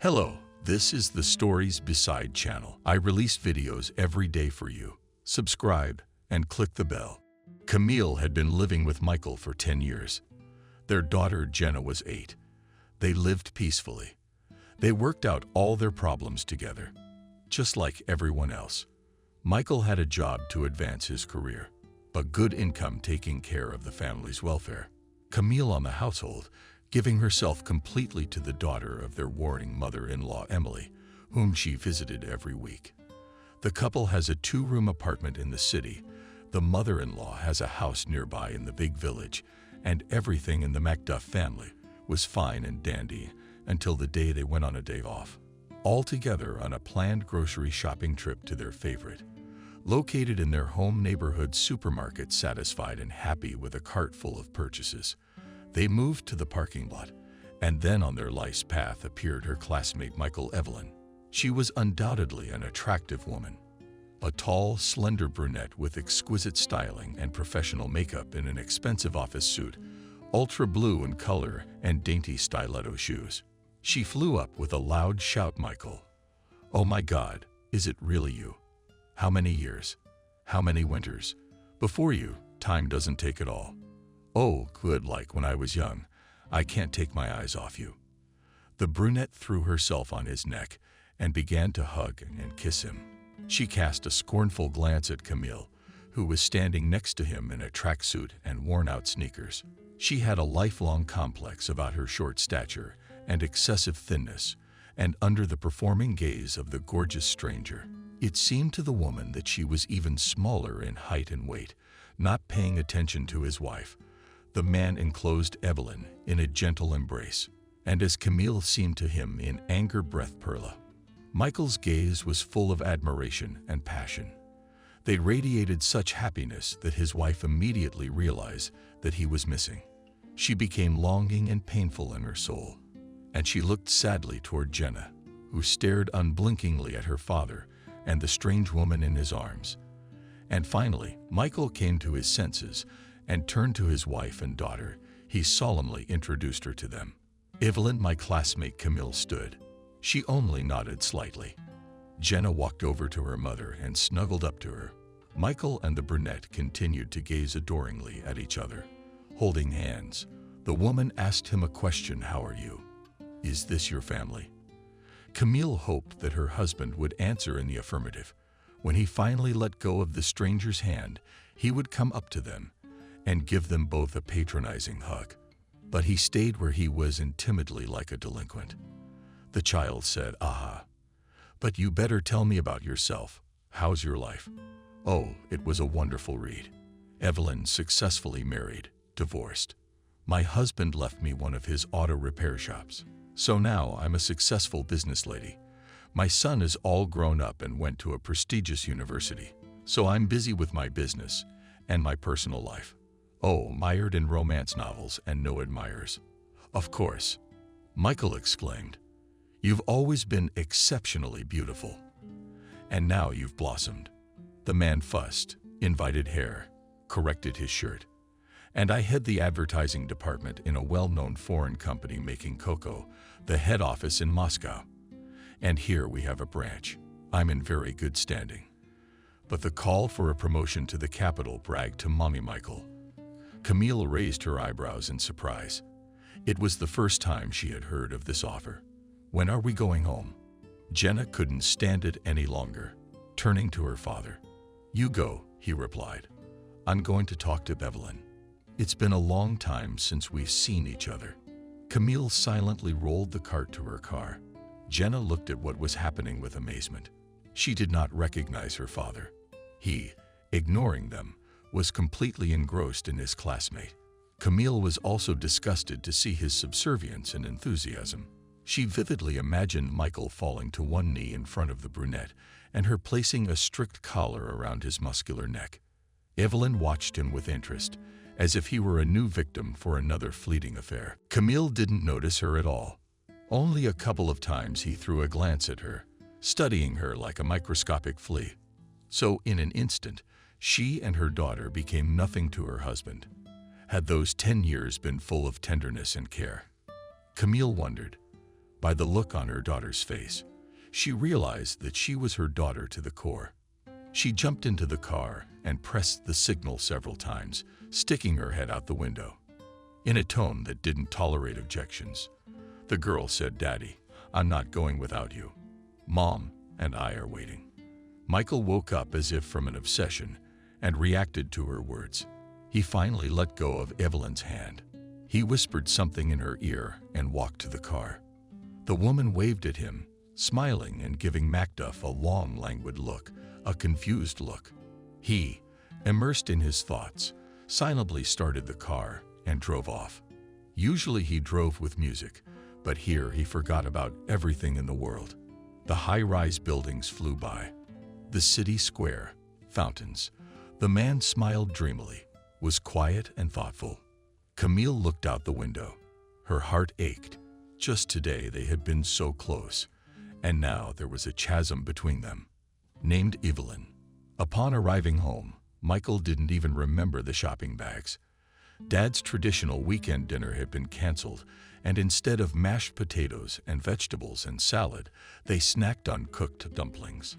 Hello, this is the Stories Beside channel. I release videos every day for you. Subscribe and click the bell. Camille had been living with Michael for 10 years. Their daughter Jenna was 8. They lived peacefully. They worked out all their problems together, just like everyone else. Michael had a job to advance his career, a good income taking care of the family's welfare. Camille on the household, giving herself completely to the daughter of their warring mother-in-law Emily, whom she visited every week. The couple has a 2-room apartment in the city. The mother-in-law has a house nearby in the big village, and everything in the Macduff family was fine and dandy until the day they went on a day off, all together on a planned grocery shopping trip to their favorite. Located in their home neighborhood supermarket, satisfied and happy with a cart full of purchases, they moved to the parking lot, and then on their life's path appeared her classmate Michael Evelyn. She was undoubtedly an attractive woman, a tall, slender brunette with exquisite styling and professional makeup in an expensive office suit, ultra blue in color and dainty stiletto shoes. She flew up with a loud shout, "Michael, oh my God, is it really you? How many years, how many winters before you? Time doesn't take it all. Oh, good, like when I was young. I can't take my eyes off you." The brunette threw herself on his neck and began to hug and kiss him. She cast a scornful glance at Camille, who was standing next to him in a tracksuit and worn-out sneakers. She had a lifelong complex about her short stature and excessive thinness, and under the performing gaze of the gorgeous stranger, it seemed to the woman that she was even smaller in height and weight. Not paying attention to his wife, the man enclosed Evelyn in a gentle embrace, and as Camille seemed to him in anger breath Perla. Michael's gaze was full of admiration and passion. They radiated such happiness that his wife immediately realized that he was missing. She became longing and painful in her soul, and she looked sadly toward Jenna, who stared unblinkingly at her father and the strange woman in his arms. And finally, Michael came to his senses and turned to his wife and daughter. He solemnly introduced her to them. Evelyn, my classmate Camille, stood. She only nodded slightly. Jenna walked over to her mother and snuggled up to her. Michael and the brunette continued to gaze adoringly at each other, holding hands. The woman asked him a question, "How are you? Is this your family?" Camille hoped that her husband would answer in the affirmative. When he finally let go of the stranger's hand, he would come up to them and give them both a patronizing hug. But he stayed where he was and timidly, like a delinquent. The child said, "Aha, but you better tell me about yourself. How's your life?" "Oh, it was a wonderful read. Evelyn successfully married, divorced. My husband left me one of his auto repair shops. So now I'm a successful business lady. My son is all grown up and went to a prestigious university. So I'm busy with my business and my personal life. Oh, mired in romance novels and no admirers." "Of course," Michael exclaimed. "You've always been exceptionally beautiful. And now you've blossomed." The man fussed, invited hair, corrected his shirt. "And I head the advertising department in a well-known foreign company making cocoa, the head office in Moscow. And here we have a branch. I'm in very good standing." But the call for a promotion to the capital bragged to Mommy Michael. Camille raised her eyebrows in surprise. It was the first time she had heard of this offer. "When are we going home?" Jenna couldn't stand it any longer. Turning to her father, "You go," he replied. "I'm going to talk to Evelyn. It's been a long time since we've seen each other." Camille silently rolled the cart to her car. Jenna looked at what was happening with amazement. She did not recognize her father. He, ignoring them, was completely engrossed in his classmate. Camille was also disgusted to see his subservience and enthusiasm. She vividly imagined Michael falling to one knee in front of the brunette and her placing a strict collar around his muscular neck. Evelyn watched him with interest, as if he were a new victim for another fleeting affair. Camille didn't notice her at all. Only a couple of times he threw a glance at her, studying her like a microscopic flea. So in an instant, she and her daughter became nothing to her husband. Had those 10 years been full of tenderness and care? Camille wondered, By the look on her daughter's face, she realized that she was her daughter to the core. She jumped into the car and pressed the signal several times, sticking her head out the window. In a tone that didn't tolerate objections, the girl said, "Daddy, I'm not going without you. Mom and I are waiting." Michael woke up as if from an obsession and reacted to her words. He finally let go of Evelyn's hand. He whispered something in her ear and walked to the car. The woman waved at him, smiling and giving Macduff a long, languid look, a confused look. He, immersed in his thoughts, silently started the car and drove off. Usually he drove with music, but here he forgot about everything in the world. The high-rise buildings flew by. The city square, fountains. The man smiled dreamily, was quiet and thoughtful. Camille looked out the window. Her heart ached. Just today they had been so close, and now there was a chasm between them. Named Evelyn. Upon arriving home, Michael didn't even remember the shopping bags. Dad's traditional weekend dinner had been canceled, and instead of mashed potatoes and vegetables and salad, they snacked on cooked dumplings.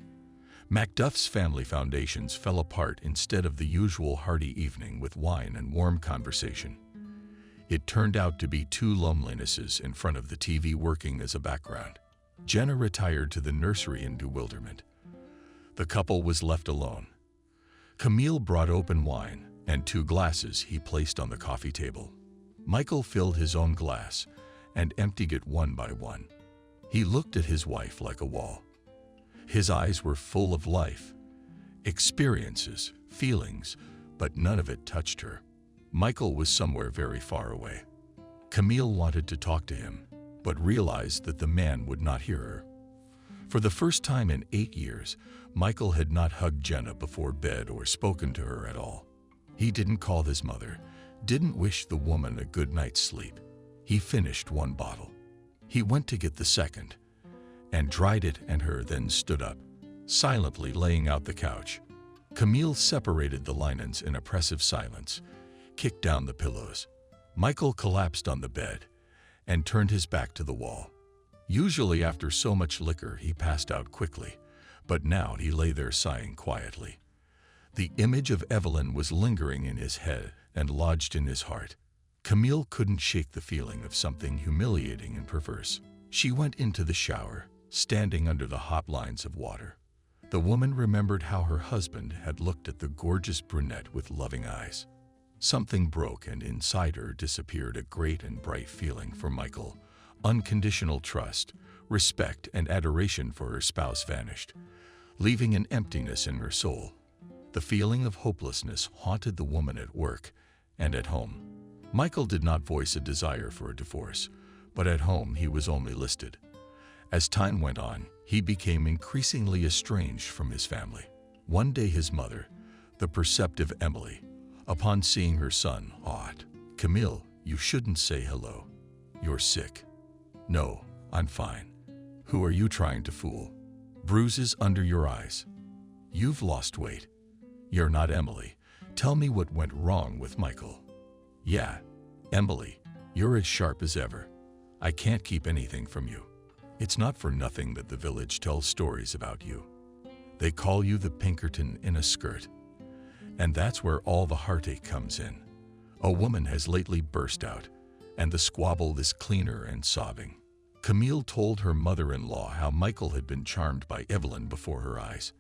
Macduff's family foundations fell apart instead of the usual hearty evening with wine and warm conversation. It turned out to be two lonelinesses in front of the TV working as a background. Jenna retired to the nursery in bewilderment. The couple was left alone. Camille brought open wine and 2 glasses he placed on the coffee table. Michael filled his own glass and emptied it one by one. He looked at his wife like a wall. His eyes were full of life, experiences, feelings, but none of it touched her. Michael was somewhere very far away. Camille wanted to talk to him, but realized that the man would not hear her. For the first time in 8 years, Michael had not hugged Jenna before bed or spoken to her at all. He didn't call his mother, didn't wish the woman a good night's sleep. He finished 1 bottle. He went to get the second, and dried it and her, then stood up, silently laying out the couch. Camille separated the linens in oppressive silence, kicked down the pillows. Michael collapsed on the bed and turned his back to the wall. Usually after so much liquor he passed out quickly, but now he lay there sighing quietly. The image of Evelyn was lingering in his head and lodged in his heart. Camille couldn't shake the feeling of something humiliating and perverse. She went into the shower, standing under the hot lines of water. The woman remembered how her husband had looked at the gorgeous brunette with loving eyes. Something broke, and inside her disappeared a great and bright feeling for Michael. Unconditional trust, respect, and adoration for her spouse vanished, leaving an emptiness in her soul. The feeling of hopelessness haunted the woman at work and at home. Michael did not voice a desire for a divorce, but at home he was only listed. As time went on, he became increasingly estranged from his family. One day his mother, the perceptive Emily, upon seeing her son, awed, "Camille, you shouldn't say hello. You're sick." "No, I'm fine." "Who are you trying to fool? Bruises under your eyes. You've lost weight. You're not Emily. Tell me what went wrong with Michael." "Yeah, Emily, you're as sharp as ever. I can't keep anything from you. It's not for nothing that the village tells stories about you. They call you the Pinkerton in a skirt. And that's where all the heartache comes in. A woman has lately burst out, and the squabble is cleaner and sobbing." Camille told her mother-in-law how Michael had been charmed by Evelyn before her eyes,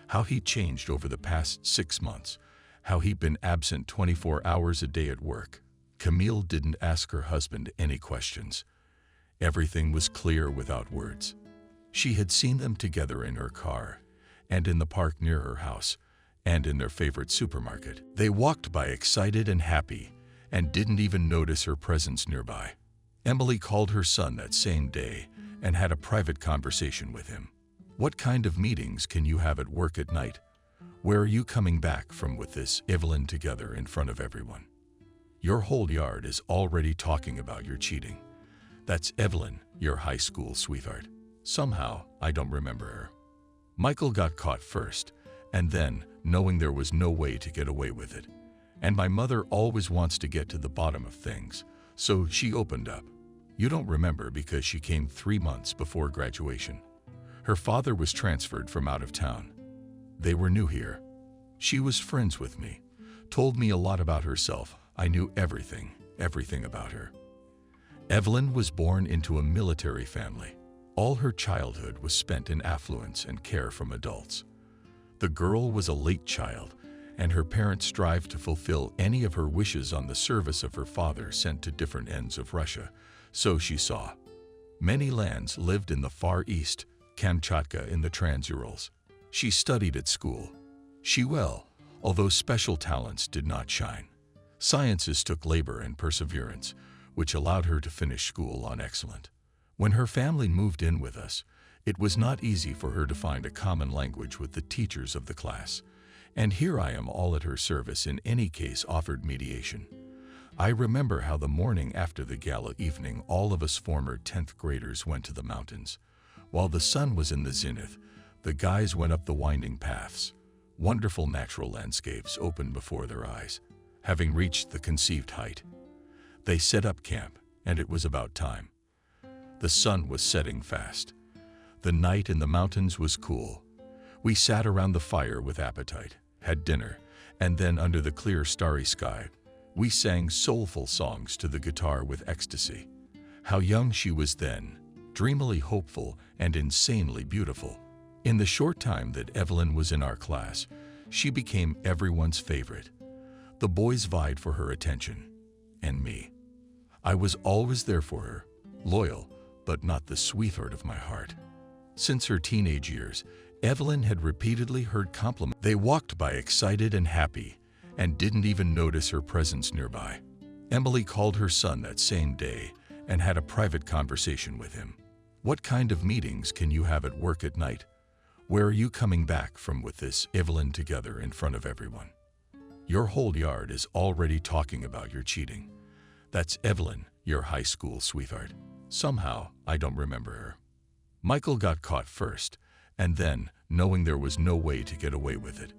how he changed over the past 6 months, how he'd been absent 24 hours a day at work. Camille didn't ask her husband any questions. Everything was clear without words. She had seen them together in her car, and in the park near her house, and in their favorite supermarket. They walked by excited and happy, and didn't even notice her presence nearby. Emily called her son that same day and had a private conversation with him. "What kind of meetings can you have at work at night? Where are you coming back from with this Evelyn together in front of everyone? Your whole yard is already talking about your cheating. That's Evelyn, your high school sweetheart. Somehow, I don't remember her." Michael got caught first, and then, knowing there was no way to get away with it. And my mother always wants to get to the bottom of things, so she opened up. You don't remember because she came 3 months before graduation. Her father was transferred from out of town. They were new here. She was friends with me, told me a lot about herself. I knew everything about her. Evelyn was born into a military family. All her childhood was spent in affluence and care from adults. The girl was a late child, and her parents strived to fulfill any of her wishes on the service of her father sent to different ends of Russia. So she saw. Many lands lived in the Far East, Kamchatka in the Trans-Urals. She studied at school. She well, although special talents did not shine. Sciences took labor and perseverance, which allowed her to finish school on excellent. When her family moved in with us, it was not easy for her to find a common language with the teachers of the class. And here I am all at her service in any case offered mediation. I remember how the morning after the gala evening all of us former 10th graders went to the mountains. While the sun was in the zenith, the guys went up the winding paths. Wonderful natural landscapes opened before their eyes. Having reached the conceived height, they set up camp, and it was about time. The sun was setting fast. The night in the mountains was cool. We sat around the fire with appetite, had dinner, and then under the clear starry sky, we sang soulful songs to the guitar with ecstasy. How young she was then, dreamily hopeful and insanely beautiful. In the short time that Evelyn was in our class, she became everyone's favorite. The boys vied for her attention, and me. I was always there for her, loyal, but not the sweetheart of my heart. Since her teenage years, Evelyn had repeatedly heard compliments. They walked by excited and happy, and didn't even notice her presence nearby. Emily called her son that same day and had a private conversation with him. What kind of meetings can you have at work at night? Where are you coming back from with this Evelyn together in front of everyone? Your whole yard is already talking about your cheating. That's Evelyn, your high school sweetheart. Somehow, I don't remember her. Michael got caught first, and then, knowing there was no way to get away with it.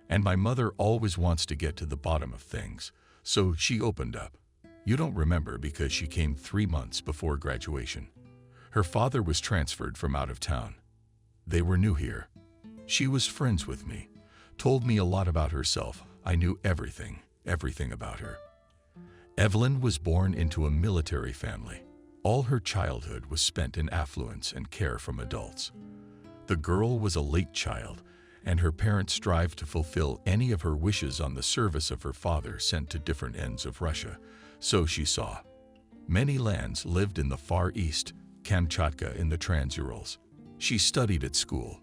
And my mother always wants to get to the bottom of things, so she opened up. You don't remember because she came 3 months before graduation. Her father was transferred from out of town. They were new here. She was friends with me, told me a lot about herself. I knew everything about her. Evelyn was born into a military family. All her childhood was spent in affluence and care from adults. The girl was a late child, and her parents strived to fulfill any of her wishes on the service of her father sent to different ends of Russia. So she saw. Many lands lived in the Far East, Kamchatka in the Trans-Urals. She studied at school.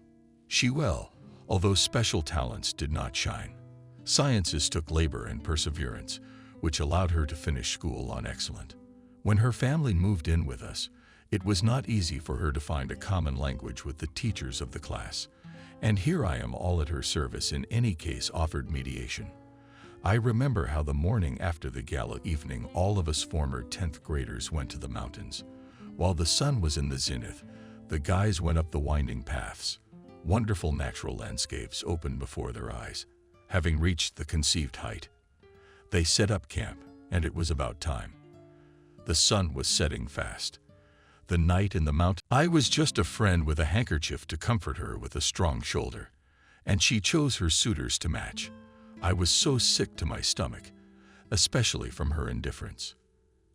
She well, although special talents did not shine. Sciences took labor and perseverance, which allowed her to finish school on excellent. When her family moved in with us, it was not easy for her to find a common language with the teachers of the class. And here I am all at her service in any case offered mediation. I remember how the morning after the gala evening all of us former 10th graders went to the mountains. While the sun was in the zenith, the guys went up the winding paths. Wonderful natural landscapes opened before their eyes. Having reached the conceived height, they set up camp, and it was about time. The sun was setting fast. The night in the mountain. I was just a friend with a handkerchief to comfort her with a strong shoulder, and she chose her suitors to match. I was so sick to my stomach, especially from her indifference.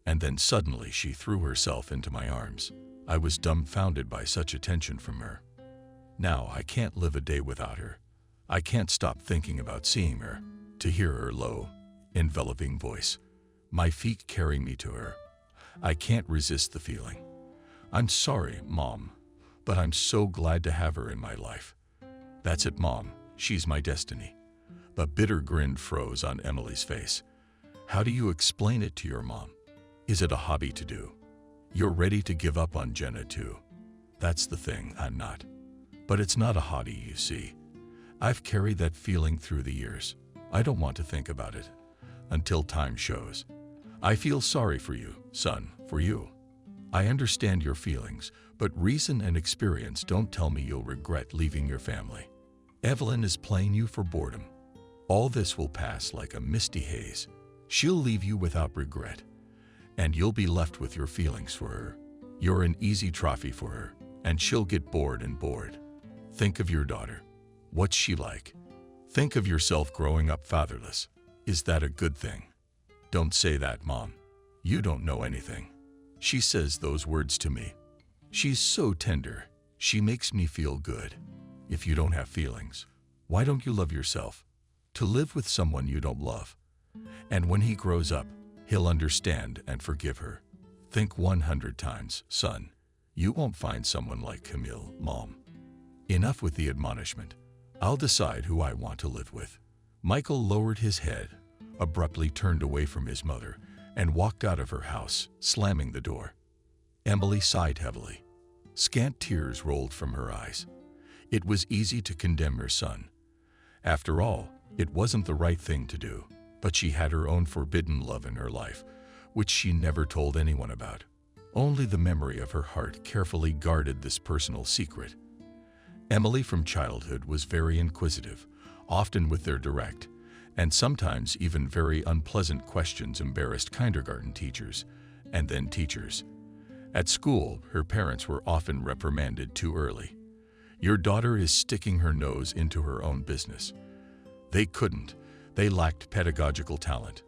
And then suddenly she threw herself into my arms. I was dumbfounded by such attention from her. Now I can't live a day without her. I can't stop thinking about seeing her, to hear her low, enveloping voice, my feet carrying me to her. I can't resist the feeling. I'm sorry, Mom, but I'm so glad to have her in my life. That's it, Mom. She's my destiny. A bitter grin froze on Emily's face. How do you explain it to your mom? Is it a hobby to do? You're ready to give up on Jenna too. That's the thing, I'm not. But it's not a hobby, you see. I've carried that feeling through the years. I don't want to think about it until time shows. I feel sorry for you, son, for you. I understand your feelings, but reason and experience don't tell me you'll regret leaving your family. Evelyn is playing you for boredom. All this will pass like a misty haze. She'll leave you without regret. and you'll be left with your feelings for her. You're an easy trophy for her, and she'll get bored and bored. Think of your daughter. What's she like? Think of yourself growing up fatherless. Is that a good thing? Don't say that, Mom. You don't know anything. She says those words to me. She's so tender. She makes me feel good. If you don't have feelings, why don't you love yourself? To live with someone you don't love. And when he grows up, he'll understand and forgive her. Think 100 times, son. You won't find someone like Camille, Mom. Enough with the admonishment. I'll decide who I want to live with. Michael lowered his head, abruptly turned away from his mother, and walked out of her house, slamming the door. Emily sighed heavily. Scant tears rolled from her eyes. It was easy to condemn her son. After all, it wasn't the right thing to do, but she had her own forbidden love in her life, which she never told anyone about. Only the memory of her heart carefully guarded this personal secret. Emily from childhood was very inquisitive, often with their direct, and sometimes even very unpleasant questions embarrassed kindergarten teachers, and then teachers. At school, her parents were often reprimanded too early. Your daughter is sticking her nose into her own business. They couldn't. They lacked pedagogical talent.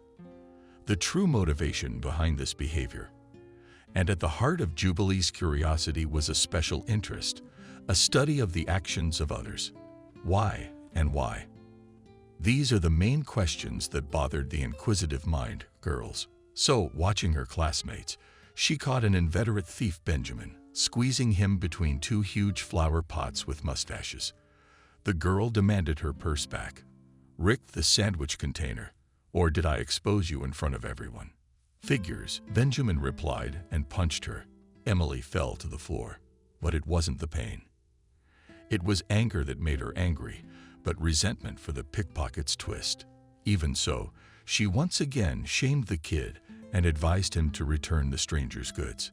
The true motivation behind this behavior. And at the heart of Jubilee's curiosity was a special interest, a study of the actions of others. Why and why? These are the main questions that bothered the inquisitive mind, girls. So, watching her classmates, she caught an inveterate thief, Benjamin, squeezing him between two huge flower pots with mustaches. The girl demanded her purse back. Rick, the sandwich container, or did I expose you in front of everyone? Figures, Benjamin replied and punched her. Emily fell to the floor, but it wasn't the pain. It was anger that made her angry, but resentment for the pickpocket's twist. Even so, she once again shamed the kid and advised him to return the stranger's goods.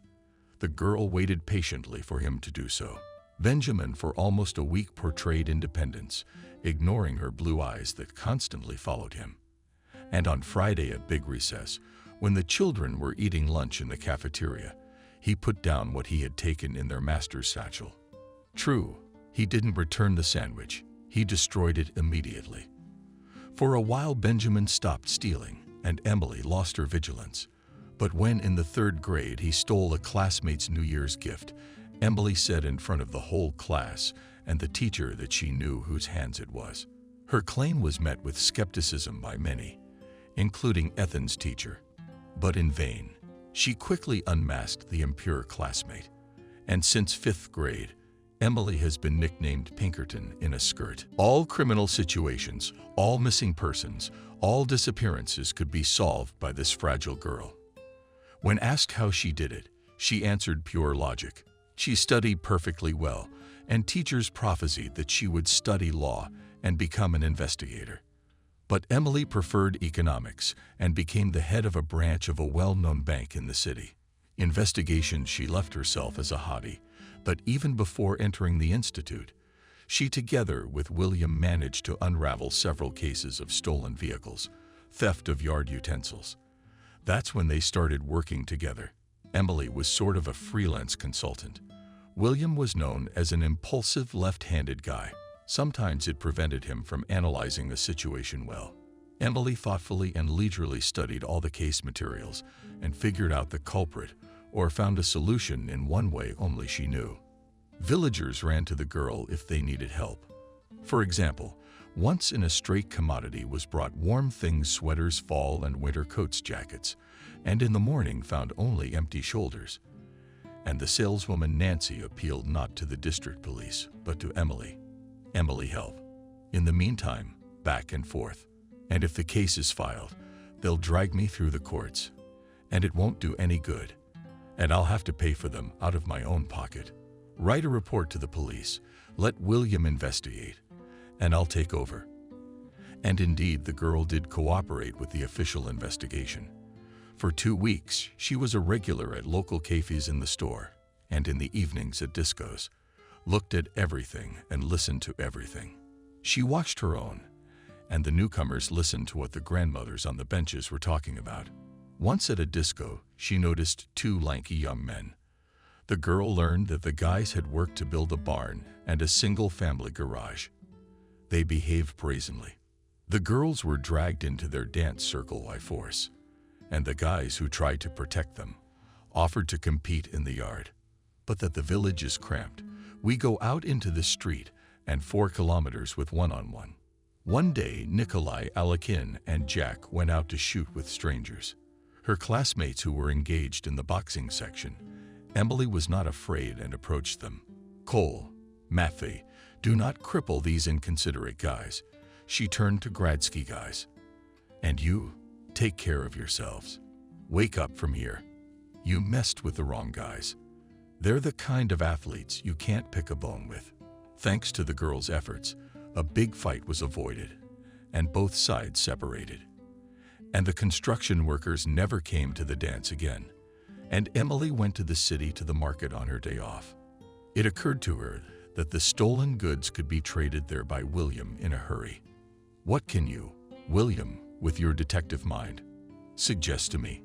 The girl waited patiently for him to do so. Benjamin for almost a week portrayed independence, ignoring her blue eyes that constantly followed him. And on Friday at big recess, when the children were eating lunch in the cafeteria, he put down what he had taken in their master's satchel. True, he didn't return the sandwich. He destroyed it immediately. For a while, Benjamin stopped stealing, and Emily lost her vigilance. But when in the 3rd grade he stole a classmate's New Year's gift, Emily said in front of the whole class and the teacher that she knew whose hands it was. Her claim was met with skepticism by many, including Ethan's teacher. But in vain. She quickly unmasked the impure classmate. And since 5th grade, Emily has been nicknamed Pinkerton in a skirt. All criminal situations, all missing persons, all disappearances could be solved by this fragile girl. When asked how she did it, she answered pure logic. She studied perfectly well, and teachers prophesied that she would study law and become an investigator. But Emily preferred economics and became the head of a branch of a well-known bank in the city. Investigation, she left herself as a hottie, but even before entering the institute, she together with William managed to unravel several cases of stolen vehicles, theft of yard utensils. That's when they started working together. Emily was sort of a freelance consultant. William was known as an impulsive left-handed guy. Sometimes it prevented him from analyzing the situation well. Emily thoughtfully and leisurely studied all the case materials and figured out the culprit or found a solution in one way only she knew. Villagers ran to the girl if they needed help. For example, once in a stray commodity was brought warm things, sweaters, fall and winter coats, jackets, and in the morning found only empty shoulders. And the saleswoman Nancy appealed not to the district police, but to Emily. Emily help. In the meantime, back and forth. And if the case is filed, they'll drag me through the courts. And it won't do any good. And I'll have to pay for them out of my own pocket. Write a report to the police. Let William investigate. And I'll take over. And indeed, the girl did cooperate with the official investigation. For 2 weeks, she was a regular at local cafes in the store, and in the evenings at discos, looked at everything and listened to everything. She watched her own, and the newcomers listened to what the grandmothers on the benches were talking about. Once at a disco, she noticed two lanky young men. The girl learned that the guys had worked to build a barn and a single-family garage. They behaved brazenly. The girls were dragged into their dance circle by force, and the guys who tried to protect them offered to compete in the yard. But that the village is cramped, we go out into the street and 4 kilometers with one-on-one. One day, Nikolai, Alekin, and Jack went out to shoot with strangers. Her classmates who were engaged in the boxing section. Emily was not afraid and approached them. Cole, Maffei, do not cripple these inconsiderate guys. She turned to Gradsky guys. And you, take care of yourselves. Wake up from here. You messed with the wrong guys. They're the kind of athletes you can't pick a bone with. Thanks to the girls' efforts, a big fight was avoided, and both sides separated. And the construction workers never came to the dance again, and Emily went to the city to the market on her day off. It occurred to her that the stolen goods could be traded there by William in a hurry. What can you, William, with your detective mind, suggest to me?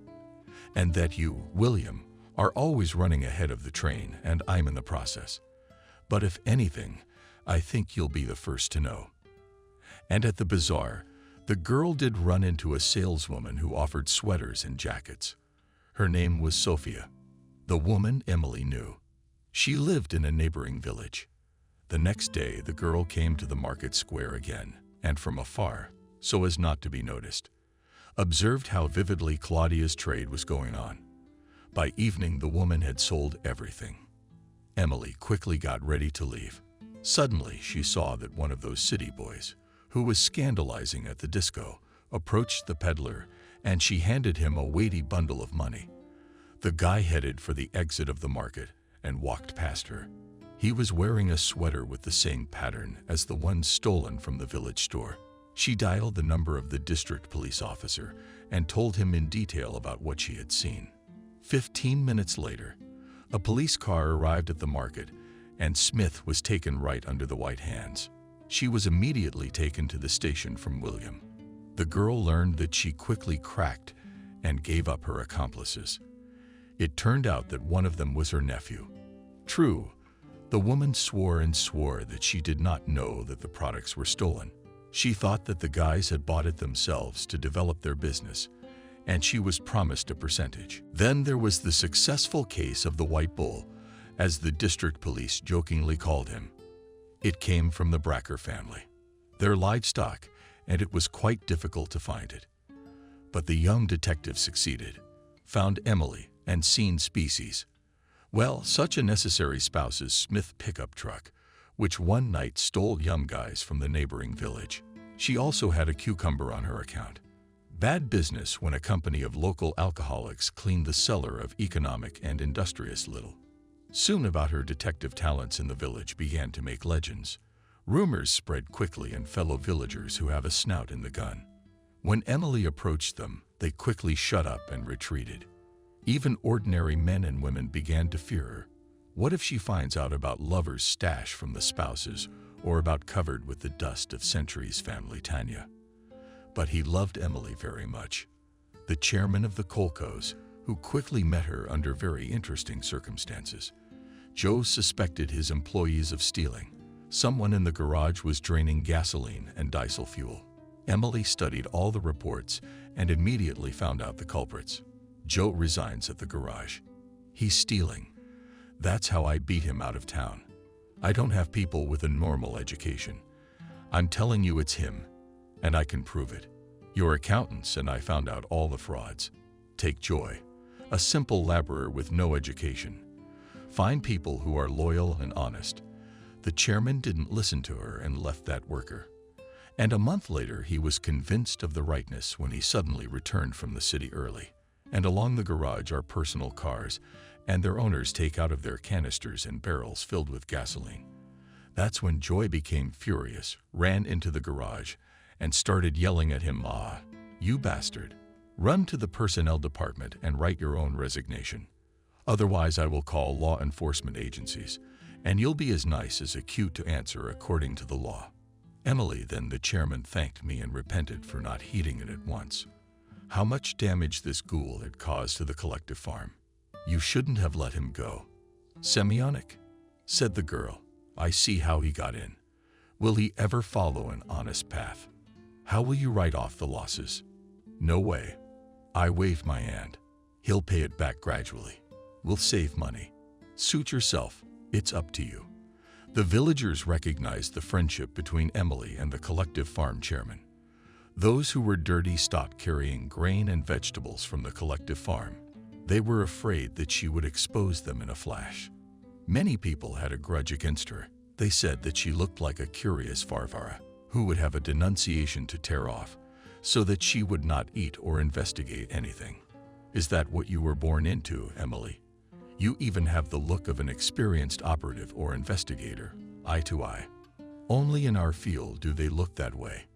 And that you, William, are always running ahead of the train and I'm in the process. But if anything, I think you'll be the first to know. And at the bazaar, the girl did run into a saleswoman who offered sweaters and jackets. Her name was Sophia. The woman Emily knew. She lived in a neighboring village. The next day, the girl came to the market square again, and from afar, so as not to be noticed, observed how vividly Claudia's trade was going on. By evening, the woman had sold everything. Emily quickly got ready to leave. Suddenly, she saw that one of those city boys, who was scandalizing at the disco, approached the peddler, and she handed him a weighty bundle of money. The guy headed for the exit of the market and walked past her. He was wearing a sweater with the same pattern as the one stolen from the village store. She dialed the number of the district police officer and told him in detail about what she had seen. 15 minutes later, a police car arrived at the market, and Smith was taken right under the white hands. She was immediately taken to the station from William. The girl learned that she quickly cracked and gave up her accomplices. It turned out that one of them was her nephew. True, the woman swore and swore that she did not know that the products were stolen. She thought that the guys had bought it themselves to develop their business, and she was promised a percentage. Then there was the successful case of the White Bull, as the district police jokingly called him. It came from the Bracker family, their livestock, and it was quite difficult to find it. But the young detective succeeded, found Emily, and seen species. Well, such a necessary spouse's Smith pickup truck, which one night stole young guys from the neighboring village. She also had a cucumber on her account. Bad business when a company of local alcoholics cleaned the cellar of economic and industrious Little. Soon about her detective talents in the village began to make legends. Rumors spread quickly, and fellow villagers who have a snout in the gun. When Emily approached them, they quickly shut up and retreated. Even ordinary men and women began to fear her. What if she finds out about lovers' stash from the spouses, or about covered with the dust of centuries family Tanya? But he loved Emily very much. The chairman of the Kolkos, who quickly met her under very interesting circumstances. Joe suspected his employees of stealing. Someone in the garage was draining gasoline and diesel fuel. Emily studied all the reports and immediately found out the culprits. Joe resigns at the garage. He's stealing. That's how I beat him out of town. I don't have people with a normal education. I'm telling you it's him, and I can prove it. Your accountants and I found out all the frauds. Take Joy, a simple laborer with no education. Find people who are loyal and honest. The chairman didn't listen to her and left that worker. And a month later, he was convinced of the rightness when he suddenly returned from the city early. And along the garage are personal cars, and their owners take out of their canisters and barrels filled with gasoline. That's when Joy became furious, ran into the garage, and started yelling at him, "Ah, you bastard. Run to the personnel department and write your own resignation. Otherwise, I will call law enforcement agencies, and you'll be as nice as cute to answer according to the law." Emily, then the chairman, thanked me and repented for not heeding it at once. how much damage this ghoul had caused to the collective farm. "You shouldn't have let him go." "Semyonic," said the girl, "I see how he got in. Will he ever follow an honest path? How will you write off the losses?" "No way." I waved my hand. "He'll pay it back gradually. We'll save money. Suit yourself. It's up to you." The villagers recognized the friendship between Emily and the collective farm chairman. Those who were dirty stopped carrying grain and vegetables from the collective farm. They were afraid that she would expose them in a flash. Many people had a grudge against her. They said that she looked like a curious Varvara who would have a denunciation to tear off so that she would not eat or investigate anything. "Is that what you were born into, Emily? You even have the look of an experienced operative or investigator, eye to eye. Only in our field do they look that way.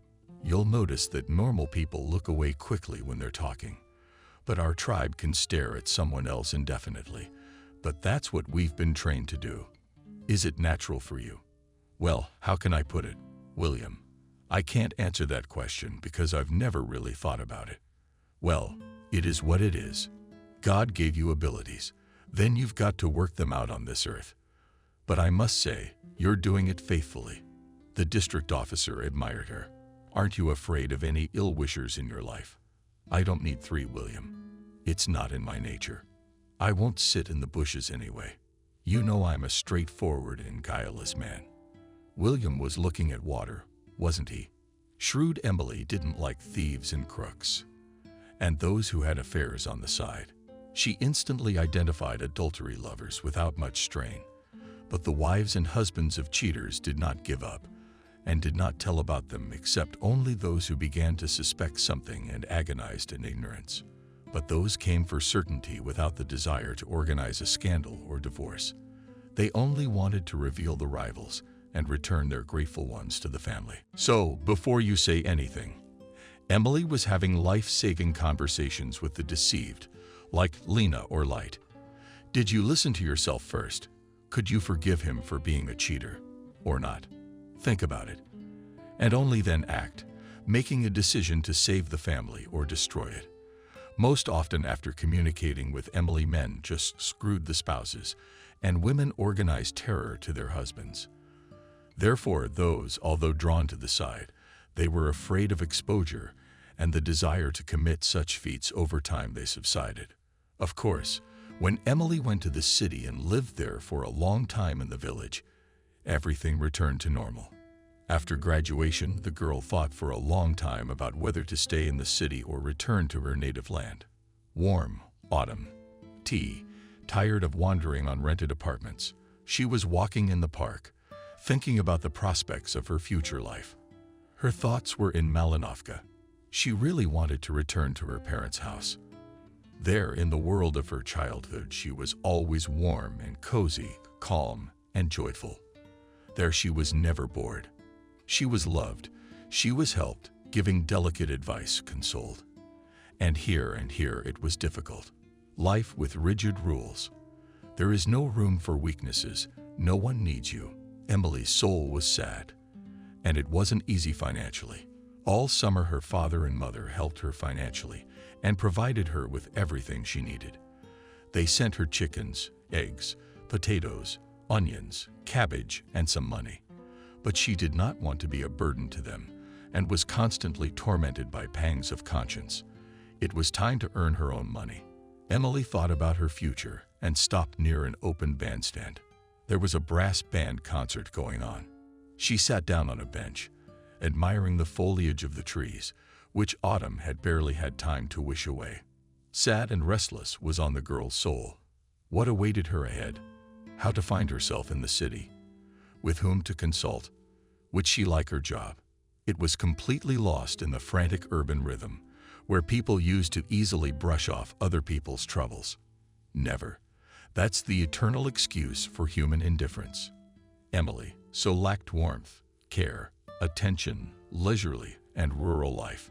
You'll notice that normal people look away quickly when they're talking, but our tribe can stare at someone else indefinitely. But that's what we've been trained to do. Is it natural for you?" "Well, how can I put it, William? I can't answer that question because I've never really thought about it. Well, it is what it is. God gave you abilities. Then you've got to work them out on this earth. But I must say, you're doing it faithfully." The district officer admired her. "Aren't you afraid of any ill-wishers in your life?" "I don't need 3, William. It's not in my nature. I won't sit in the bushes anyway. You know I'm a straightforward and guileless man." William was looking at water, wasn't he? Shrewd Emily didn't like thieves and crooks, and those who had affairs on the side. She instantly identified adultery lovers without much strain. But the wives and husbands of cheaters did not give up, and did not tell about them except only those who began to suspect something and agonized in ignorance. But those came for certainty without the desire to organize a scandal or divorce. They only wanted to reveal the rivals and return their grateful ones to the family. So, before you say anything, Emily was having life-saving conversations with the deceived, like Lena or Light. Did you listen to yourself first? Could you forgive him for being a cheater, or not? Think about it, and only then act, making a decision to save the family or destroy it. Most often after communicating with Emily, men just screwed the spouses, and women organized terror to their husbands. Therefore, those, although drawn to the side, they were afraid of exposure, and the desire to commit such feats over time they subsided. Of course, when Emily went to the city and lived there for a long time in the village, everything returned to normal. After graduation, the girl thought for a long time about whether to stay in the city or return to her native land. Warm, autumn, tea, tired of wandering on rented apartments, she was walking in the park, thinking about the prospects of her future life. Her thoughts were in Malinovka. She really wanted to return to her parents' house. There, in the world of her childhood, she was always warm and cozy, calm and joyful. There she was never bored. She was loved, she was helped, giving delicate advice, consoled. And here it was difficult. Life with rigid rules. There is no room for weaknesses, no one needs you. Emily's soul was sad, and it wasn't easy financially. All summer her father and mother helped her financially and provided her with everything she needed. They sent her chickens, eggs, potatoes, onions, cabbage, and some money. But she did not want to be a burden to them and was constantly tormented by pangs of conscience. It was time to earn her own money. Emily thought about her future and stopped near an open bandstand. There was a brass band concert going on. She sat down on a bench, admiring the foliage of the trees, which autumn had barely had time to wish away. Sad and restless was on the girl's soul. What awaited her ahead? How to find herself in the city? With whom to consult? Would she like her job? It was completely lost in the frantic urban rhythm, where people used to easily brush off other people's troubles. Never. That's the eternal excuse for human indifference. Emily so lacked warmth, care, attention, leisurely and rural life.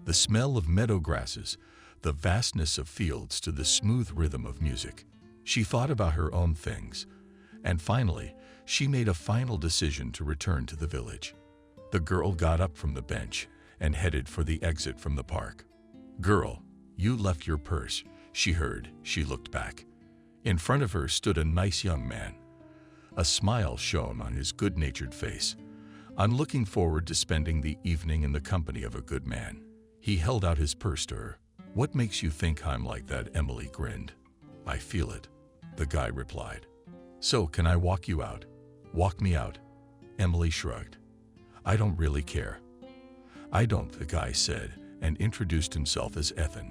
The smell of meadow grasses, the vastness of fields to the smooth rhythm of music. She thought about her own things, and finally, she made a final decision to return to the village. The girl got up from the bench and headed for the exit from the park. "Girl, you left your purse," she heard. She looked back. In front of her stood a nice young man. A smile shone on his good-natured face. "I'm looking forward to spending the evening in the company of a good man." He held out his purse to her. "What makes you think I'm like that?" Emily grinned. "I feel it," the guy replied. "So, can I walk you out?" "Walk me out?" Emily shrugged. "I don't really care." "I don't," the guy said, and introduced himself as Ethan.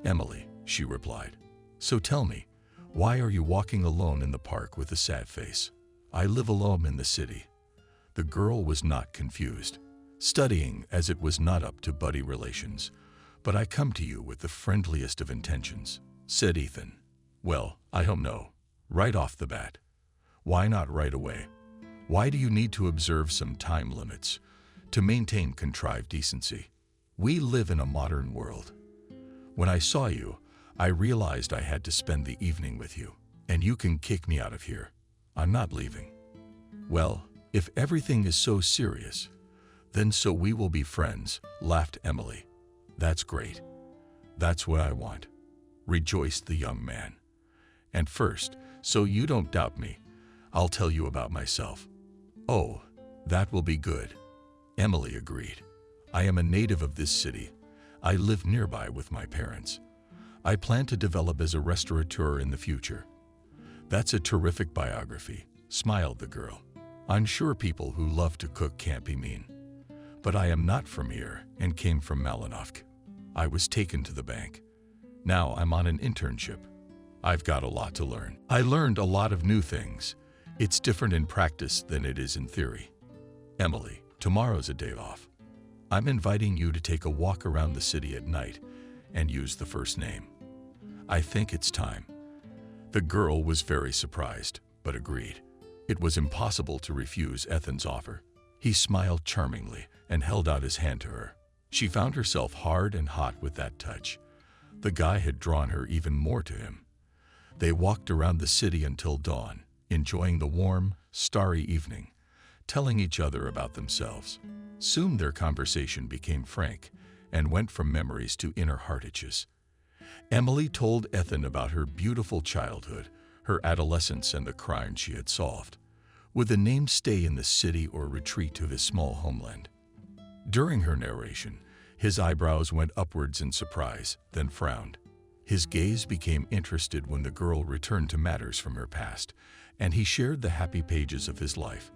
"Emily," she replied. "So tell me, why are you walking alone in the park with a sad face?" "I live alone in the city." The girl was not confused, studying as it was not up to buddy relations. "But I come to you with the friendliest of intentions," said Ethan. "Well, I don't know. Right off the bat. Why not right away? Why do you need to observe some time limits to maintain contrived decency? We live in a modern world. When I saw you, I realized I had to spend the evening with you, and you can kick me out of here. I'm not leaving." "Well, if everything is so serious, then so we will be friends," laughed Emily. "That's great. That's what I want," rejoiced the young man. "And first, so you don't doubt me, I'll tell you about myself." "Oh, that will be good," Emily agreed. "I am a native of this city. I live nearby with my parents. I plan to develop as a restaurateur in the future." "That's a terrific biography," smiled the girl. "I'm sure people who love to cook can't be mean. But I am not from here and came from Malinovsk. I was taken to the bank. Now I'm on an internship. I've got a lot to learn. I learned a lot of new things. It's different in practice than it is in theory. Emily, tomorrow's a day off. I'm inviting you to take a walk around the city at night and use the first name. I think it's time." The girl was very surprised, but agreed. It was impossible to refuse Ethan's offer. He smiled charmingly and held out his hand to her. She found herself hard and hot with that touch. The guy had drawn her even more to him. They walked around the city until dawn, enjoying the warm, starry evening, telling each other about themselves. Soon their conversation became frank and went from memories to inner heart itches. Emily told Ethan about her beautiful childhood, her adolescence, and the crimes she had solved. Would the name stay in the city or retreat to his small homeland? During her narration, his eyebrows went upwards in surprise, then frowned. His gaze became interested when the girl returned to matters from her past, and he shared the happy pages of his life.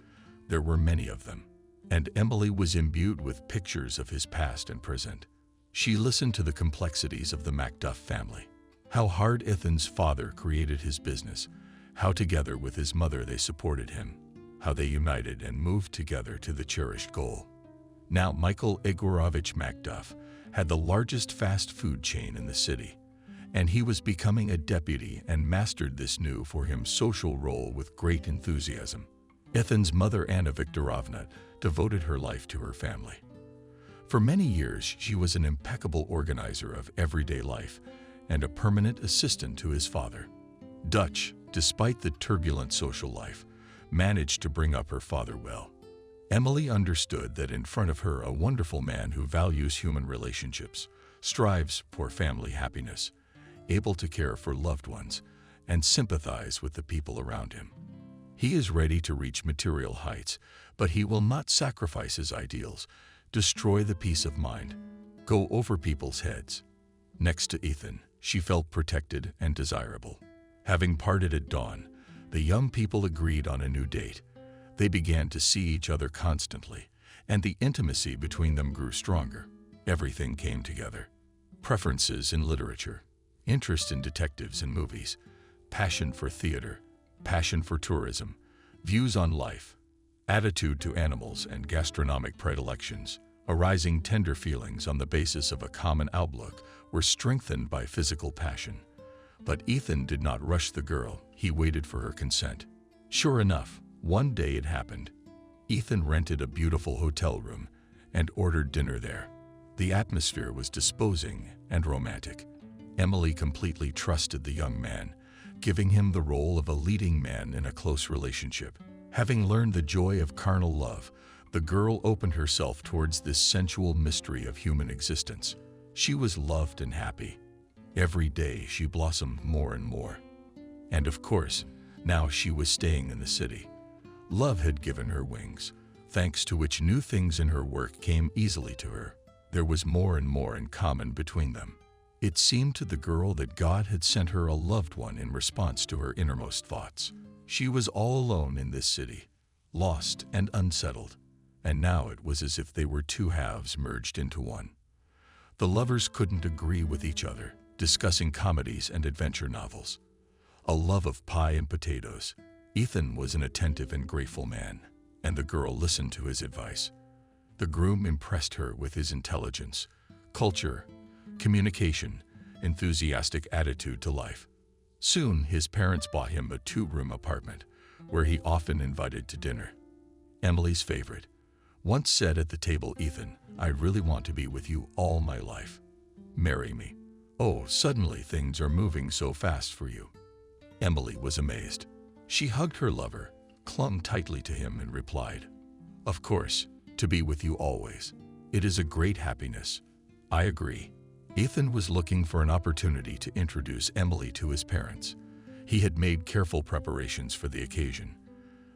There were many of them, and Emily was imbued with pictures of his past and present. She listened to the complexities of the Macduff family, how hard Ethan's father created his business, how together with his mother they supported him, how they united and moved together to the cherished goal. Now Michael Igorovich Macduff had the largest fast food chain in the city, and he was becoming a deputy and mastered this new for him social role with great enthusiasm. Ethan's mother, Anna Viktorovna, devoted her life to her family. For many years, she was an impeccable organizer of everyday life and a permanent assistant to his father. Dutch, despite the turbulent social life, managed to bring up her father well. Emily understood that in front of her a wonderful man who values human relationships, strives for family happiness, able to care for loved ones, and sympathize with the people around him. He is ready to reach material heights, but he will not sacrifice his ideals, destroy the peace of mind, go over people's heads. Next to Ethan, she felt protected and desirable. Having parted at dawn, the young people agreed on a new date. They began to see each other constantly, and the intimacy between them grew stronger. Everything came together. Preferences in literature, interest in detectives and movies, passion for theater, passion for tourism, views on life, attitude to animals, and gastronomic predilections, arising tender feelings on the basis of a common outlook, were strengthened by physical passion. But Ethan did not rush the girl. He waited for her consent. Sure enough, one day it happened. Ethan rented a beautiful hotel room and ordered dinner there. The atmosphere was disposing and romantic. Emily completely trusted the young man, giving him the role of a leading man in a close relationship. Having learned the joy of carnal love, the girl opened herself towards this sensual mystery of human existence. She was loved and happy. Every day she blossomed more and more. And of course, now she was staying in the city. Love had given her wings, thanks to which new things in her work came easily to her. There was more and more in common between them. It seemed to the girl that God had sent her a loved one in response to her innermost thoughts. She was all alone in this city, lost and unsettled, and now it was as if they were two halves merged into one. The lovers couldn't agree with each other, discussing comedies and adventure novels. A love of pie and potatoes. Ethan was an attentive and grateful man, and the girl listened to his advice. The groom impressed her with his intelligence, culture, communication, enthusiastic attitude to life. Soon, his parents bought him a 2-room apartment, where he often invited to dinner. Emily's favorite once said at the table, "Ethan, I really want to be with you all my life. Marry me." "Oh, suddenly things are moving so fast for you." Emily was amazed. She hugged her lover, clung tightly to him, and replied, "Of course, to be with you always. It is a great happiness." "I agree." Ethan was looking for an opportunity to introduce Emily to his parents. He had made careful preparations for the occasion.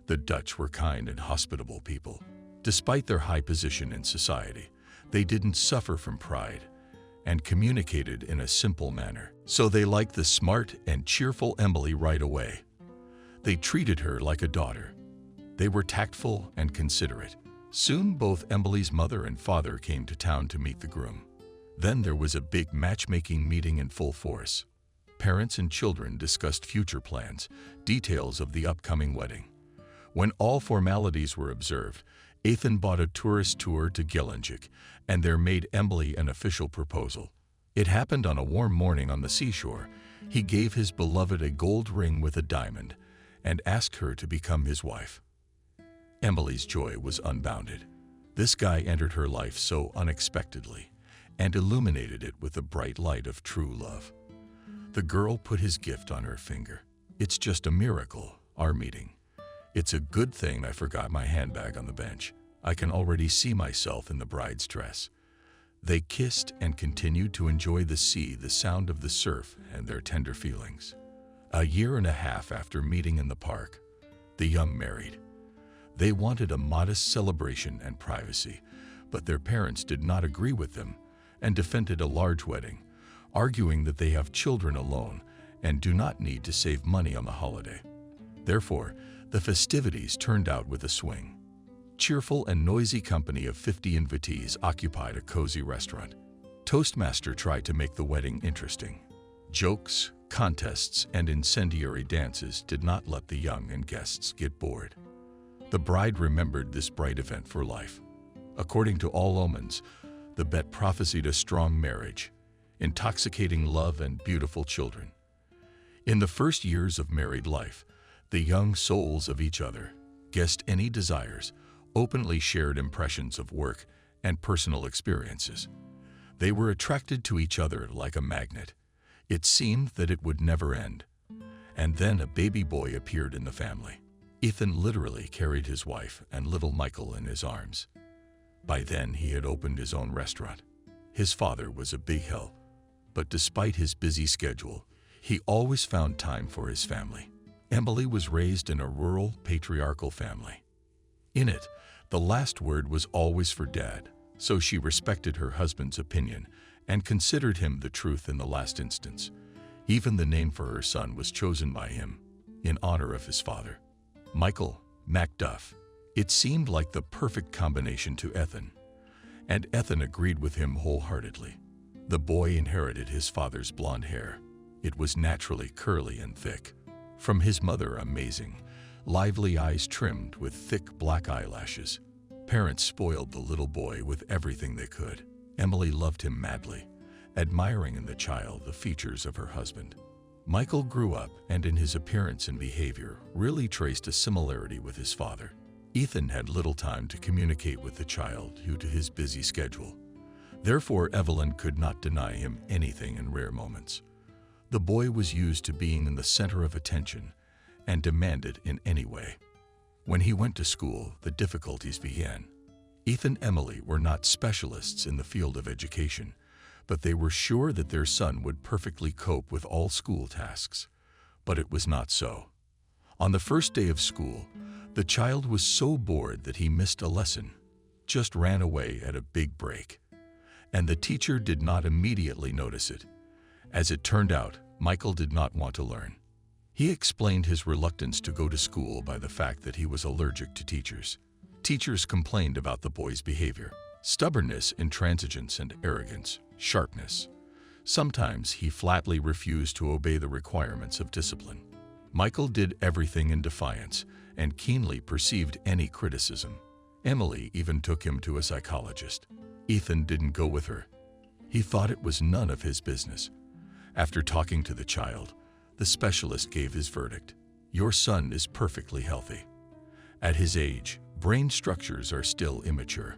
The Dutch were kind and hospitable people. Despite their high position in society, they didn't suffer from pride and communicated in a simple manner. So they liked the smart and cheerful Emily right away. They treated her like a daughter. They were tactful and considerate. Soon both Emily's mother and father came to town to meet the groom. Then there was a big matchmaking meeting in full force. Parents and children discussed future plans, details of the upcoming wedding. When all formalities were observed, Ethan bought a tourist tour to Gelendzhik, and there made Emily an official proposal. It happened on a warm morning on the seashore. He gave his beloved a gold ring with a diamond and asked her to become his wife. Emily's joy was unbounded. This guy entered her life so unexpectedly and illuminated it with the bright light of true love. The girl put his gift on her finger. "It's just a miracle, our meeting. It's a good thing I forgot my handbag on the bench. I can already see myself in the bride's dress." They kissed and continued to enjoy the sea, the sound of the surf, and their tender feelings. A year and a half after meeting in the park, the young married. They wanted a modest celebration and privacy, but their parents did not agree with them and defended a large wedding, arguing that they have children alone and do not need to save money on the holiday. Therefore, the festivities turned out with a swing. Cheerful and noisy company of 50 invitees occupied a cozy restaurant. Toastmaster tried to make the wedding interesting. Jokes, contests, and incendiary dances did not let the young and guests get bored. The bride remembered this bright event for life. According to all omens, the bet prophesied a strong marriage, intoxicating love, and beautiful children. In the first years of married life, the young souls of each other guessed any desires, openly shared impressions of work and personal experiences. They were attracted to each other like a magnet. It seemed that it would never end. And then a baby boy appeared in the family. Ethan literally carried his wife and little Michael in his arms. By then, he had opened his own restaurant. His father was a big help, but despite his busy schedule, he always found time for his family. Emily was raised in a rural, patriarchal family. In it, the last word was always for Dad, so she respected her husband's opinion and considered him the truth in the last instance. Even the name for her son was chosen by him, in honor of his father. Michael Macduff. It seemed like the perfect combination to Ethan, and Ethan agreed with him wholeheartedly. The boy inherited his father's blonde hair. It was naturally curly and thick. From his mother, amazing, lively eyes trimmed with thick black eyelashes. Parents spoiled the little boy with everything they could. Emily loved him madly, admiring in the child the features of her husband. Michael grew up and in his appearance and behavior really traced a similarity with his father. Ethan had little time to communicate with the child due to his busy schedule. Therefore, Evelyn could not deny him anything in rare moments. The boy was used to being in the center of attention and demanded in any way. When he went to school, the difficulties began. Ethan and Emily were not specialists in the field of education, but they were sure that their son would perfectly cope with all school tasks. But it was not so. On the first day of school, the child was so bored that he missed a lesson, just ran away at a big break. And the teacher did not immediately notice it. As it turned out, Michael did not want to learn. He explained his reluctance to go to school by the fact that he was allergic to teachers. Teachers complained about the boy's behavior: stubbornness, intransigence, and arrogance, sharpness. Sometimes he flatly refused to obey the requirements of discipline. Michael did everything in defiance and keenly perceived any criticism. Emily even took him to a psychologist. Ethan didn't go with her. He thought it was none of his business. After talking to the child, the specialist gave his verdict: your son is perfectly healthy. At his age, brain structures are still immature.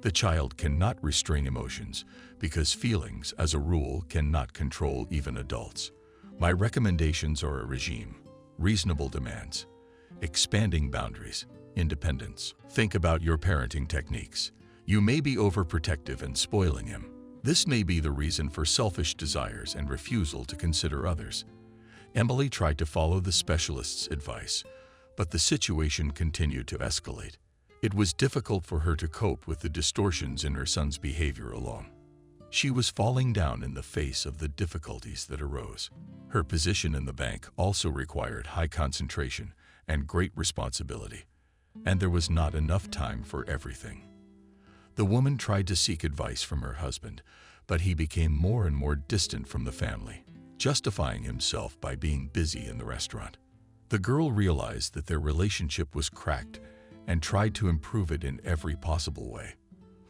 The child cannot restrain emotions because feelings, as a rule, cannot control even adults. My recommendations are a regime, reasonable demands, expanding boundaries, independence. Think about your parenting techniques. You may be overprotective and spoiling him. This may be the reason for selfish desires and refusal to consider others. Emily tried to follow the specialist's advice, but the situation continued to escalate. It was difficult for her to cope with the distortions in her son's behavior alone. She was falling down in the face of the difficulties that arose. Her position in the bank also required high concentration and great responsibility, and there was not enough time for everything. The woman tried to seek advice from her husband, but he became more and more distant from the family, justifying himself by being busy in the restaurant. The girl realized that their relationship was cracked and tried to improve it in every possible way.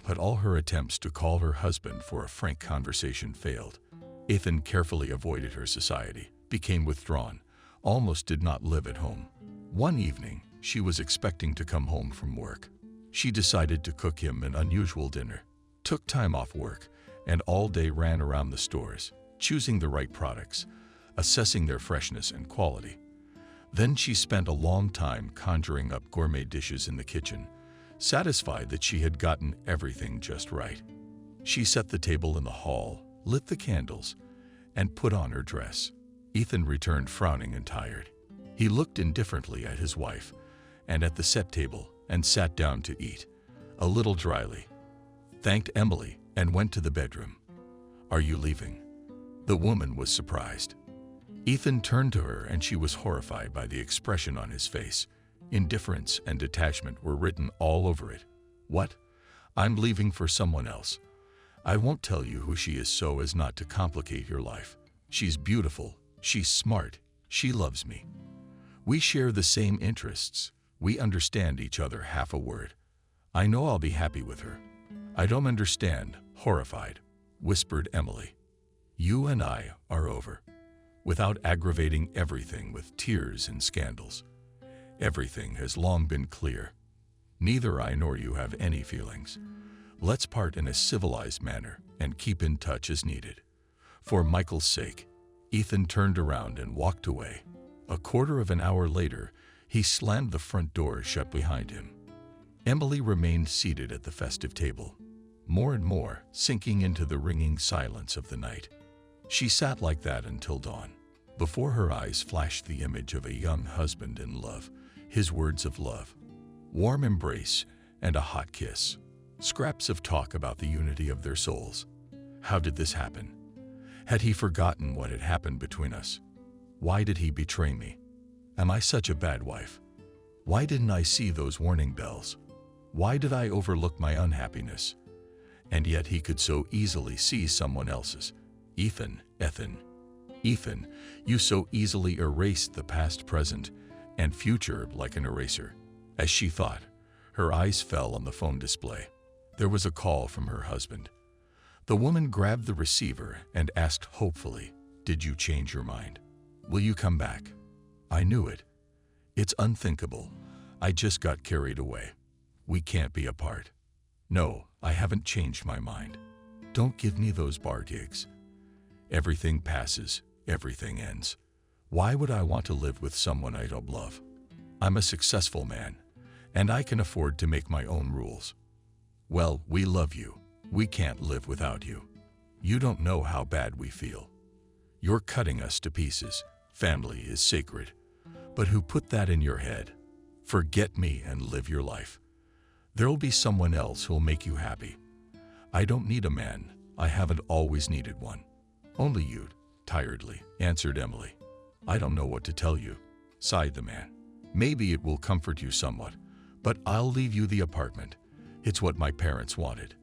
But all her attempts to call her husband for a frank conversation failed. Ethan carefully avoided her society, became withdrawn, almost did not live at home. One evening, she was expecting to come home from work. She decided to cook him an unusual dinner, took time off work, and all day ran around the stores, choosing the right products, assessing their freshness and quality. Then she spent a long time conjuring up gourmet dishes in the kitchen, satisfied that she had gotten everything just right. She set the table in the hall, lit the candles, and put on her dress. Ethan returned frowning and tired. He looked indifferently at his wife and at the set table and sat down to eat, a little dryly, thanked Emily, and went to the bedroom. "Are you leaving?" The woman was surprised. Ethan turned to her and she was horrified by the expression on his face. Indifference and detachment were written all over it. "What? I'm leaving for someone else. I won't tell you who she is so as not to complicate your life. She's beautiful, she's smart, she loves me. We share the same interests. We understand each other half a word. I know I'll be happy with her." "I don't understand," horrified, whispered Emily. "You and I are over." Without aggravating everything with tears and scandals. Everything has long been clear. Neither I nor you have any feelings. Let's part in a civilized manner and keep in touch as needed. For Michael's sake. Ethan turned around and walked away. A quarter of an hour later, he slammed the front door shut behind him. Emily remained seated at the festive table, more and more sinking into the ringing silence of the night. She sat like that until dawn. Before her eyes flashed the image of a young husband in love, his words of love, warm embrace, and a hot kiss. Scraps of talk about the unity of their souls. How did this happen? Had he forgotten what had happened between us? Why did he betray me? Am I such a bad wife? Why didn't I see those warning bells? Why did I overlook my unhappiness? And yet he could so easily see someone else's. Ethan, you so easily erased the past, present, and future like an eraser. As she thought, her eyes fell on the phone display. There was a call from her husband. The woman grabbed the receiver and asked hopefully, "Did you change your mind? Will you come back?" "I knew it. It's unthinkable. I just got carried away. We can't be apart." "No, I haven't changed my mind. Don't give me those bar gigs. Everything passes, everything ends. Why would I want to live with someone I don't love? I'm a successful man, and I can afford to make my own rules." "Well, we love you. We can't live without you." You don't know how bad we feel. You're cutting us to pieces. Family is sacred. But who put that in your head? Forget me and live your life. There'll be someone else who'll make you happy. I don't need a man. I haven't always needed one. Only you, tiredly answered Emily. I don't know what to tell you, sighed the man. Maybe it will comfort you somewhat, but I'll leave you the apartment. It's what my parents wanted.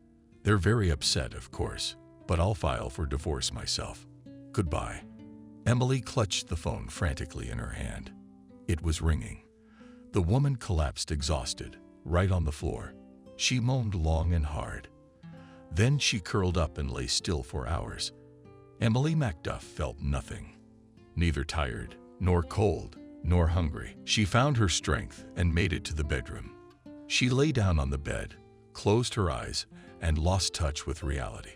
They're very upset, of course, but I'll file for divorce myself. Goodbye. Emily clutched the phone frantically in her hand. It was ringing. The woman collapsed exhausted, right on the floor. She moaned long and hard. Then she curled up and lay still for hours. Emily MacDuff felt nothing, neither tired, nor cold, nor hungry. She found her strength and made it to the bedroom. She lay down on the bed, closed her eyes, and lost touch with reality.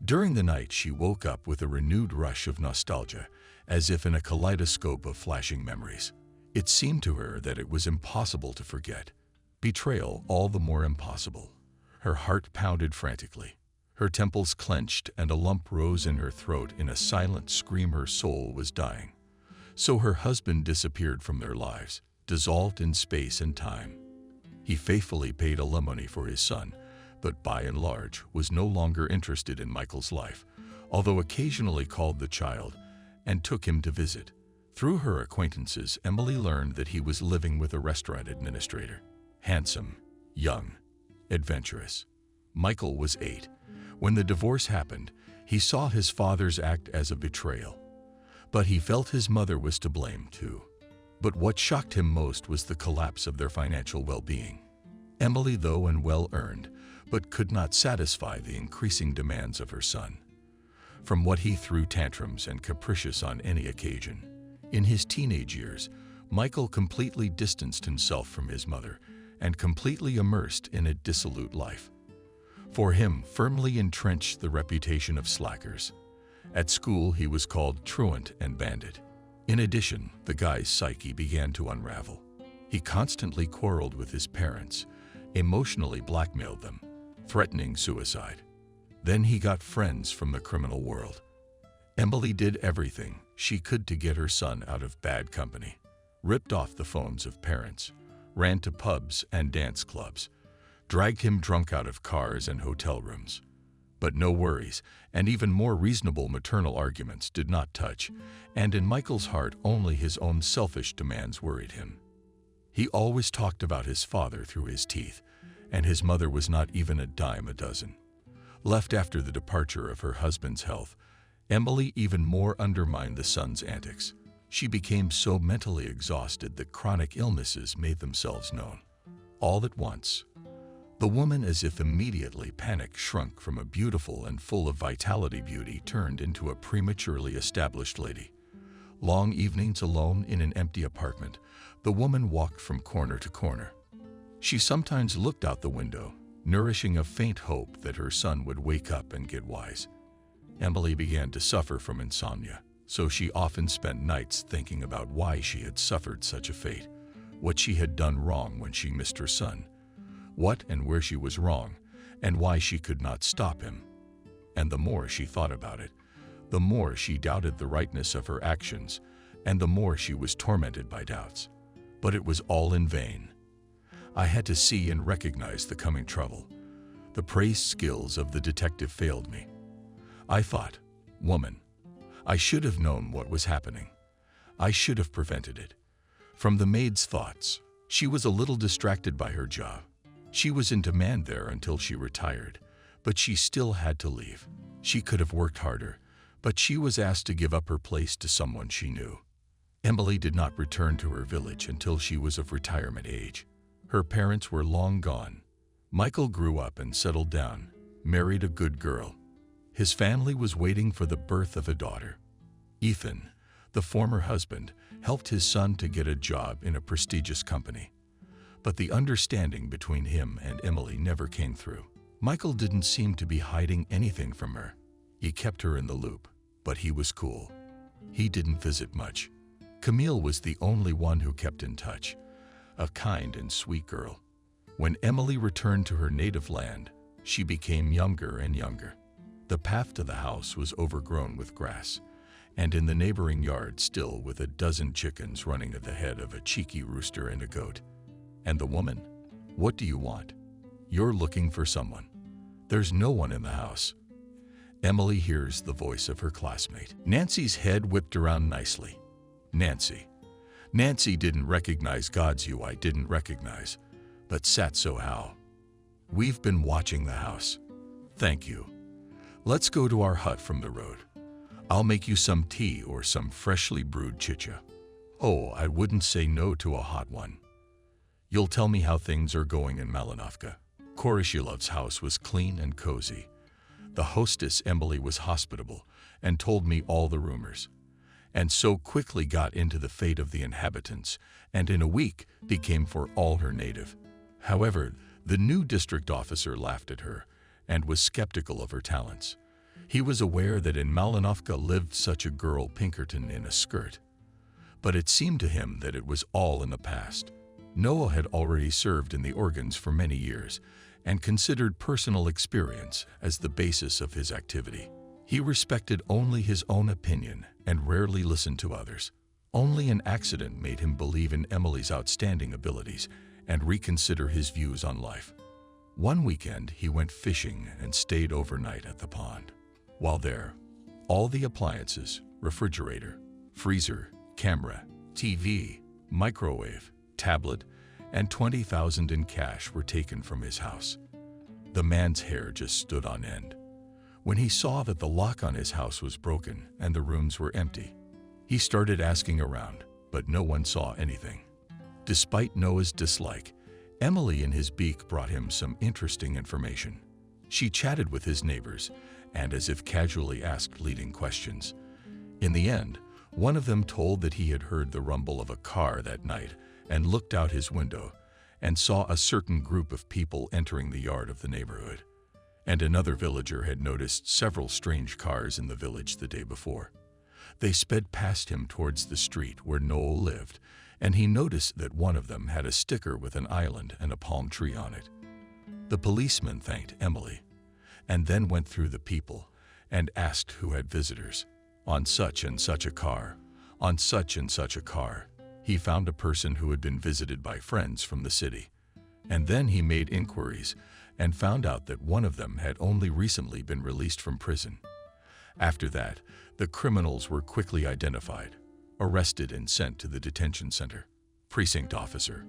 During the night, she woke up with a renewed rush of nostalgia, as if in a kaleidoscope of flashing memories. It seemed to her that it was impossible to forget. Betrayal all the more impossible. Her heart pounded frantically. Her temples clenched and a lump rose in her throat in a silent scream. Her soul was dying. So her husband disappeared from their lives, dissolved in space and time. He faithfully paid alimony for his son, but by and large was no longer interested in Michael's life, although occasionally called the child and took him to visit. Through her acquaintances, Emily learned that he was living with a restaurant administrator. Handsome, young, adventurous. Michael was 8. When the divorce happened, he saw his father's act as a betrayal. But he felt his mother was to blame too. But what shocked him most was the collapse of their financial well-being. Emily, though and well-earned, but could not satisfy the increasing demands of her son. From what he threw tantrums and capricious on any occasion. In his teenage years, Michael completely distanced himself from his mother and completely immersed in a dissolute life. For him, firmly entrenched the reputation of slackers. At school, he was called truant and bandit. In addition, the guy's psyche began to unravel. He constantly quarreled with his parents, emotionally blackmailed them, threatening suicide. Then he got friends from the criminal world. Emily did everything she could to get her son out of bad company, ripped off the phones of parents, ran to pubs and dance clubs, dragged him drunk out of cars and hotel rooms. But no worries, and even more reasonable maternal arguments did not touch, and in Michael's heart only his own selfish demands worried him. He always talked about his father through his teeth, and his mother was not even a dime a dozen. Left after the departure of her husband's health, Emily even more undermined the son's antics. She became so mentally exhausted that chronic illnesses made themselves known. All at once, the woman, as if immediately panic shrunk from a beautiful and full of vitality beauty, turned into a prematurely established lady. Long evenings alone in an empty apartment, the woman walked from corner to corner. She sometimes looked out the window, nourishing a faint hope that her son would wake up and get wise. Emily began to suffer from insomnia, so she often spent nights thinking about why she had suffered such a fate, what she had done wrong when she missed her son, what and where she was wrong, and why she could not stop him. And the more she thought about it, the more she doubted the rightness of her actions, and the more she was tormented by doubts. But it was all in vain. I had to see and recognize the coming trouble. The praised skills of the detective failed me. I thought, woman, I should have known what was happening. I should have prevented it. From the maid's thoughts, she was a little distracted by her job. She was in demand there until she retired, but she still had to leave. She could have worked harder, but she was asked to give up her place to someone she knew. Emily did not return to her village until she was of retirement age. Her parents were long gone. Michael grew up and settled down, married a good girl. His family was waiting for the birth of a daughter. Ethan, the former husband, helped his son to get a job in a prestigious company. But the understanding between him and Emily never came through. Michael didn't seem to be hiding anything from her. He kept her in the loop, but he was cool. He didn't visit much. Camille was the only one who kept in touch, a kind and sweet girl. When Emily returned to her native land, she became younger and younger. The path to the house was overgrown with grass, and in the neighboring yard still with a dozen chickens running at the head of a cheeky rooster and a goat. And the woman? What do you want? You're looking for someone. There's no one in the house. Emily hears the voice of her classmate. Nancy's head whipped around nicely. Nancy. Nancy didn't recognize God's you I didn't recognize, but sat so how. We've been watching the house. Thank you. Let's go to our hut from the road. I'll make you some tea or some freshly brewed chicha. Oh, I wouldn't say no to a hot one. You'll tell me how things are going in Malinovka. Koroshilov's house was clean and cozy. The hostess, Emily, was hospitable and told me all the rumors, and so quickly got into the fate of the inhabitants, and in a week became for all her native. However, the new district officer laughed at her and was skeptical of her talents. He was aware that in Malinovka lived such a girl Pinkerton in a skirt. But it seemed to him that it was all in the past. Noah had already served in the organs for many years and considered personal experience as the basis of his activity. He respected only his own opinion and rarely listened to others. Only an accident made him believe in Emily's outstanding abilities and reconsider his views on life. One weekend, he went fishing and stayed overnight at the pond. While there, all the appliances, refrigerator, freezer, camera, TV, microwave, tablet, and $20,000 in cash were taken from his house. The man's hair just stood on end when he saw that the lock on his house was broken and the rooms were empty. He started asking around, but no one saw anything. Despite Noah's dislike, Emily in his beak brought him some interesting information. She chatted with his neighbors and as if casually asked leading questions. In the end, one of them told that he had heard the rumble of a car that night and looked out his window and saw a certain group of people entering the yard of the neighborhood. And another villager had noticed several strange cars in the village the day before. They sped past him towards the street where Noel lived, and he noticed that one of them had a sticker with an island and a palm tree on it. The policeman thanked Emily, and then went through the people and asked who had visitors. On such and such a car, on such and such a car. He found a person who had been visited by friends from the city, and then he made inquiries and found out that one of them had only recently been released from prison. After that, the criminals were quickly identified, arrested and sent to the detention center. Precinct officer,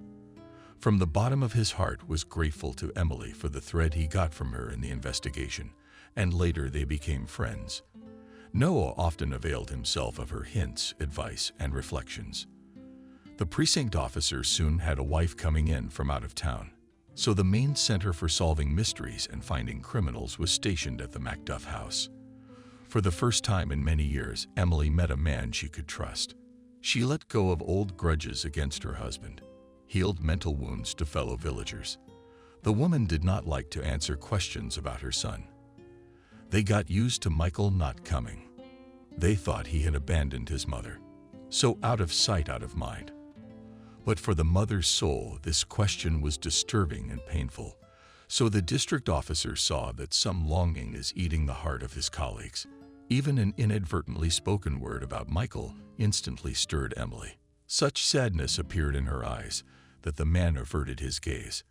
from the bottom of his heart, was grateful to Emily for the thread he got from her in the investigation, and later they became friends. Noah often availed himself of her hints, advice, and reflections. The precinct officer soon had a wife coming in from out of town, so the main center for solving mysteries and finding criminals was stationed at the Macduff house. For the first time in many years, Emily met a man she could trust. She let go of old grudges against her husband, healed mental wounds to fellow villagers. The woman did not like to answer questions about her son. They got used to Michael not coming. They thought he had abandoned his mother. So out of sight, out of mind. But for the mother's soul, this question was disturbing and painful. So the district officer saw that some longing is eating the heart of his colleagues. Even an inadvertently spoken word about Michael instantly stirred Emily. Such sadness appeared in her eyes that the man averted his gaze.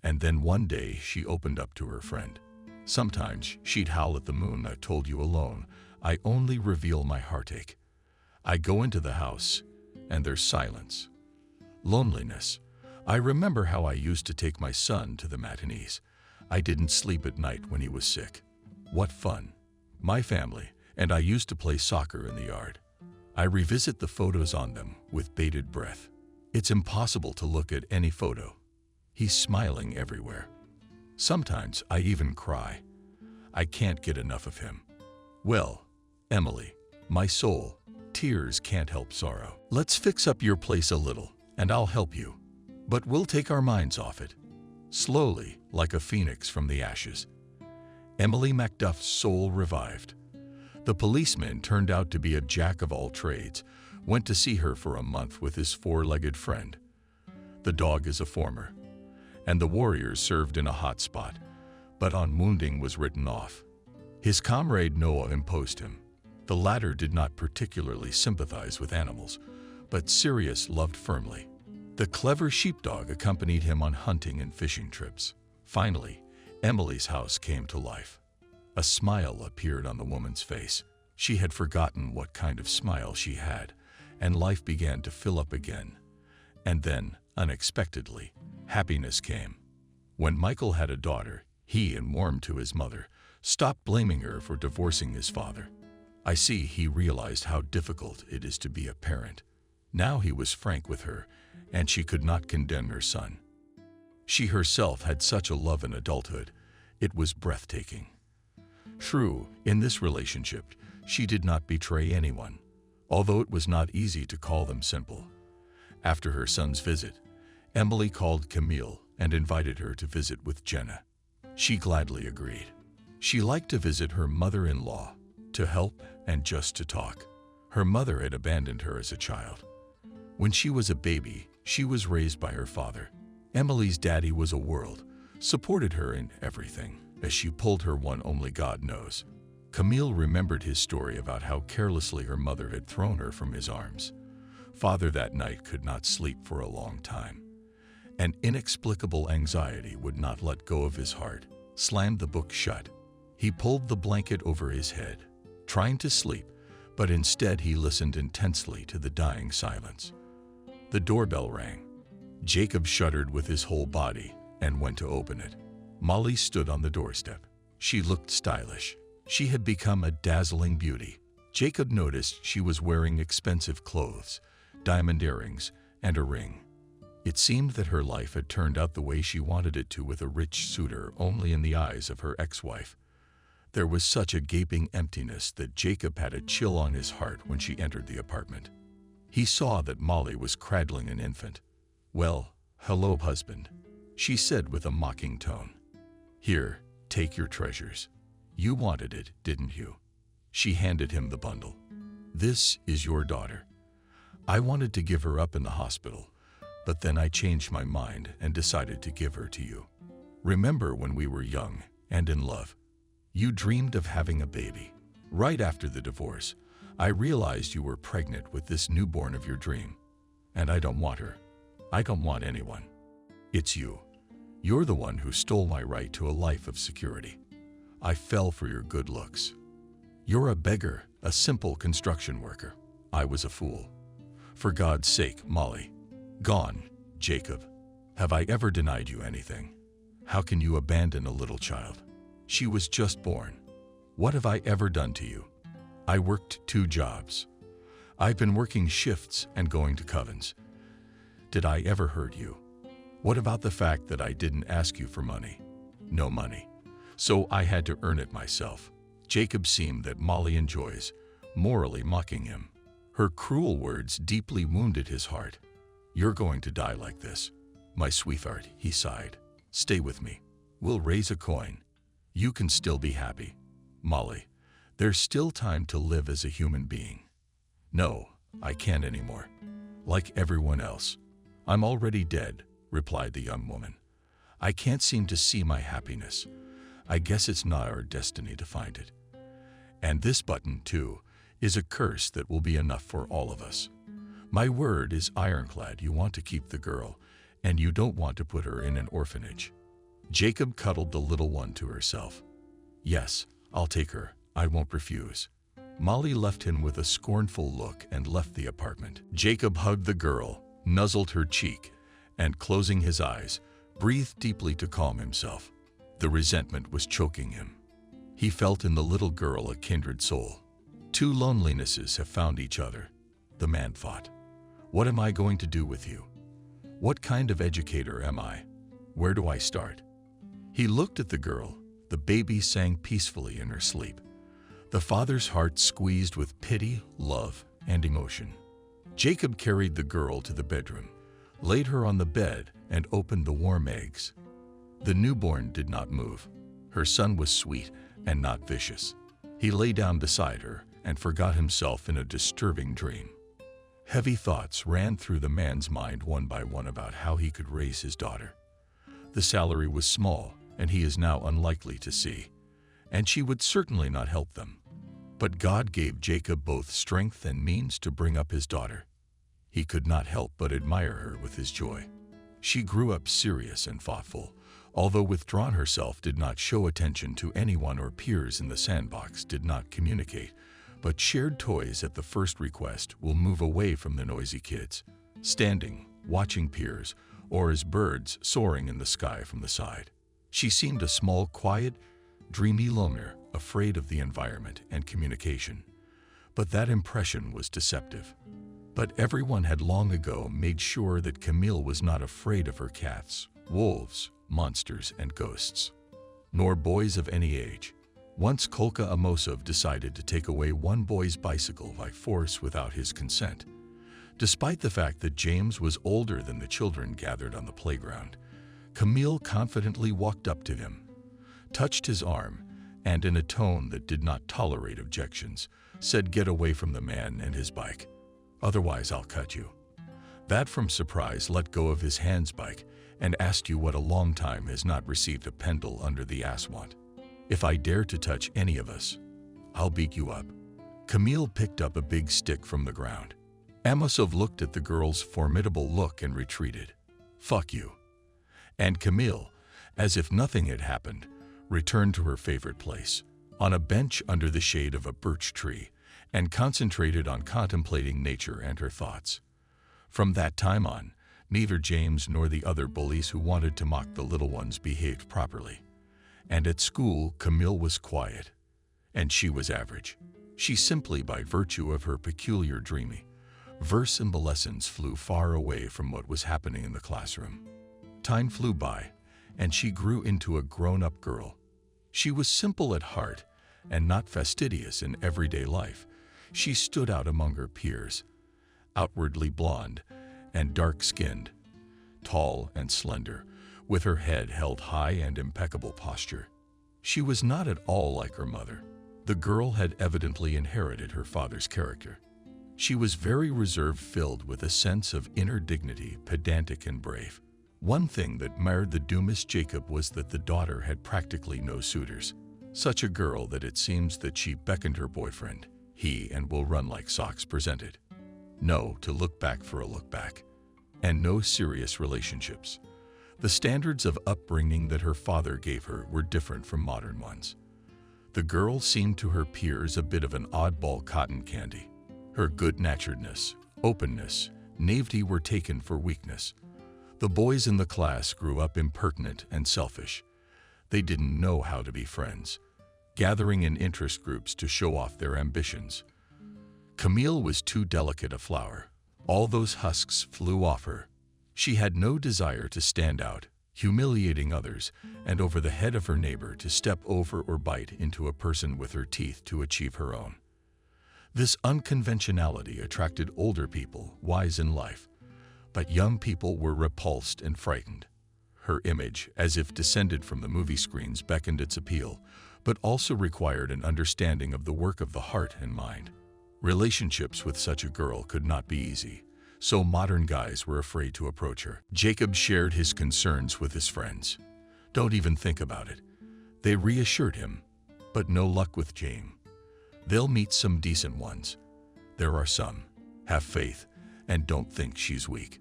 And then one day she opened up to her friend. Sometimes she'd howl at the moon. I told you alone. I only reveal my heartache. I go into the house, and there's silence. Loneliness. I remember how I used to take my son to the matinees. I didn't sleep at night when he was sick. What fun. My family and I used to play soccer in the yard. I revisit the photos on them with bated breath. It's impossible to look at any photo. He's smiling everywhere. Sometimes I even cry. I can't get enough of him. Well, Emily, my soul, tears can't help sorrow. Let's fix up your place a little, and I'll help you. But we'll take our minds off it. Slowly, like a phoenix from the ashes. Emily Macduff's soul revived. The policeman turned out to be a jack of all trades, went to see her for a month with his four-legged friend. The dog is a former, and the warriors served in a hot spot, but on wounding was written off. His comrade Noah imposed him. The latter did not particularly sympathize with animals, but Sirius loved firmly. The clever sheepdog accompanied him on hunting and fishing trips. Finally, Emily's house came to life. A smile appeared on the woman's face. She had forgotten what kind of smile she had, and life began to fill up again. And then, unexpectedly, happiness came. When Michael had a daughter, he, and warmed to his mother, stopped blaming her for divorcing his father. I see he realized how difficult it is to be a parent. Now he was frank with her, and she could not condemn her son. She herself had such a love in adulthood. It was breathtaking. True, in this relationship, she did not betray anyone, although it was not easy to call them simple. After her son's visit, Emily called Camille and invited her to visit with Jenna. She gladly agreed. She liked to visit her mother-in-law, to help and just to talk. Her mother had abandoned her as a child. When she was a baby, she was raised by her father. Emily's daddy was a world, supported her in everything, as she pulled her one only God knows. Camille remembered his story about how carelessly her mother had thrown her from his arms. Father that night could not sleep for a long time. An inexplicable anxiety would not let go of his heart, slammed the book shut. He pulled the blanket over his head, trying to sleep, but instead he listened intensely to the dying silence. The doorbell rang. Jacob shuddered with his whole body and went to open it. Molly stood on the doorstep. She looked stylish. She had become a dazzling beauty. Jacob noticed she was wearing expensive clothes, diamond earrings, and a ring. It seemed that her life had turned out the way she wanted it to, with a rich suitor only in the eyes of her ex-wife. There was such a gaping emptiness that Jacob had a chill on his heart when she entered the apartment. He saw that Molly was cradling an infant. "Well, hello, husband," she said with a mocking tone. "Here, take your treasures. You wanted it, didn't you?" She handed him the bundle. "This is your daughter. I wanted to give her up in the hospital, but then I changed my mind and decided to give her to you. Remember when we were young and in love? You dreamed of having a baby. Right after the divorce, I realized you were pregnant with this newborn of your dream. And I don't want her. I don't want anyone. It's you. You're the one who stole my right to a life of security. I fell for your good looks. You're a beggar, a simple construction worker. I was a fool. For God's sake, Molly. Gone, Jacob. Have I ever denied you anything? How can you abandon a little child? She was just born. What have I ever done to you? I worked 2 jobs. I've been working shifts and going to covens. Did I ever hurt you? What about the fact that I didn't ask you for money? No money. So I had to earn it myself." Jacob seemed that Molly enjoys, morally mocking him. Her cruel words deeply wounded his heart. "You're going to die like this, my sweetheart," he sighed. "Stay with me. We'll raise a coin. You can still be happy. Molly, there's still time to live as a human being." "No, I can't anymore. Like everyone else. I'm already dead," replied the young woman. "I can't seem to see my happiness. I guess it's not our destiny to find it. And this button, too, is a curse that will be enough for all of us. My word is ironclad. You want to keep the girl, and you don't want to put her in an orphanage." Jacob cuddled the little one to herself. "Yes, I'll take her. I won't refuse." Molly left him with a scornful look and left the apartment. Jacob hugged the girl, nuzzled her cheek, and closing his eyes, breathed deeply to calm himself. The resentment was choking him. He felt in the little girl a kindred soul. 2 lonelinesses have found each other, the man thought. What am I going to do with you? What kind of educator am I? Where do I start? He looked at the girl. The baby sang peacefully in her sleep. The father's heart squeezed with pity, love, and emotion. Jacob carried the girl to the bedroom, laid her on the bed, and opened the warm eggs. The newborn did not move. Her son was sweet and not vicious. He lay down beside her and forgot himself in a disturbing dream. Heavy thoughts ran through the man's mind one by one about how he could raise his daughter. The salary was small, and he is now unlikely to see. and she would certainly not help them. But God gave Jacob both strength and means to bring up his daughter. He could not help but admire her with his joy. She grew up serious and thoughtful, although withdrawn herself, did not show attention to anyone or peers in the sandbox, did not communicate, but shared toys at the first request. Will move away from the noisy kids, standing, watching peers, or as birds soaring in the sky from the side. She seemed a small, quiet, dreamy loner, afraid of the environment and communication. But that impression was deceptive. But everyone had long ago made sure that Camille was not afraid of her cats, wolves, monsters, and ghosts, nor boys of any age. Once Kolka Amosov decided to take away one boy's bicycle by force without his consent. Despite the fact that James was older than the children gathered on the playground, Camille confidently walked up to him, touched his arm, and in a tone that did not tolerate objections, said, "Get away from the man and his bike. Otherwise I'll cut you." That from surprise let go of his hand's bike and asked, "You what a long time has not received a pendle under the asswant. If I dare to touch any of us, I'll beat you up." Camille picked up a big stick from the ground. Amosov looked at the girl's formidable look and retreated. "Fuck you." And Camille, as if nothing had happened, returned to her favorite place, on a bench under the shade of a birch tree, and concentrated on contemplating nature and her thoughts. From that time on, neither James nor the other bullies who wanted to mock the little ones behaved properly. And at school, Camille was quiet, and she was average. She simply, by virtue of her peculiar dreamy, verse imbelescence, flew far away from what was happening in the classroom. Time flew by, and she grew into a grown-up girl. She was simple at heart and not fastidious in everyday life. She stood out among her peers, outwardly blonde and dark-skinned, tall and slender, with her head held high and impeccable posture. She was not at all like her mother. The girl had evidently inherited her father's character. She was very reserved, filled with a sense of inner dignity, pedantic and brave. One thing that marred the Dumas Jacob was that the daughter had practically no suitors. Such a girl that it seems that she beckoned her boyfriend, he and will run like socks presented. No to look back for a look back, and no serious relationships. The standards of upbringing that her father gave her were different from modern ones. The girl seemed to her peers a bit of an oddball cotton candy. Her good-naturedness, openness, naivety were taken for weakness. The boys in the class grew up impertinent and selfish. They didn't know how to be friends, gathering in interest groups to show off their ambitions. Camille was too delicate a flower. All those husks flew off her. She had no desire to stand out, humiliating others, and over the head of her neighbor to step over or bite into a person with her teeth to achieve her own. This unconventionality attracted older people, wise in life, but young people were repulsed and frightened. Her image, as if descended from the movie screens, beckoned its appeal, but also required an understanding of the work of the heart and mind. Relationships with such a girl could not be easy, so modern guys were afraid to approach her. Jacob shared his concerns with his friends. "Don't even think about it," they reassured him, but no luck with James. "They'll meet some decent ones. There are some. Have faith, and don't think she's weak.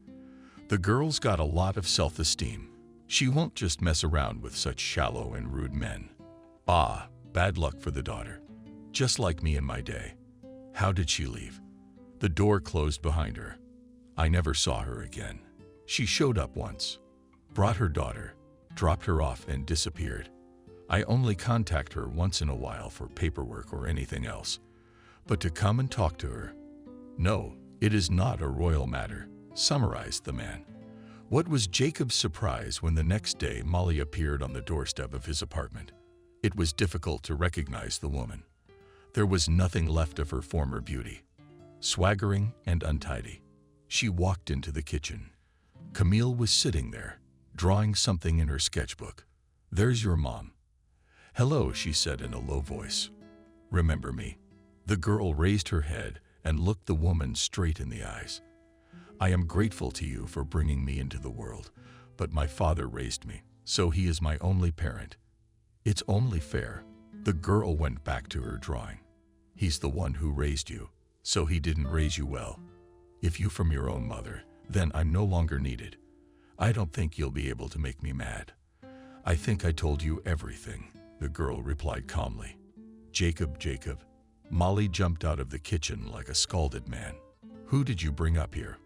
The girl's got a lot of self-esteem. She won't just mess around with such shallow and rude men." Ah, bad luck for the daughter. Just like me in my day. How did she leave? The door closed behind her. I never saw her again. She showed up once, brought her daughter, dropped her off, and disappeared. I only contact her once in a while for paperwork or anything else. But to come and talk to her? No, it is not a royal matter, summarized the man. What was Jacob's surprise when the next day Molly appeared on the doorstep of his apartment. It was difficult to recognize the woman. There was nothing left of her former beauty. Swaggering and untidy, she walked into the kitchen. Camille was sitting there, drawing something in her sketchbook. "There's your mom." "Hello," she said in a low voice. "Remember me?" The girl raised her head and looked the woman straight in the eyes. "I am grateful to you for bringing me into the world, but my father raised me, so he is my only parent. It's only fair." The girl went back to her drawing. He's the one who raised you, so he didn't raise you well. If you from your own mother, then I'm no longer needed. I don't think you'll be able to make me mad. I think I told you everything, the girl replied calmly. Jacob, Jacob. Molly jumped out of the kitchen like a scalded man. Who did you bring up here?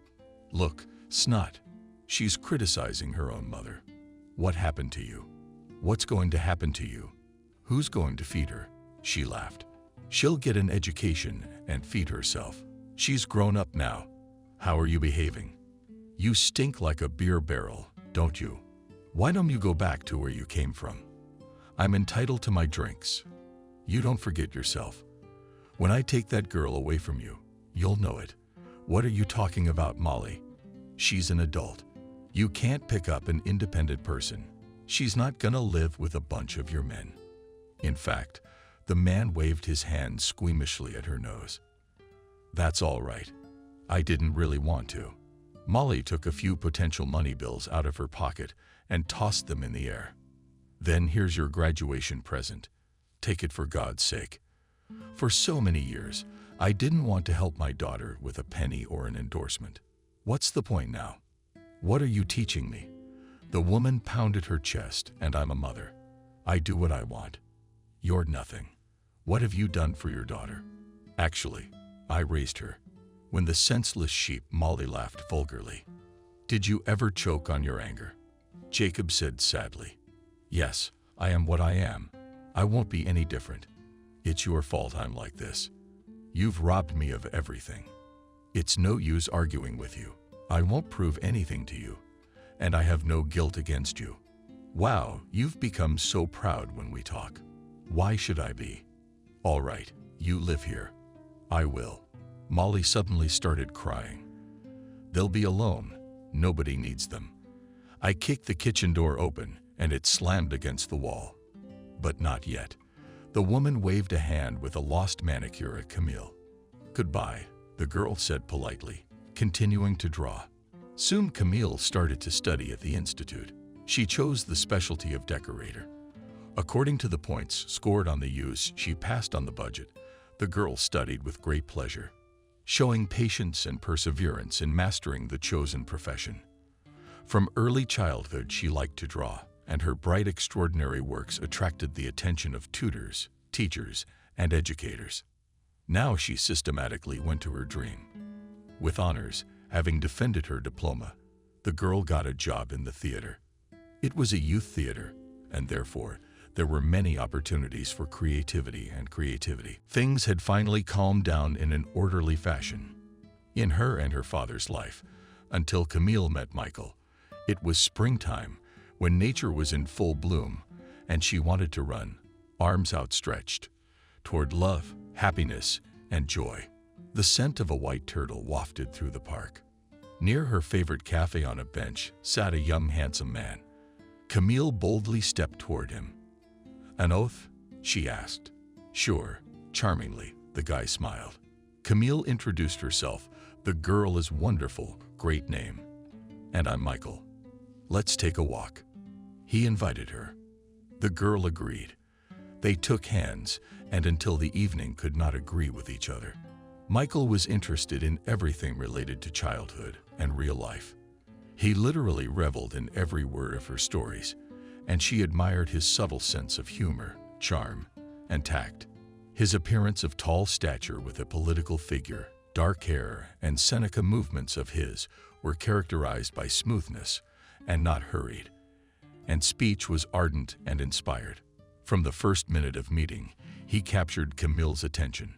Look, Snot. She's criticizing her own mother. What happened to you? What's going to happen to you? Who's going to feed her? She laughed. She'll get an education and feed herself. She's grown up now. How are you behaving? You stink like a beer barrel, don't you? Why don't you go back to where you came from? I'm entitled to my drinks. You don't forget yourself. When I take that girl away from you, you'll know it. What are you talking about, Molly? She's an adult. You can't pick up an independent person. She's not gonna live with a bunch of your men. In fact, the man waved his hand squeamishly at her nose. That's all right. I didn't really want to. Molly took a few potential money bills out of her pocket and tossed them in the air. Then here's your graduation present. Take it for God's sake. For so many years, I didn't want to help my daughter with a penny or an endorsement. What's the point now? What are you teaching me? The woman pounded her chest, and I'm a mother. I do what I want. You're nothing. What have you done for your daughter? Actually, I raised her. When the senseless sheep, Molly laughed vulgarly. Did you ever choke on your anger? Jacob said sadly. Yes, I am what I am. I won't be any different. It's your fault I'm like this. You've robbed me of everything. It's no use arguing with you. I won't prove anything to you, and I have no guilt against you. Wow, you've become so proud when we talk. Why should I be? All right, you live here. I will. Molly suddenly started crying. They'll be alone. Nobody needs them. I kicked the kitchen door open, and it slammed against the wall. But not yet. The woman waved a hand with a lost manicure at Camille. Goodbye, the girl said politely, continuing to draw. Soon Camille started to study at the institute. She chose the specialty of decorator. According to the points scored on the use she passed on the budget, the girl studied with great pleasure, showing patience and perseverance in mastering the chosen profession. From early childhood she liked to draw, and her bright, extraordinary works attracted the attention of tutors, teachers, and educators. Now she systematically went to her dream. With honors, having defended her diploma, the girl got a job in the theater. It was a youth theater, and therefore, there were many opportunities for creativity. Things had finally calmed down in an orderly fashion. In her and her father's life, until Camille met Michael, it was springtime, when nature was in full bloom, and she wanted to run, arms outstretched, toward love, happiness, and joy. The scent of a white turtle wafted through the park. Near her favorite cafe on a bench sat a young, handsome man. Camille boldly stepped toward him. An oath? She asked. Sure, charmingly, the guy smiled. Camille introduced herself. The girl is wonderful, great name. And I'm Michael. Let's take a walk. He invited her. The girl agreed. They took hands, and until the evening could not agree with each other. Michael was interested in everything related to childhood and real life. He literally reveled in every word of her stories, and she admired his subtle sense of humor, charm, and tact. His appearance of tall stature with a political figure, dark hair, and Seneca movements of his were characterized by smoothness and not hurried, and speech was ardent and inspired. From the first minute of meeting, he captured Camille's attention,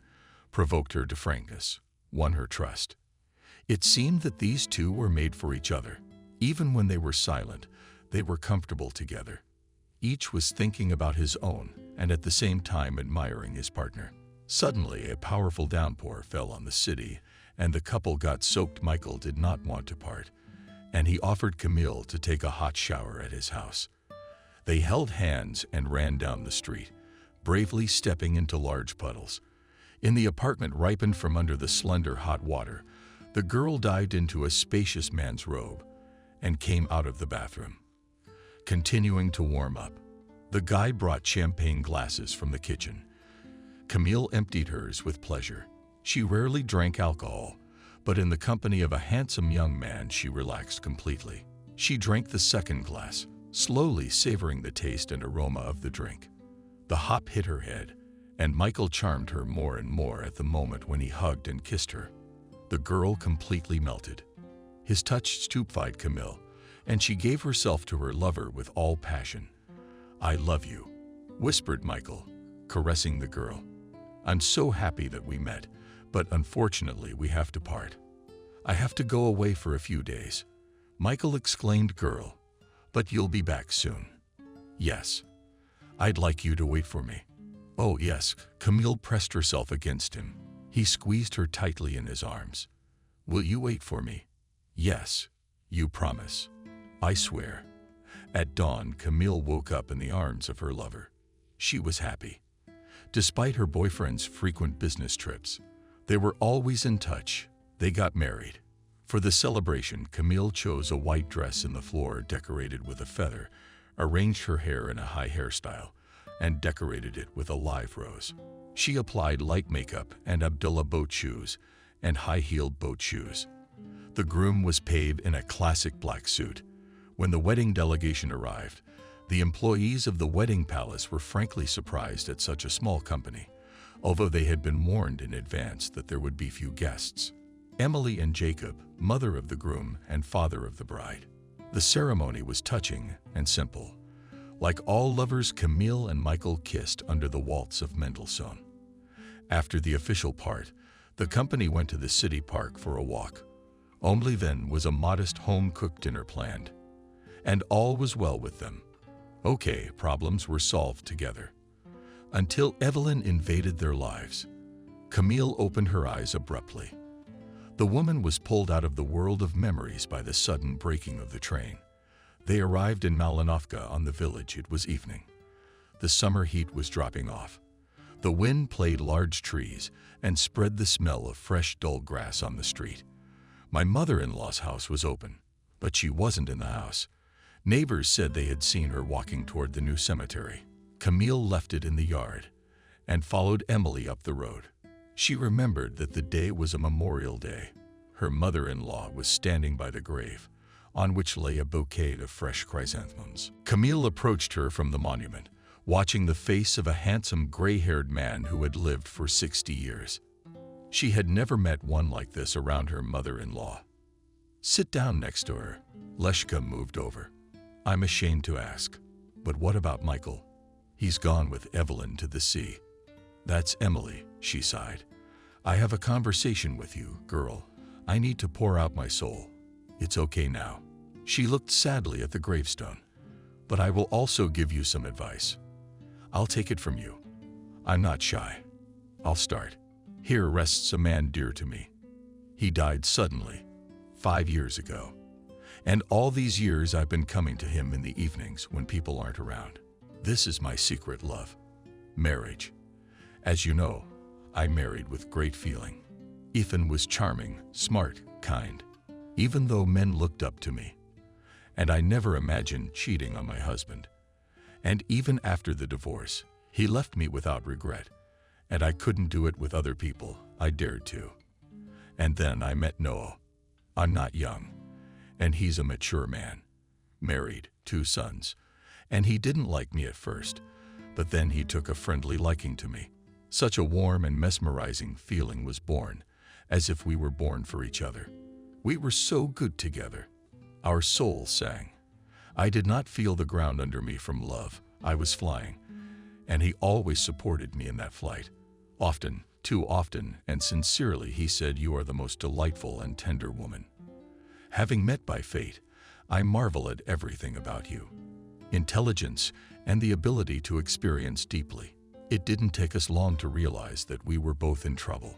provoked her to frankness, won her trust. It seemed that these two were made for each other. Even when they were silent, they were comfortable together. Each was thinking about his own and at the same time admiring his partner. Suddenly, a powerful downpour fell on the city, and the couple got soaked. Michael did not want to part, and he offered Camille to take a hot shower at his house. They held hands and ran down the street, bravely stepping into large puddles. In the apartment ripened from under the slender hot water, the girl dived into a spacious man's robe and came out of the bathroom, continuing to warm up. The guy brought champagne glasses from the kitchen. Camille emptied hers with pleasure. She rarely drank alcohol, but in the company of a handsome young man, she relaxed completely. She drank the second glass, slowly savoring the taste and aroma of the drink. The hop hit her head, and Michael charmed her more and more at the moment when he hugged and kissed her. The girl completely melted. His touch stupefied Camille, and she gave herself to her lover with all passion. "I love you," whispered Michael, caressing the girl. "I'm so happy that we met, but unfortunately we have to part. I have to go away for a few days." Michael exclaimed, "Girl, but you'll be back soon." "Yes. I'd like you to wait for me." "Oh, yes." Camille pressed herself against him. He squeezed her tightly in his arms. "Will you wait for me?" "Yes. You promise?" "I swear." At dawn, Camille woke up in the arms of her lover. She was happy. Despite her boyfriend's frequent business trips, they were always in touch. They got married. For the celebration, Camille chose a white dress in the floor decorated with a feather, arranged her hair in a high hairstyle, and decorated it with a live rose. She applied light makeup and Abdullah boat shoes and high-heeled boat shoes. The groom was paid in a classic black suit. When the wedding delegation arrived, the employees of the wedding palace were frankly surprised at such a small company, although they had been warned in advance that there would be few guests. Emily and Jacob, mother of the groom and father of the bride. The ceremony was touching and simple. Like all lovers, Camille and Michael kissed under the waltz of Mendelssohn. After the official part, the company went to the city park for a walk. Only then was a modest home-cooked dinner planned. And all was well with them. Okay, problems were solved together. Until Evelyn invaded their lives. Camille opened her eyes abruptly. The woman was pulled out of the world of memories by the sudden braking of the train. They arrived in Malinovka on the village. It was evening. The summer heat was dropping off. The wind played large trees and spread the smell of fresh, dull grass on the street. My mother-in-law's house was open, but she wasn't in the house. Neighbors said they had seen her walking toward the new cemetery. Camille left it in the yard and followed Emily up the road. She remembered that the day was a Memorial Day. Her mother-in-law was standing by the grave, on which lay a bouquet of fresh chrysanthemums. Camille approached her from the monument, watching the face of a handsome gray-haired man who had lived for 60 years. She had never met one like this around her mother-in-law. "Sit down next to her." Leshka moved over. "I'm ashamed to ask, but what about Michael?" "He's gone with Evelyn to the sea." "That's Emily," she sighed. "I have a conversation with you, girl. I need to pour out my soul. It's okay now." She looked sadly at the gravestone. "But I will also give you some advice. I'll take it from you. I'm not shy. I'll start. Here rests a man dear to me. He died suddenly, 5 years ago. And all these years I've been coming to him in the evenings when people aren't around. This is my secret love. Marriage. As you know, I married with great feeling. Ethan was charming, smart, kind, even though men looked up to me. And I never imagined cheating on my husband. And even after the divorce, he left me without regret. And I couldn't do it with other people. I dared to. And then I met Noah. I'm not young. And he's a mature man. Married, 2 sons. And he didn't like me at first. But then he took a friendly liking to me. Such a warm and mesmerizing feeling was born, as if we were born for each other. We were so good together. Our souls sang. I did not feel the ground under me from love. I was flying. And he always supported me in that flight. Often, too often, and sincerely, he said, "You are the most delightful and tender woman." Having met by fate, I marvel at everything about you. Intelligence and the ability to experience deeply. It didn't take us long to realize that we were both in trouble.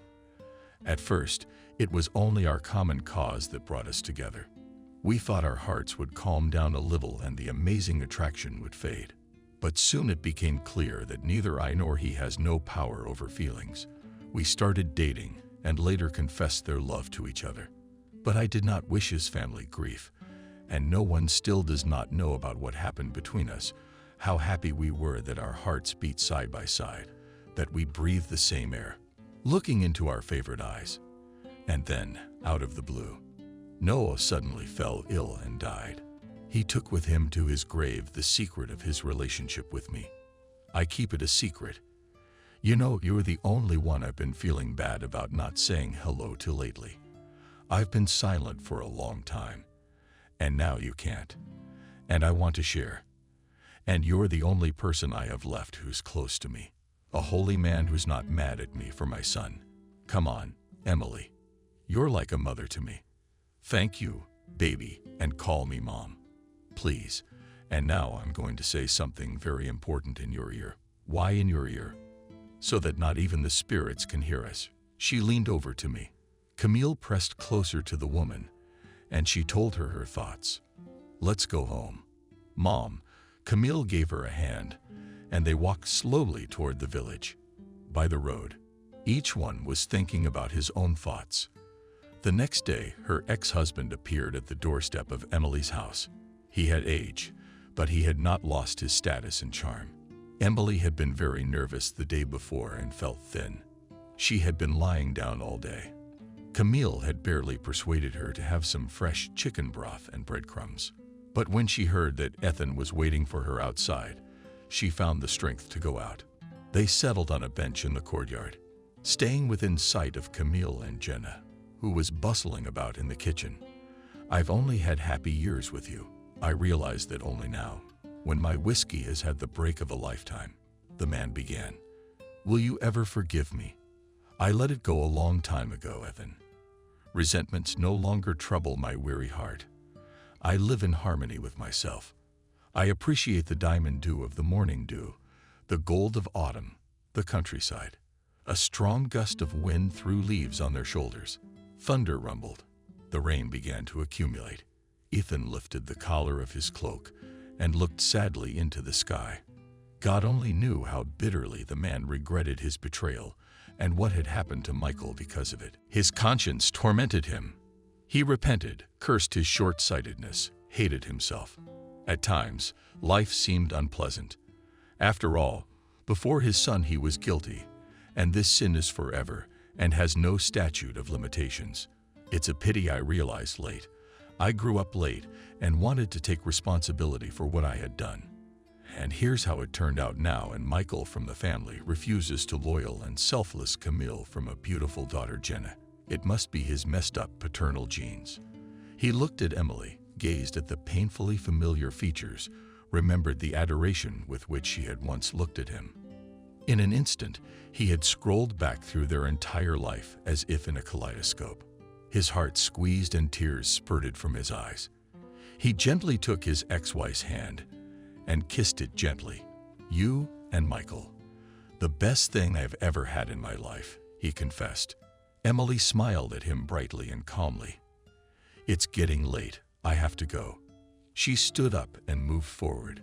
At first, it was only our common cause that brought us together. We thought our hearts would calm down a little and the amazing attraction would fade. But soon it became clear that neither I nor he has no power over feelings. We started dating and later confessed their love to each other. But I did not wish his family grief, and no one still does not know about what happened between us, How happy we were that our hearts beat side by side, that we breathed the same air, looking into our favorite eyes. And then, out of the blue, Noah suddenly fell ill and died. He took with him to his grave the secret of his relationship with me. I keep it a secret. You know, you're the only one I've been feeling bad about not saying hello to lately. I've been silent for a long time, and now you can't. And I want to share. And you're the only person I have left who's close to me. A holy man who's not mad at me for my son. Come on, Emily. You're like a mother to me. Thank you, baby, and call me Mom. Please. And now I'm going to say something very important in your ear. Why in your ear? So that not even the spirits can hear us. She leaned over to me. Camille pressed closer to the woman, and she told her thoughts. Let's go home. Mom, Camille gave her a hand, and they walked slowly toward the village. By the road, each one was thinking about his own thoughts. The next day, her ex-husband appeared at the doorstep of Emily's house. He had aged, but he had not lost his status and charm. Emily had been very nervous the day before and felt thin. She had been lying down all day. Camille had barely persuaded her to have some fresh chicken broth and breadcrumbs. But when she heard that Ethan was waiting for her outside, she found the strength to go out. They settled on a bench in the courtyard, staying within sight of Camille and Jenna, who was bustling about in the kitchen. I've only had happy years with you. I realize that only now, when my whiskey has had the break of a lifetime. The man began. Will you ever forgive me? I let it go a long time ago, Ethan. Resentments no longer trouble my weary heart. I live in harmony with myself. I appreciate the diamond dew of the morning dew, the gold of autumn, the countryside. A strong gust of wind threw leaves on their shoulders. Thunder rumbled. The rain began to accumulate. Ethan lifted the collar of his cloak and looked sadly into the sky. God only knew how bitterly the man regretted his betrayal and what had happened to Michael because of it. His conscience tormented him. He repented, cursed his short-sightedness, hated himself. At times, life seemed unpleasant. After all, before his son he was guilty, and this sin is forever and has no statute of limitations. It's a pity I realized late. I grew up late and wanted to take responsibility for what I had done. And here's how it turned out now, and Michael from the family refuses to loyal and selfless Camille from a beautiful daughter Jenna. It must be his messed up paternal genes. He looked at Emily, gazed at the painfully familiar features, remembered the adoration with which she had once looked at him. In an instant, he had scrolled back through their entire life as if in a kaleidoscope. His heart squeezed and tears spurted from his eyes. He gently took his ex-wife's hand and kissed it gently. You and Michael, the best thing I've ever had in my life, he confessed. Emily smiled at him brightly and calmly. It's getting late. I have to go. She stood up and moved forward.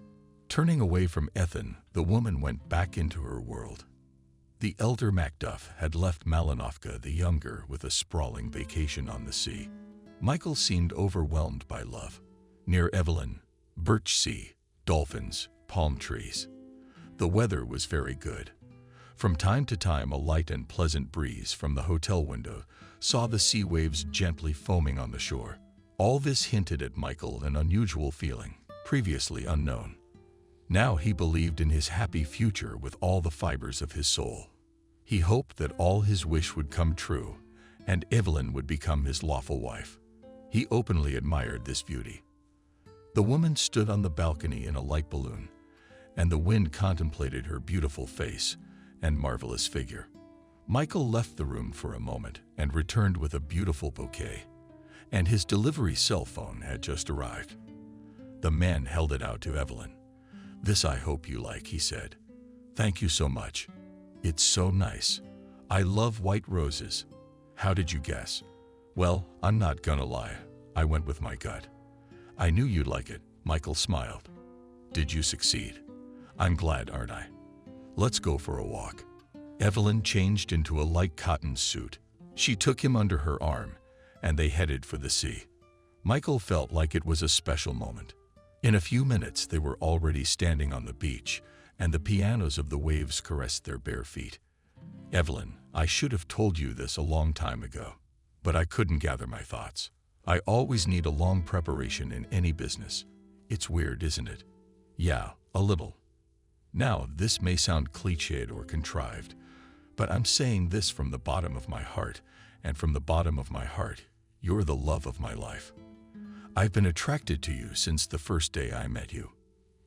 Turning away from Ethan, the woman went back into her world. The elder Macduff had left Malinovka the younger with a sprawling vacation on the sea. Michael seemed overwhelmed by love. Near Evelyn, birch sea, dolphins, palm trees. The weather was very good. From time to time, a light and pleasant breeze from the hotel window saw the sea waves gently foaming on the shore. All this hinted at Michael an unusual feeling, previously unknown. Now he believed in his happy future with all the fibers of his soul. He hoped that all his wish would come true, and Evelyn would become his lawful wife. He openly admired this beauty. The woman stood on the balcony in a light balloon, and the wind contemplated her beautiful face and marvelous figure. Michael left the room for a moment and returned with a beautiful bouquet, and his delivery cell phone had just arrived. The man held it out to Evelyn. "This I hope you like," he said. "Thank you so much. It's so nice. I love white roses." "How did you guess?" "Well, I'm not gonna lie. I went with my gut. I knew you'd like it." Michael smiled. "Did you succeed? I'm glad, aren't I? Let's go for a walk." Evelyn changed into a light cotton suit. She took him under her arm, and they headed for the sea. Michael felt like it was a special moment. In a few minutes, they were already standing on the beach, and the pianos of the waves caressed their bare feet. Evelyn, I should have told you this a long time ago, but I couldn't gather my thoughts. I always need a long preparation in any business. It's weird, isn't it? Yeah, a little. Now, this may sound cliched or contrived, but I'm saying this from the bottom of my heart, and from the bottom of my heart, you're the love of my life. I've been attracted to you since the first day I met you.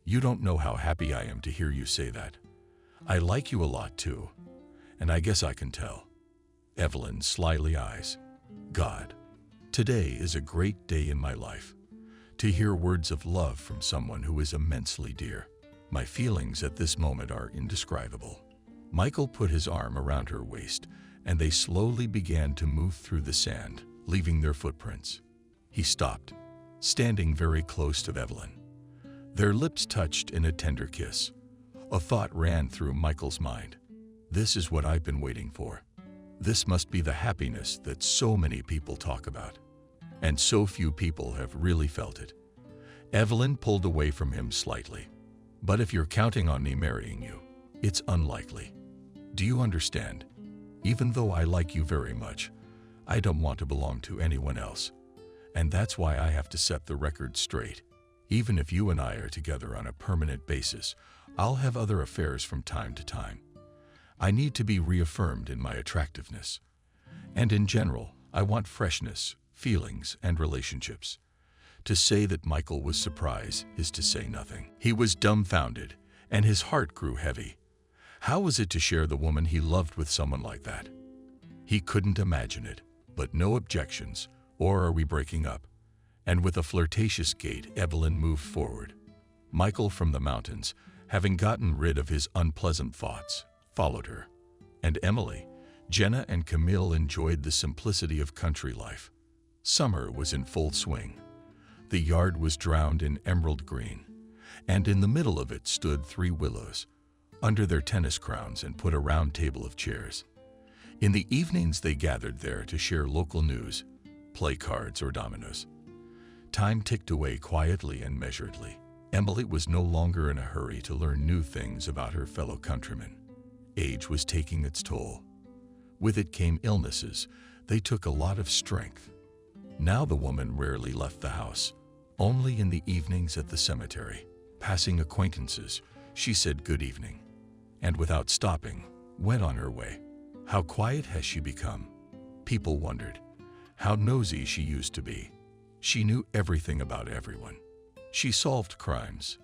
You don't know how happy I am to hear you say that. I like you a lot too, and I guess I can tell. Evelyn slyly eyes. God, today is a great day in my life. To hear words of love from someone who is immensely dear. My feelings at this moment are indescribable. Michael put his arm around her waist, and they slowly began to move through the sand, leaving their footprints. He stopped, standing very close to Evelyn. Their lips touched in a tender kiss. A thought ran through Michael's mind. This is what I've been waiting for. This must be the happiness that so many people talk about. And so few people have really felt it. Evelyn pulled away from him slightly. But if you're counting on me marrying you, it's unlikely. Do you understand? Even though I like you very much, I don't want to belong to anyone else. And that's why I have to set the record straight. Even if you and I are together on a permanent basis, I'll have other affairs from time to time. I need to be reaffirmed in my attractiveness. And in general, I want freshness, feelings, and relationships. To say that Michael was surprised is to say nothing. He was dumbfounded, and his heart grew heavy. How was it to share the woman he loved with someone like that? He couldn't imagine it, but no objections, or are we breaking up? And with a flirtatious gait, Evelyn moved forward. Michael from the mountains, having gotten rid of his unpleasant thoughts, followed her. And Emily, Jenna, and Camille enjoyed the simplicity of country life. Summer was in full swing. The yard was drowned in emerald green, and in the middle of it stood 3 willows, under their tennis crowns, and put a round table of chairs. In the evenings they gathered there to share local news, play cards or dominoes. Time ticked away quietly and measuredly. Emily was no longer in a hurry to learn new things about her fellow countrymen. Age was taking its toll. With it came illnesses. They took a lot of strength. Now the woman rarely left the house. Only in the evenings at the cemetery, passing acquaintances, she said good evening, and without stopping, went on her way. How quiet has she become? People wondered. How nosy she used to be. She knew everything about everyone. She solved crimes.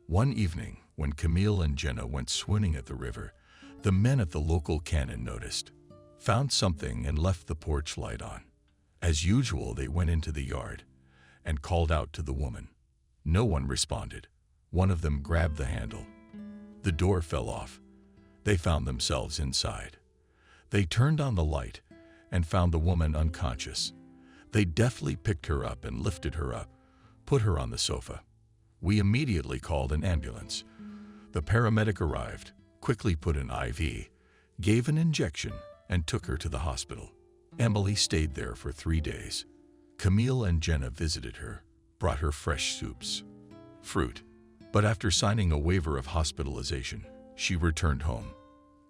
One evening, when Camille and Jenna went swimming at the river, the men at the local cannon noticed, found something, and left the porch light on. As usual, they went into the yard and called out to the woman. No one responded. One of them grabbed the handle. The door fell off. They found themselves inside. They turned on the light and found the woman unconscious. They deftly picked her up and lifted her up, put her on the sofa. We immediately called an ambulance. The paramedic arrived, quickly put an IV, gave an injection, and took her to the hospital. Emily stayed there for 3 days. Camille and Jenna visited her, brought her fresh soups, fruit. But after signing a waiver of hospitalization, she returned home.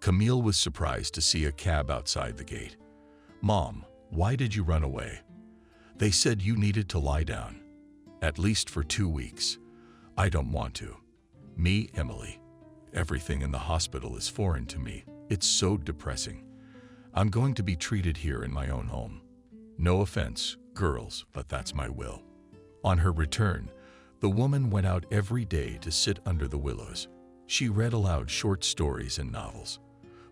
Camille was surprised to see a cab outside the gate. Mom, why did you run away? They said you needed to lie down. At least for 2 weeks. I don't want to. Me, Emily. Everything in the hospital is foreign to me. It's so depressing. I'm going to be treated here in my own home. No offense, girls, but that's my will. On her return, the woman went out every day to sit under the willows. She read aloud short stories and novels.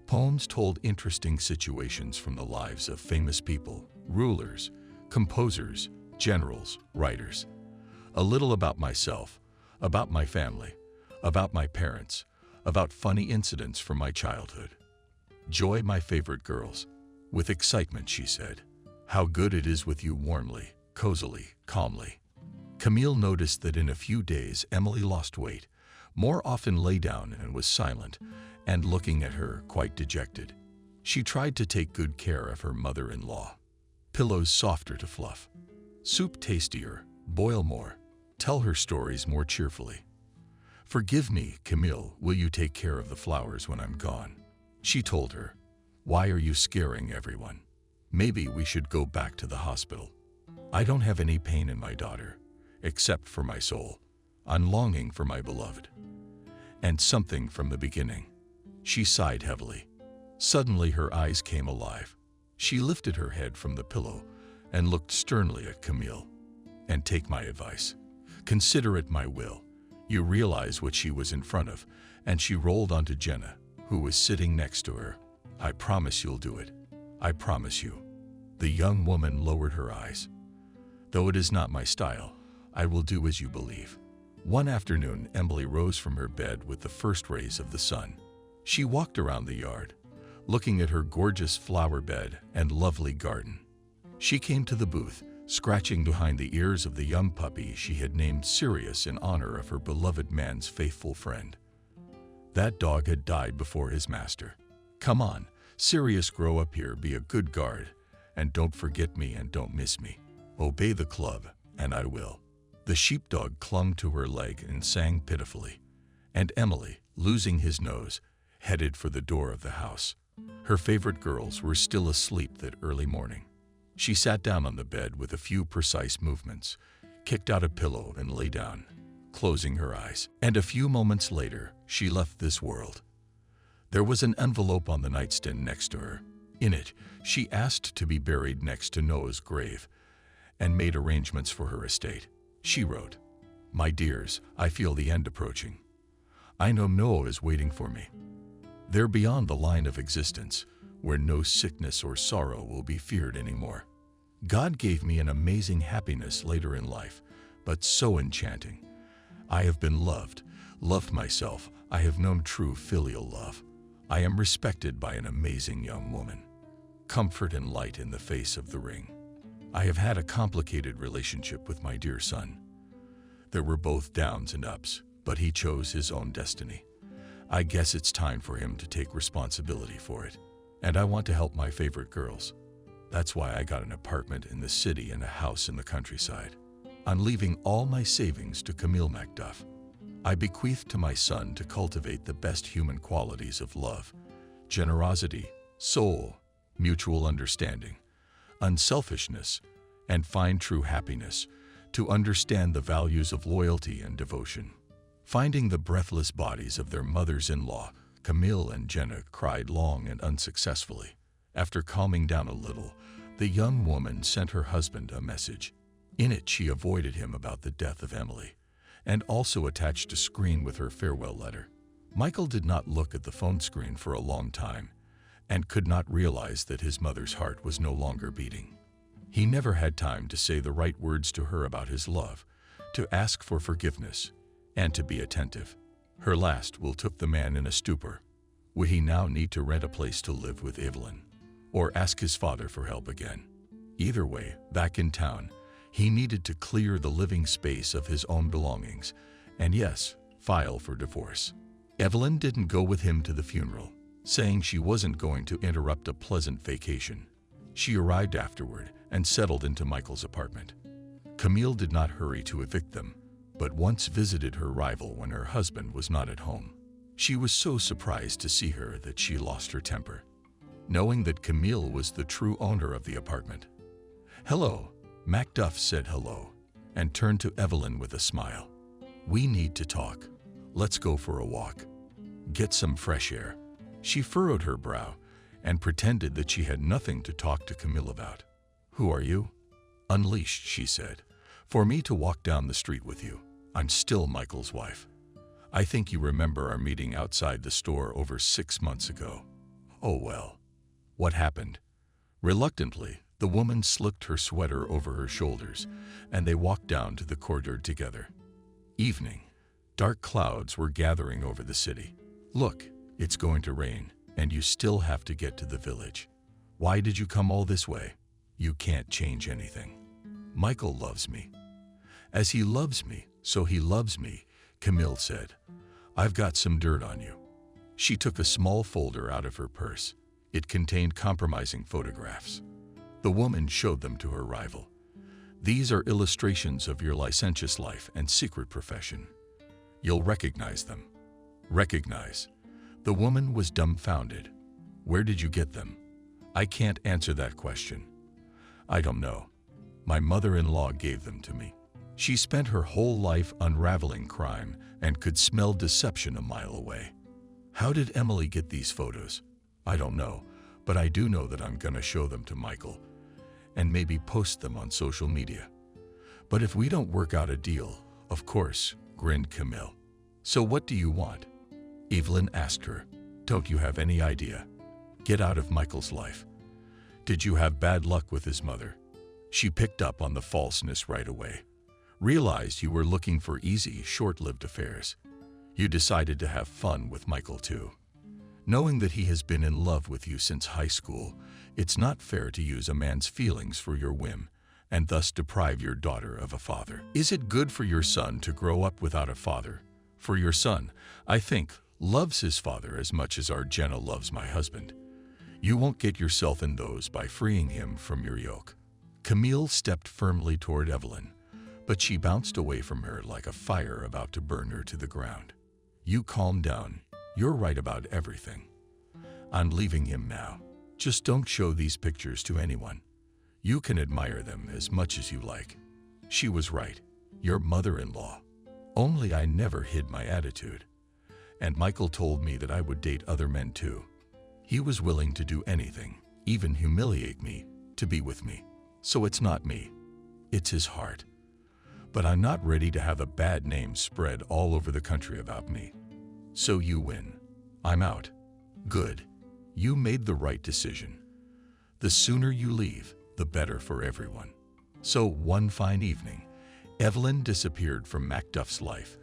Poems told interesting situations from the lives of famous people, rulers, composers, generals, writers. A little about myself, about my family, about my parents, about funny incidents from my childhood. Joy, my favorite girls. With excitement, she said, how good it is with you warmly, cozily, calmly. Camille noticed that in a few days Emily lost weight, more often lay down and was silent, and looking at her quite dejected. She tried to take good care of her mother-in-law. Pillows softer to fluff. Soup tastier, boil more. tell her stories more cheerfully. "Forgive me, Camille, will you take care of the flowers when I'm gone?" She told her. "Why are you scaring everyone? Maybe we should go back to the hospital. I don't have any pain in my daughter, except for my soul. I'm longing for my beloved. And something from the beginning." She sighed heavily. Suddenly her eyes came alive. She lifted her head from the pillow and looked sternly at Camille. "And take my advice. Consider it my will. You realize what she was in front of," and she rolled onto Jenna, who was sitting next to her. "I promise you'll do it. I promise you." The young woman lowered her eyes. "Though it is not my style, I will do as you believe." One afternoon, Emily rose from her bed with the first rays of the sun. She walked around the yard, looking at her gorgeous flower bed and lovely garden. She came to the booth, scratching behind the ears of the young puppy she had named Sirius in honor of her beloved man's faithful friend. That dog had died before his master. "Come on, Sirius, grow up here, be a good guard, and don't forget me and don't miss me. Obey the club, and I will." The sheepdog clung to her leg and sang pitifully, and Emily, losing his nose, headed for the door of the house. Her favorite girls were still asleep that early morning. She sat down on the bed with a few precise movements, kicked out a pillow and lay down, closing her eyes. And a few moments later, she left this world. There was an envelope on the nightstand next to her. In it, she asked to be buried next to Noah's grave and made arrangements for her estate. She wrote, "My dears, I feel the end approaching. I know Noah is waiting for me. They're beyond the line of existence, where no sickness or sorrow will be feared anymore. God gave me an amazing happiness later in life, but so enchanting. I have been loved myself. I have known true filial love. I am respected by an amazing young woman. Comfort and light in the face of the ring. I have had a complicated relationship with my dear son. There were both downs and ups, but he chose his own destiny. I guess it's time for him to take responsibility for it. And I want to help my favorite girls. That's why I got an apartment in the city and a house in the countryside. I'm leaving all my savings to Camille Macduff. I bequeath to my son to cultivate the best human qualities of love, generosity, soul, mutual understanding, unselfishness, and find true happiness, to understand the values of loyalty and devotion." Finding the breathless bodies of their mothers-in-law, Camille and Jenna cried long and unsuccessfully. After calming down a little, the young woman sent her husband a message. In it, she avoided him about the death of Emily, and also attached a screen with her farewell letter. Michael did not look at the phone screen for a long time, and could not realize that his mother's heart was no longer beating. He never had time to say the right words to her about his love, to ask for forgiveness, and to be attentive. Her last will took the man in a stupor. Would he now need to rent a place to live with Evelyn, or ask his father for help again? Either way, back in town, he needed to clear the living space of his own belongings, and yes, file for divorce. Evelyn didn't go with him to the funeral, saying she wasn't going to interrupt a pleasant vacation. She arrived afterward and settled into Michael's apartment. Camille did not hurry to evict them, but once visited her rival when her husband was not at home. She was so surprised to see her that she lost her temper, knowing that Camille was the true owner of the apartment. "Hello," Macduff said hello, and turned to Evelyn with a smile. "We need to talk. Let's go for a walk. Get some fresh air." She furrowed her brow and pretended that she had nothing to talk to Camille about. "Who are you?" "Unleashed," she said, "for me to walk down the street with you. I'm still Michael's wife. I think you remember our meeting outside the store over 6 months ago." "Oh well. What happened?" Reluctantly, the woman slicked her sweater over her shoulders, and they walked down to the courtyard together. Evening. Dark clouds were gathering over the city. "Look, it's going to rain, and you still have to get to the village. Why did you come all this way? You can't change anything. Michael loves me. As he loves me, so he loves me," Camille said. "I've got some dirt on you." She took a small folder out of her purse. It contained compromising photographs. The woman showed them to her rival. These are illustrations of your licentious life and secret profession. You'll recognize them. Recognize. The woman was dumbfounded. Where did you get them? I can't answer that question. I don't know. My mother-in-law gave them to me. She spent her whole life unraveling crime and could smell deception a mile away. How did Emily get these photos? I don't know, but I do know that I'm gonna show them to Michael and maybe post them on social media. But if we don't work out a deal, of course, grinned Camille. So what do you want? Evelyn asked her. Don't you have any idea? Get out of Michael's life. Did you have bad luck with his mother? She picked up on the falseness right away. Realized you were looking for easy, short-lived affairs. You decided to have fun with Michael too. Knowing that he has been in love with you since high school, it's not fair to use a man's feelings for your whim and thus deprive your daughter of a father. Is it good for your son to grow up without a father? For your son, I think, loves his father as much as our Jenna loves my husband. You won't get yourself in those by freeing him from your yoke. Camille stepped firmly toward Evelyn, but she bounced away from her like a fire about to burn her to the ground. You calm down. You're right about everything. I'm leaving him now. Just don't show these pictures to anyone. You can admire them as much as you like. She was right. Your mother-in-law. Only I never hid my attitude. And Michael told me that I would date other men too. He was willing to do anything, even humiliate me, to be with me. So it's not me. It's his heart. But I'm not ready to have a bad name spread all over the country about me. So you win. I'm out. Good. You made the right decision. The sooner you leave, the better for everyone. So one fine evening, Evelyn disappeared from Macduff's life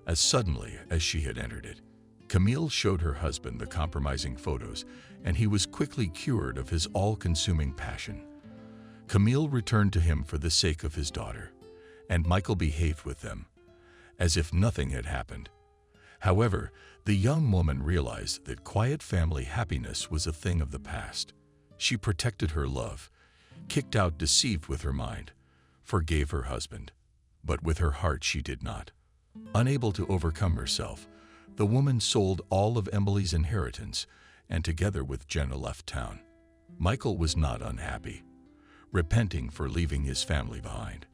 as suddenly as she had entered it. Camille showed her husband the compromising photos, and he was quickly cured of his all-consuming passion. Camille returned to him for the sake of his daughter, and Michael behaved with them as if nothing had happened. However, the young woman realized that quiet family happiness was a thing of the past. She protected her love, kicked out deceit with her mind, forgave her husband, but with her heart she did not. Unable to overcome herself, the woman sold all of Emily's inheritance and together with Jenna left town. Michael was not unhappy, repenting for leaving his family behind.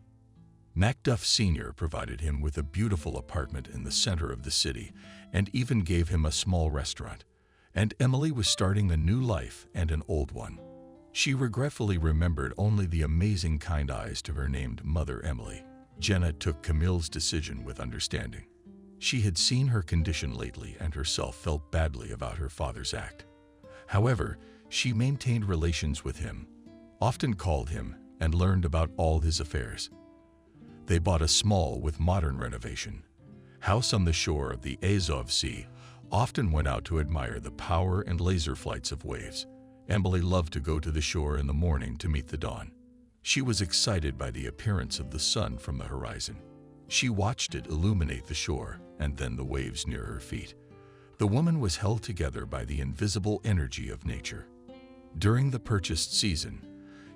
Macduff Sr. provided him with a beautiful apartment in the center of the city and even gave him a small restaurant, and Emily was starting a new life and an old one. She regretfully remembered only the amazing kind eyes to her named mother Emily. Jenna took Camille's decision with understanding. She had seen her condition lately and herself felt badly about her father's act. However, she maintained relations with him, often called him, and learned about all his affairs. They bought a small with modern renovation house on the shore of the Azov Sea, often went out to admire the power and laser flights of waves. Emily loved to go to the shore in the morning to meet the dawn. She was excited by the appearance of the sun from the horizon. She watched it illuminate the shore and then the waves near her feet. The woman was held together by the invisible energy of nature. During the purchased season,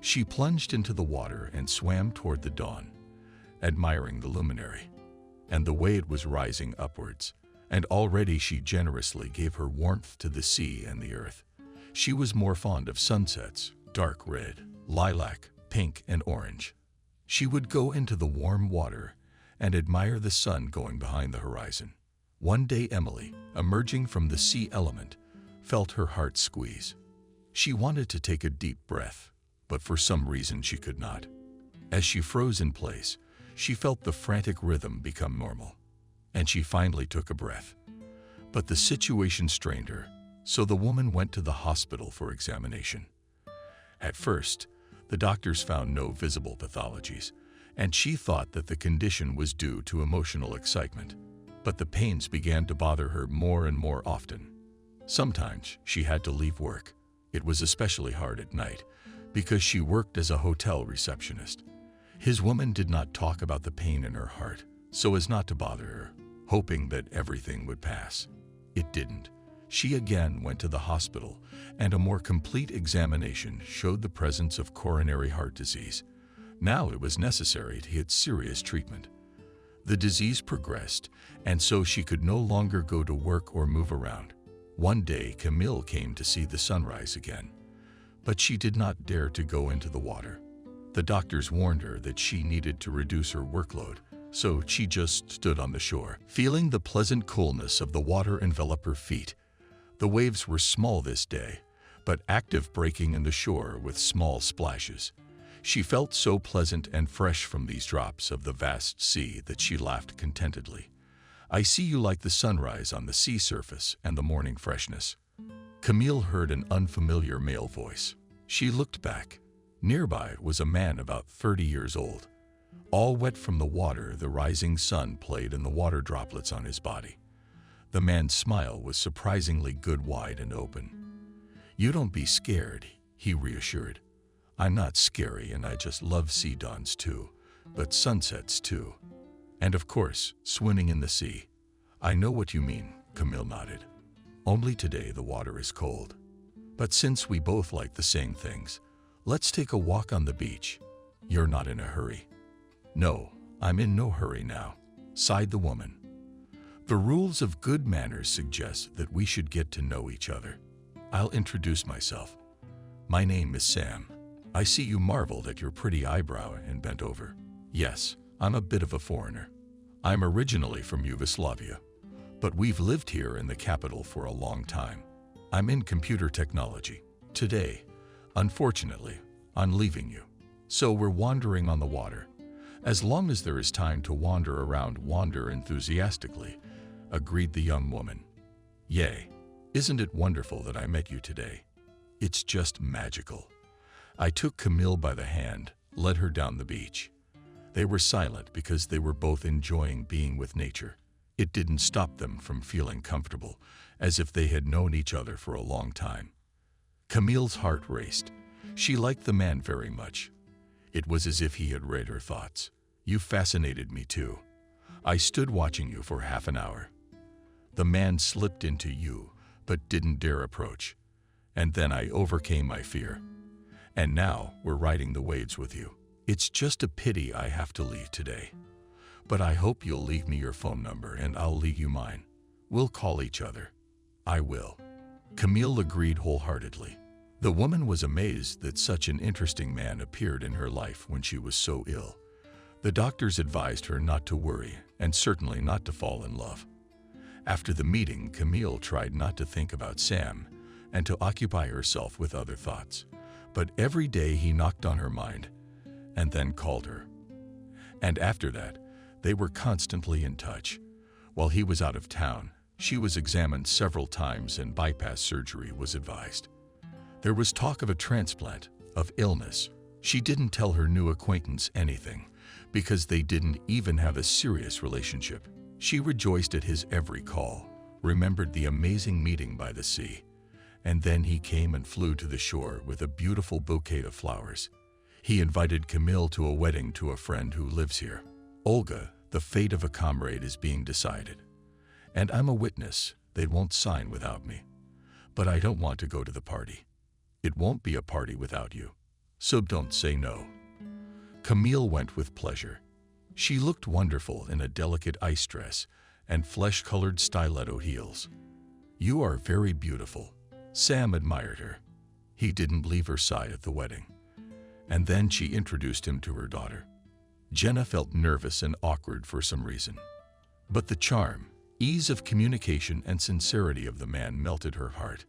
she plunged into the water and swam toward the dawn, admiring the luminary and the way it was rising upwards, and already she generously gave her warmth to the sea and the earth. She was more fond of sunsets, dark red, lilac, pink, and orange. She would go into the warm water and admire the sun going behind the horizon. One day Emily, emerging from the sea element, felt her heart squeeze. She wanted to take a deep breath, but for some reason she could not. As she froze in place, she felt the frantic rhythm become normal, and she finally took a breath. But the situation strained her, so the woman went to the hospital for examination. At first, the doctors found no visible pathologies, and she thought that the condition was due to emotional excitement. But the pains began to bother her more and more often. Sometimes she had to leave work. It was especially hard at night, because she worked as a hotel receptionist. His woman did not talk about the pain in her heart, so as not to bother her, hoping that everything would pass. It didn't. She again went to the hospital, and a more complete examination showed the presence of coronary heart disease, Now it was necessary to get serious treatment. The disease progressed, and so she could no longer go to work or move around. One day, Camille came to see the sunrise again, but she did not dare to go into the water. The doctors warned her that she needed to reduce her workload, so she just stood on the shore, feeling the pleasant coolness of the water envelop her feet. The waves were small this day, but active, breaking in the shore with small splashes. She felt so pleasant and fresh from these drops of the vast sea that she laughed contentedly. "I see you like the sunrise on the sea surface and the morning freshness." Camille heard an unfamiliar male voice. She looked back. Nearby was a man about 30 years old. All wet from the water, the rising sun played in the water droplets on his body. The man's smile was surprisingly good, wide and open. "You don't be scared," he reassured. "I'm not scary, and I just love sea dawns too, but sunsets too. And of course, swimming in the sea." "I know what you mean," Camille nodded. "Only today the water is cold. But since we both like the same things, let's take a walk on the beach. You're not in a hurry." "No, I'm in no hurry now," sighed the woman. "The rules of good manners suggest that we should get to know each other. I'll introduce myself. My name is Sam." "I see you marveled at your pretty eyebrow and bent over." "Yes, I'm a bit of a foreigner. I'm originally from Yugoslavia, but we've lived here in the capital for a long time. I'm in computer technology. Today, unfortunately, I'm leaving you. So we're wandering on the water. As long as there is time to wander around, wander enthusiastically," agreed the young woman. "Yay, isn't it wonderful that I met you today? It's just magical." I took Camille by the hand, led her down the beach. They were silent because they were both enjoying being with nature. It didn't stop them from feeling comfortable, as if they had known each other for a long time. Camille's heart raced. She liked the man very much. It was as if he had read her thoughts. "You fascinated me too. I stood watching you for half an hour. The man slipped into you, but didn't dare approach. And then I overcame my fear. And now we're riding the waves with you. It's just a pity I have to leave today. But I hope you'll leave me your phone number and I'll leave you mine. We'll call each other." "I will." Camille agreed wholeheartedly. The woman was amazed that such an interesting man appeared in her life when she was so ill. The doctors advised her not to worry and certainly not to fall in love. After the meeting, Camille tried not to think about Sam and to occupy herself with other thoughts. But every day he knocked on her mind and then called her. And after that, they were constantly in touch. While he was out of town, she was examined several times and bypass surgery was advised. There was talk of a transplant, of illness. She didn't tell her new acquaintance anything because they didn't even have a serious relationship. She rejoiced at his every call, remembered the amazing meeting by the sea. And then he came and flew to the shore with a beautiful bouquet of flowers. He invited Camille to a wedding to a friend who lives here. "Olga, the fate of a comrade is being decided. And I'm a witness. They won't sign without me. But I don't want to go to the party. It won't be a party without you. So don't say no." Camille went with pleasure. She looked wonderful in a delicate ice dress and flesh-colored stiletto heels. "You are very beautiful." Sam admired her. He didn't leave her side at the wedding. And then she introduced him to her daughter. Jenna felt nervous and awkward for some reason. But the charm, ease of communication and sincerity of the man melted her heart.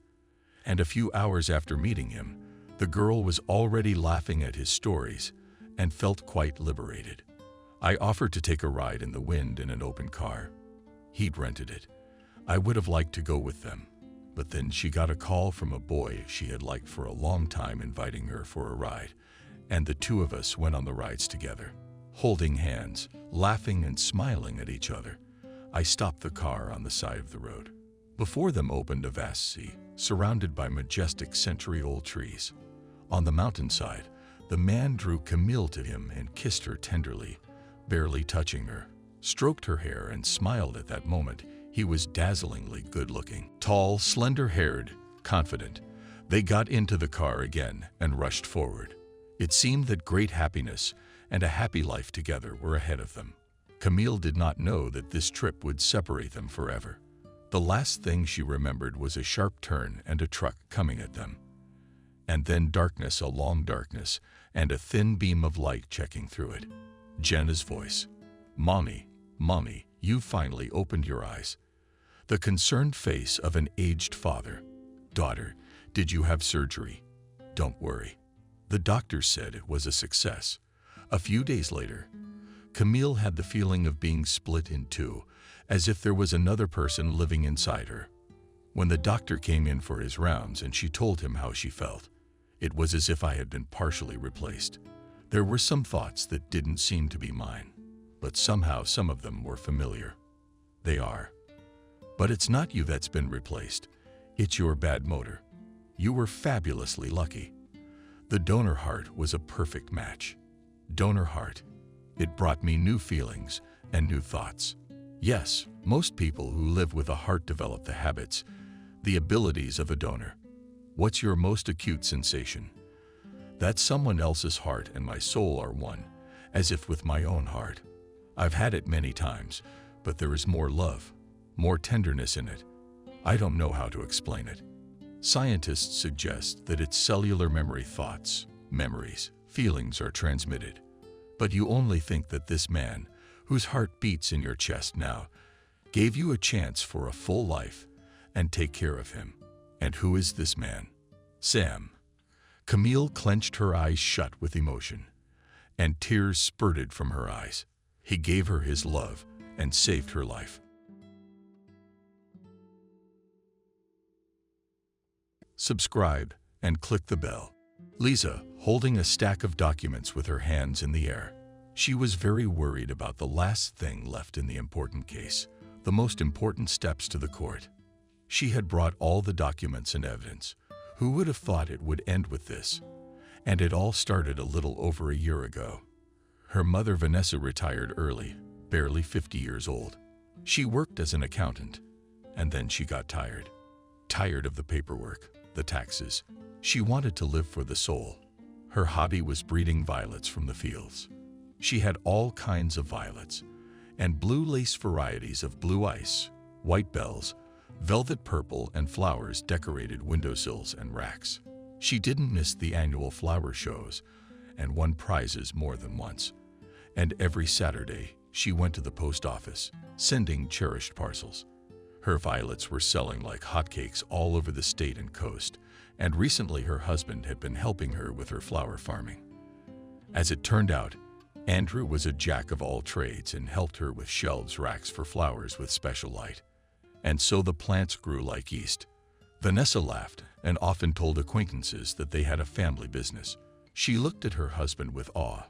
And a few hours after meeting him, the girl was already laughing at his stories and felt quite liberated. I offered to take a ride in the wind in an open car. He'd rented it. I would have liked to go with them. But then she got a call from a boy she had liked for a long time inviting her for a ride, and the two of us went on the rides together, holding hands, laughing and smiling at each other. I stopped the car on the side of the road. Before them opened a vast sea, surrounded by majestic century-old trees. On the mountainside, the man drew Camille to him and kissed her tenderly, barely touching her, stroked her hair and smiled at that moment. He was dazzlingly good-looking, tall, slender-haired, confident. They got into the car again and rushed forward. It seemed that great happiness and a happy life together were ahead of them. Camille did not know that this trip would separate them forever. The last thing she remembered was a sharp turn and a truck coming at them. And then darkness, a long darkness, and a thin beam of light checking through it. Jenna's voice. "Mommy, Mommy, you finally opened your eyes." The concerned face of an aged father. "Daughter, did you have surgery?" "Don't worry. The doctor said it was a success." A few days later, Camille had the feeling of being split in two, as if there was another person living inside her. When the doctor came in for his rounds and she told him how she felt, it was as if I had been partially replaced. There were some thoughts that didn't seem to be mine, but somehow some of them were familiar. They are. But it's not you that's been replaced. It's your bad motor. You were fabulously lucky. The donor heart was a perfect match. Donor heart. It brought me new feelings and new thoughts. Yes, most people who live with a heart develop the habits, the abilities of a donor. What's your most acute sensation? That someone else's heart and my soul are one, as if with my own heart. I've had it many times, but there is more love, more tenderness in it. I don't know how to explain it. Scientists suggest that it's cellular memory, thoughts, memories, feelings are transmitted. But you only think that this man, whose heart beats in your chest now, gave you a chance for a full life and take care of him. And who is this man? Sam. Camille clenched her eyes shut with emotion, and tears spurted from her eyes. He gave her his love and saved her life. Subscribe and click the bell. Lisa, holding a stack of documents with her hands in the air. She was very worried about the last thing left in the important case, the most important steps to the court. She had brought all the documents and evidence. Who would have thought it would end with this? And it all started a little over a year ago. Her mother, Vanessa, retired early, barely 50 years old. She worked as an accountant, and then she got tired. Tired of the paperwork, the taxes. She wanted to live for the soul. Her hobby was breeding violets from the fields. She had all kinds of violets, and blue lace varieties of blue ice, white bells, velvet purple, and flowers decorated windowsills and racks. She didn't miss the annual flower shows and won prizes more than once. And every Saturday, she went to the post office, sending cherished parcels. Her violets were selling like hotcakes all over the state and coast, and recently her husband had been helping her with her flower farming. As it turned out, Andrew was a jack of all trades and helped her with shelves, racks for flowers with special light. And so the plants grew like yeast. Vanessa laughed and often told acquaintances that they had a family business. She looked at her husband with awe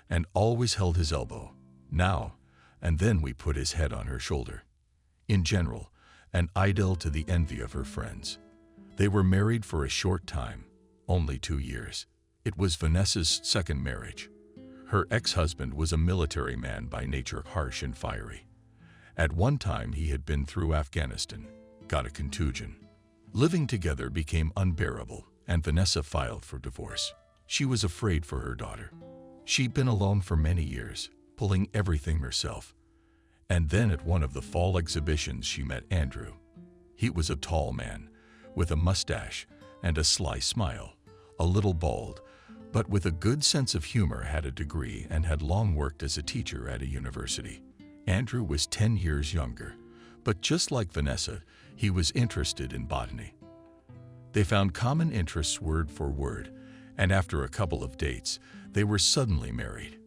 and always held his elbow. Now and then we put his head on her shoulder. In general, an idol to the envy of her friends. They were married for a short time, only 2 years. It was Vanessa's second marriage. Her ex-husband was a military man by nature, harsh and fiery. At one time he had been through Afghanistan, got a contusion. Living together became unbearable, and Vanessa filed for divorce. She was afraid for her daughter. She'd been alone for many years, pulling everything herself. And then at one of the fall exhibitions she met Andrew. He was a tall man, with a mustache and a sly smile, a little bald, but with a good sense of humor, had a degree and had long worked as a teacher at a university. Andrew was 10 years younger, but just like Vanessa, he was interested in botany. They found common interests word for word, and after a couple of dates, they were suddenly married.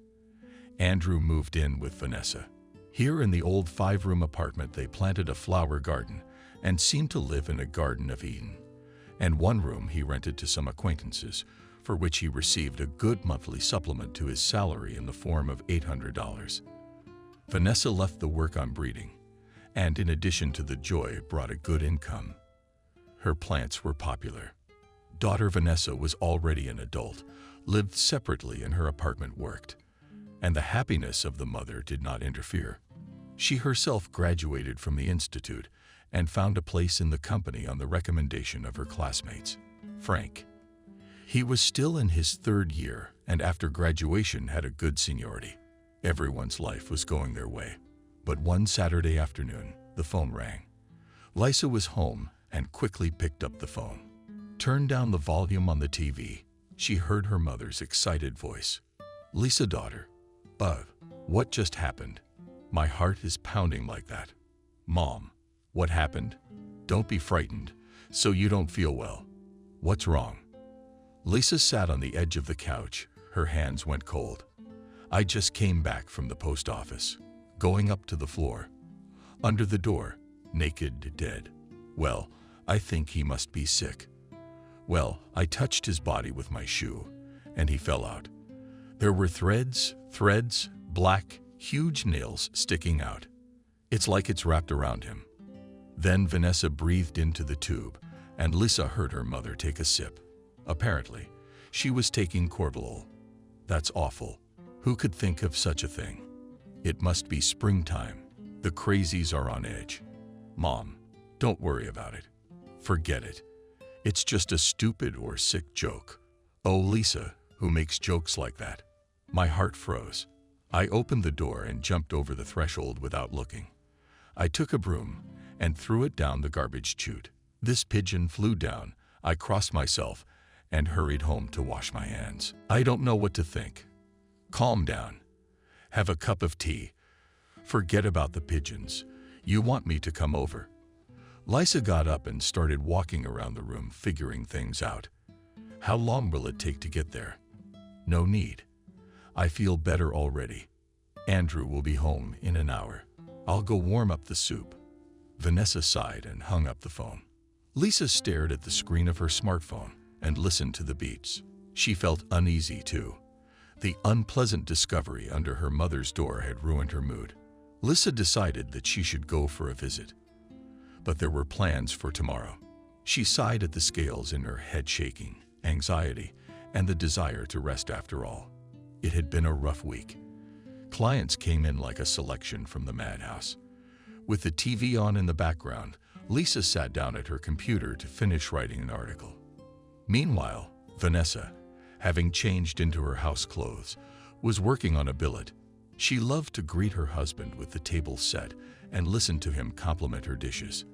Andrew moved in with Vanessa. Here in the old 5-room apartment, they planted a flower garden and seemed to live in a Garden of Eden. And one room he rented to some acquaintances, for which he received a good monthly supplement to his salary in the form of $800. Vanessa left the work on breeding, and in addition to the joy, brought a good income. Her plants were popular. Daughter Vanessa was already an adult, lived separately in her apartment, worked, and the happiness of the mother did not interfere. She herself graduated from the institute and found a place in the company on the recommendation of her classmates. Frank. He was still in his 3rd year and after graduation had a good seniority. Everyone's life was going their way. But one Saturday afternoon, the phone rang. Lisa was home and quickly picked up the phone. Turned down the volume on the TV. She heard her mother's excited voice. "Lisa, daughter. What just happened? My heart is pounding like that." "Mom, what happened? Don't be frightened, so you don't feel well. What's wrong?" Lisa sat on the edge of the couch. Her hands went cold. "I just came back from the post office." Going up to the floor. Under the door, naked, dead. "Well, I think he must be sick. Well, I touched his body with my shoe, and he fell out. There were threads, black, huge nails sticking out. It's like it's wrapped around him." Then Vanessa breathed into the tube, and Lisa heard her mother take a sip. Apparently, she was taking Corvalol. That's awful. Who could think of such a thing? It must be springtime. The crazies are on edge. "Mom, don't worry about it. Forget it. It's just a stupid or sick joke." Oh, Lisa, who makes jokes like that? My heart froze. I opened the door and jumped over the threshold without looking. I took a broom and threw it down the garbage chute. This pigeon flew down. I crossed myself and hurried home to wash my hands. I don't know what to think. Calm down. Have a cup of tea. Forget about the pigeons. You want me to come over? Lisa got up and started walking around the room, figuring things out. How long will it take to get there? No need. I feel better already. Andrew will be home in an hour. I'll go warm up the soup. Vanessa sighed and hung up the phone. Lisa stared at the screen of her smartphone and listened to the beeps. She felt uneasy too. The unpleasant discovery under her mother's door had ruined her mood. Lisa decided that she should go for a visit. But there were plans for tomorrow. She sighed at the scales in her head, shaking, anxiety, and the desire to rest after all. It had been a rough week. Clients came in like a selection from the madhouse. With the TV on in the background, Lisa sat down at her computer to finish writing an article. Meanwhile, Vanessa, having changed into her house clothes, was working on a billet. She loved to greet her husband with the table set and listen to him compliment her dishes.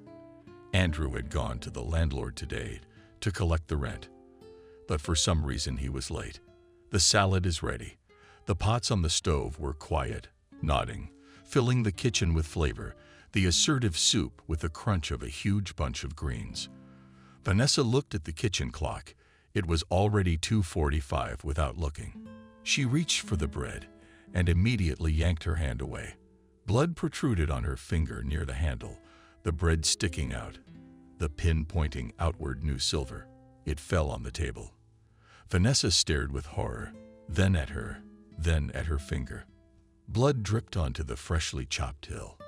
Andrew had gone to the landlord today to collect the rent, but for some reason he was late. The salad is ready. The pots on the stove were quiet, nodding, filling the kitchen with flavor, the assertive soup with the crunch of a huge bunch of greens. Vanessa looked at the kitchen clock. It was already 2:45 without looking. She reached for the bread and immediately yanked her hand away. Blood protruded on her finger near the handle, the bread sticking out, the pin pointing outward new silver. It fell on the table. Vanessa stared with horror, then at her finger. Blood dripped onto the freshly chopped hill.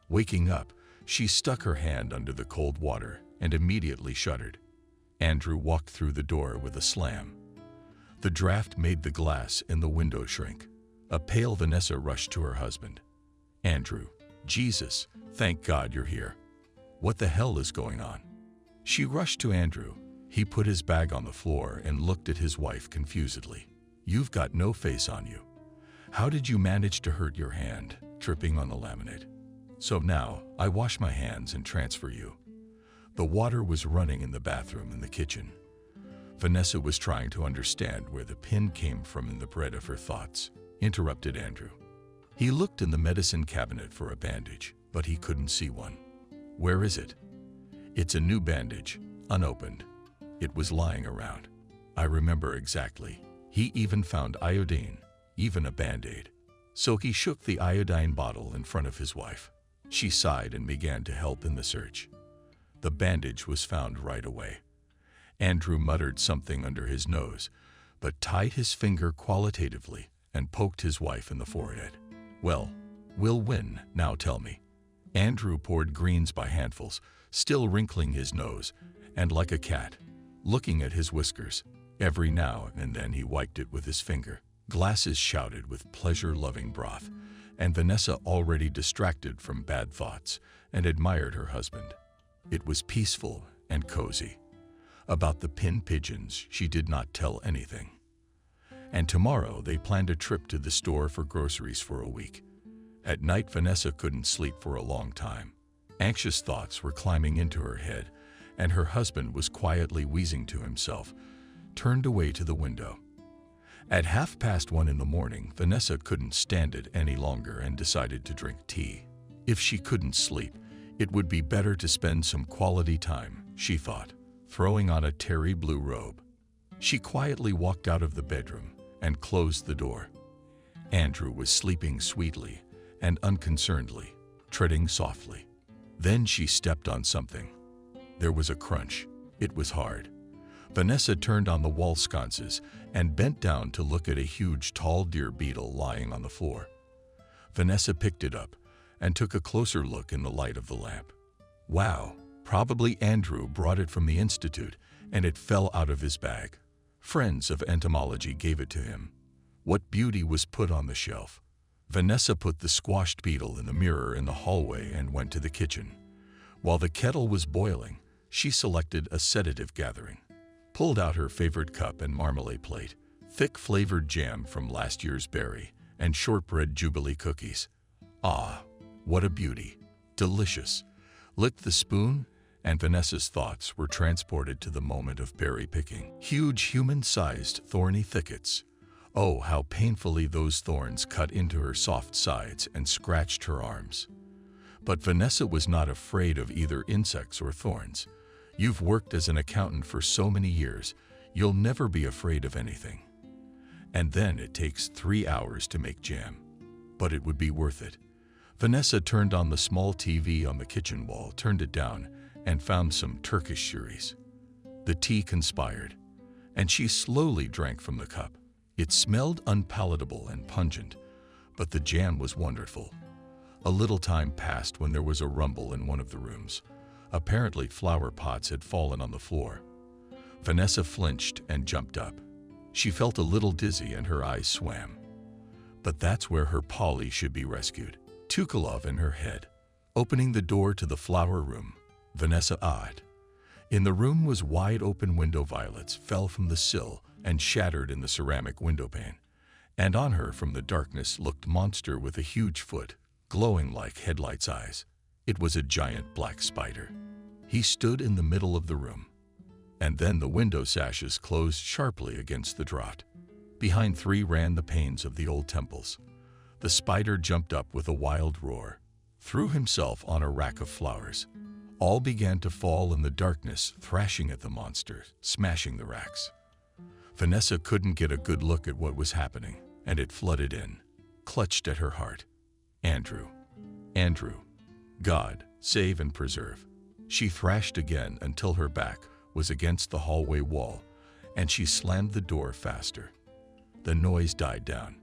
Waking up, she stuck her hand under the cold water and immediately shuddered. Andrew walked through the door with a slam. The draft made the glass in the window shrink. A pale Vanessa rushed to her husband. "Andrew, Jesus, thank God you're here. What the hell is going on?" She rushed to Andrew. He put his bag on the floor and looked at his wife confusedly. "You've got no face on you. How did you manage to hurt your hand, tripping on the laminate? So now, I wash my hands and transfer you." The water was running in the bathroom and the kitchen. Vanessa was trying to understand where the pin came from in the bread of her thoughts. Interrupted Andrew. He looked in the medicine cabinet for a bandage, but he couldn't see one. "Where is it?" "It's a new bandage, unopened. It was lying around. I remember exactly. He even found iodine, even a Band-Aid." So he shook the iodine bottle in front of his wife. She sighed and began to help in the search. The bandage was found right away. Andrew muttered something under his nose, but tied his finger qualitatively and poked his wife in the forehead. "Well, we'll win, now tell me." Andrew poured greens by handfuls, still wrinkling his nose, and like a cat, looking at his whiskers. Every now and then he wiped it with his finger. Glasses shouted with pleasure-loving broth, and Vanessa, already distracted from bad thoughts, and admired her husband. It was peaceful and cozy. About the pin pigeons, she did not tell anything. and tomorrow they planned a trip to the store for groceries for a week. At night, Vanessa couldn't sleep for a long time. Anxious thoughts were climbing into her head, and her husband was quietly wheezing to himself, turned away to the window. At 1:30 in the morning, Vanessa couldn't stand it any longer and decided to drink tea. If she couldn't sleep, it would be better to spend some quality time, she thought, throwing on a terry blue robe. She quietly walked out of the bedroom and closed the door. Andrew was sleeping sweetly and unconcernedly, treading softly. Then she stepped on something. There was a crunch. It was hard. Vanessa turned on the wall sconces and bent down to look at a huge tall deer beetle lying on the floor. Vanessa picked it up and took a closer look in the light of the lamp. Wow, probably Andrew brought it from the institute and it fell out of his bag. Friends of entomology gave it to him. What beauty was put on the shelf. Vanessa put the squashed beetle in the mirror in the hallway and went to the kitchen. While the kettle was boiling, she selected a sedative gathering, pulled out her favorite cup and marmalade plate, thick flavored jam from last year's berry, and shortbread Jubilee cookies. Ah, what a beauty! Delicious! Licked the spoon, and Vanessa's thoughts were transported to the moment of berry picking. Huge human-sized thorny thickets. Oh, how painfully those thorns cut into her soft sides and scratched her arms. But Vanessa was not afraid of either insects or thorns. You've worked as an accountant for so many years, you'll never be afraid of anything. And then it takes 3 hours to make jam. But it would be worth it. Vanessa turned on the small TV on the kitchen wall, turned it down, and found some Turkish series. The tea conspired, and she slowly drank from the cup. It smelled unpalatable and pungent, but the jam was wonderful. A little time passed when there was a rumble in one of the rooms. Apparently, flower pots had fallen on the floor. Vanessa flinched and jumped up. She felt a little dizzy and her eyes swam. But that's where her Polly should be rescued. Tukalov in her head. Opening the door to the flower room, Vanessa eyed. In the room was wide open window. Violets fell from the sill and shattered in the ceramic window pane. And on her from the darkness looked monster with a huge foot, glowing like headlights' eyes. It was a giant black spider. He stood in the middle of the room. And then the window sashes closed sharply against the draught. Behind 3 ran the panes of the old temples. The spider jumped up with a wild roar, threw himself on a rack of flowers. All began to fall in the darkness, thrashing at the monster, smashing the racks. Vanessa couldn't get a good look at what was happening, and it flooded in, clutched at her heart. Andrew. Andrew. God, save and preserve. She thrashed again until her back was against the hallway wall, and she slammed the door faster. The noise died down.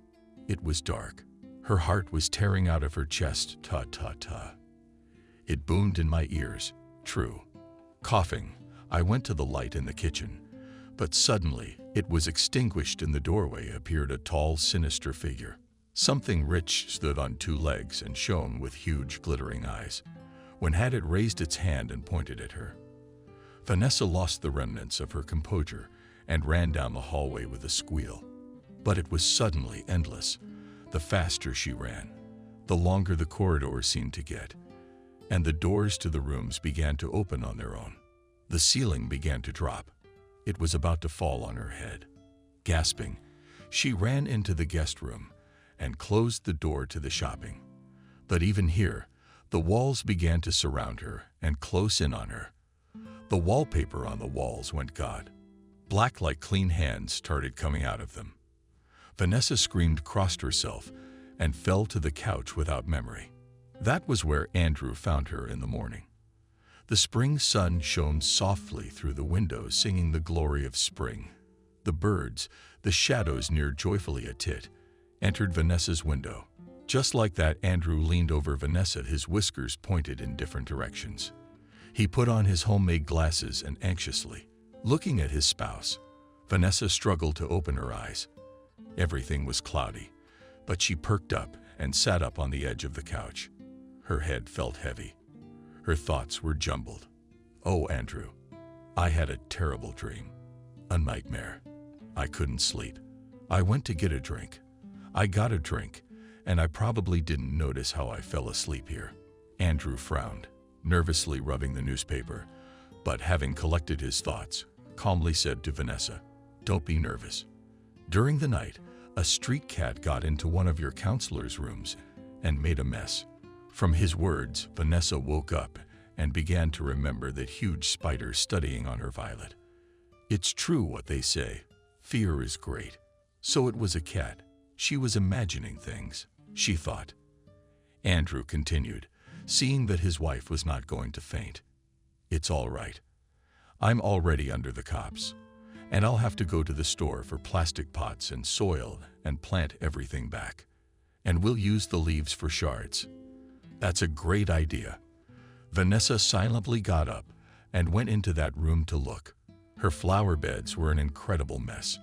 It was dark. Her heart was tearing out of her chest. Ta-ta-ta. It boomed in my ears. True. Coughing, I went to the light in the kitchen, but suddenly it was extinguished. In the doorway appeared a tall, sinister figure. Something rich stood on 2 legs and shone with huge, glittering eyes. When had it raised its hand and pointed at her. Vanessa lost the remnants of her composure and ran down the hallway with a squeal. But it was suddenly endless. The faster she ran, the longer the corridor seemed to get, and the doors to the rooms began to open on their own. The ceiling began to drop. It was about to fall on her head. Gasping, she ran into the guest room and closed the door to the shopping. But even here, the walls began to surround her and close in on her. The wallpaper on the walls went God. Black like clean hands started coming out of them. Vanessa screamed, crossed herself, and fell to the couch without memory. That was where Andrew found her in the morning. The spring sun shone softly through the window, singing the glory of spring. The birds, the shadows near joyfully a tit, entered Vanessa's window. Just like that, Andrew leaned over Vanessa, his whiskers pointed in different directions. He put on his homemade glasses and anxiously, looking at his spouse, Vanessa struggled to open her eyes. Everything was cloudy, but she perked up and sat up on the edge of the couch. Her head felt heavy. Her thoughts were jumbled. Oh, Andrew, I had a terrible dream. A nightmare. I couldn't sleep. I went to get a drink. I got a drink, and I probably didn't notice how I fell asleep here. Andrew frowned, nervously rubbing the newspaper, but having collected his thoughts, calmly said to Vanessa, "Don't be nervous. During the night, a street cat got into one of your counselor's rooms and made a mess." From his words, Vanessa woke up and began to remember that huge spider studying on her violet. It's true what they say, fear is great. So it was a cat. She was imagining things, she thought. Andrew continued, seeing that his wife was not going to faint. "It's all right. I'm already under the cops, and I'll have to go to the store for plastic pots and soil and plant everything back. And we'll use the leaves for shards." "That's a great idea." Vanessa silently got up and went into that room to look. Her flower beds were an incredible mess.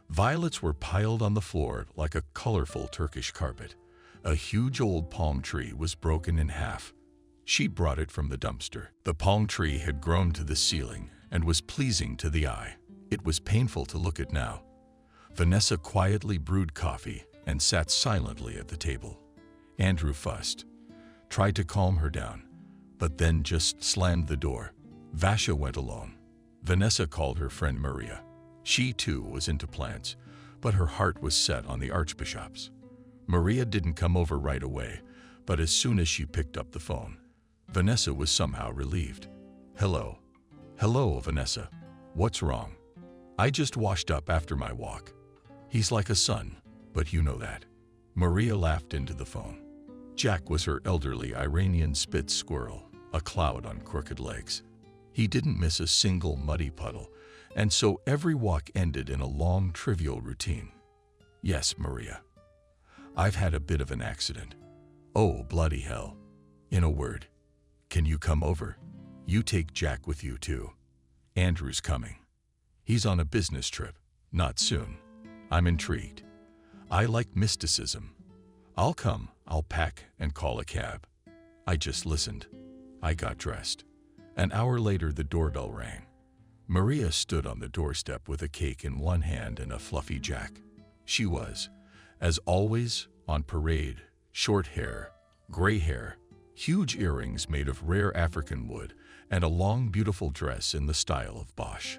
Violets were piled on the floor like a colorful Turkish carpet. A huge old palm tree was broken in half. She brought it from the dumpster. The palm tree had grown to the ceiling and was pleasing to the eye. It was painful to look at now. Vanessa quietly brewed coffee and sat silently at the table. Andrew fussed, tried to calm her down, but then just slammed the door. Vasha went alone. Vanessa called her friend Maria. She too was into plants, but her heart was set on the archbishops. Maria didn't come over right away, but as soon as she picked up the phone, Vanessa was somehow relieved. "Hello." "Hello, Vanessa. What's wrong?" "I just washed up after my walk." "He's like a son, but you know that." Maria laughed into the phone. Jack was her elderly Iranian Spitz squirrel, a cloud on crooked legs. He didn't miss a single muddy puddle, and so every walk ended in a long, trivial routine. "Yes, Maria. I've had a bit of an accident." "Oh, bloody hell." "In a word, can you come over? You take Jack with you too." "Andrew's coming. He's on a business trip. Not soon." "I'm intrigued. I like mysticism." "I'll come. I'll pack and call a cab." I just listened. I got dressed. An hour later, the doorbell rang. Maria stood on the doorstep with a cake in one hand and a fluffy Jack. She was, as always, on parade, short hair, gray hair, huge earrings made of rare African wood, and a long, beautiful dress in the style of Bosch.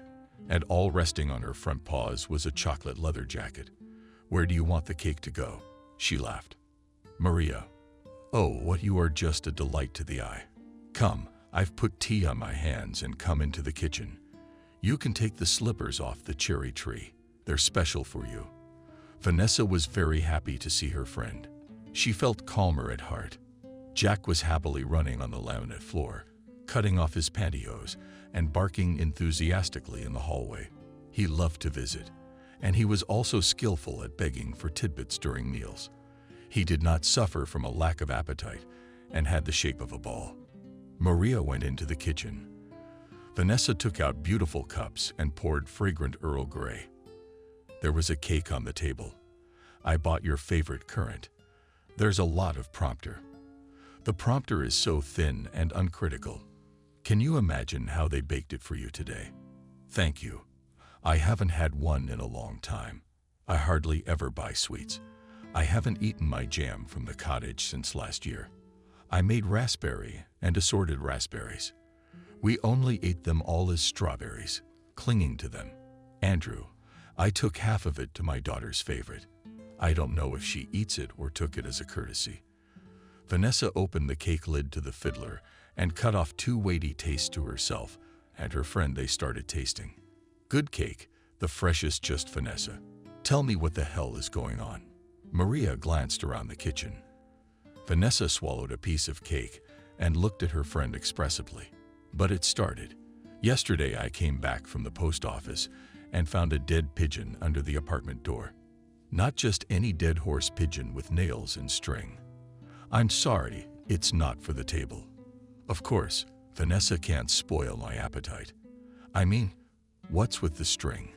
And all resting on her front paws was a chocolate leather jacket. "Where do you want the cake to go?" She laughed. "Maria, oh, what you are, just a delight to the eye. Come, I've put tea on my hands and come into the kitchen. You can take the slippers off the cherry tree. They're special for you." Vanessa was very happy to see her friend. She felt calmer at heart. Jack was happily running on the laminate floor, cutting off his pantyhose and barking enthusiastically in the hallway. He loved to visit, and he was also skillful at begging for tidbits during meals. He did not suffer from a lack of appetite and had the shape of a ball. Maria went into the kitchen. Vanessa took out beautiful cups and poured fragrant Earl Grey. There was a cake on the table. "I bought your favorite currant. There's a lot of prompter. The prompter is so thin and uncritical. Can you imagine how they baked it for you today?" "Thank you. I haven't had one in a long time. I hardly ever buy sweets. I haven't eaten my jam from the cottage since last year. I made raspberry and assorted raspberries. We only ate them all as strawberries, clinging to them. Andrew, I took half of it to my daughter's favorite. I don't know if she eats it or took it as a courtesy." Vanessa opened the cake lid to the fiddler and cut off 2 weighty tastes to herself and her friend. They started tasting. "Good cake, the freshest, just Vanessa. Tell me what the hell is going on." Maria glanced around the kitchen. Vanessa swallowed a piece of cake and looked at her friend expressively. "But it started. Yesterday I came back from the post office and found a dead pigeon under the apartment door. Not just any dead horse pigeon with nails and string. I'm sorry, it's not for the table. Of course, Vanessa can't spoil my appetite. I mean, what's with the string?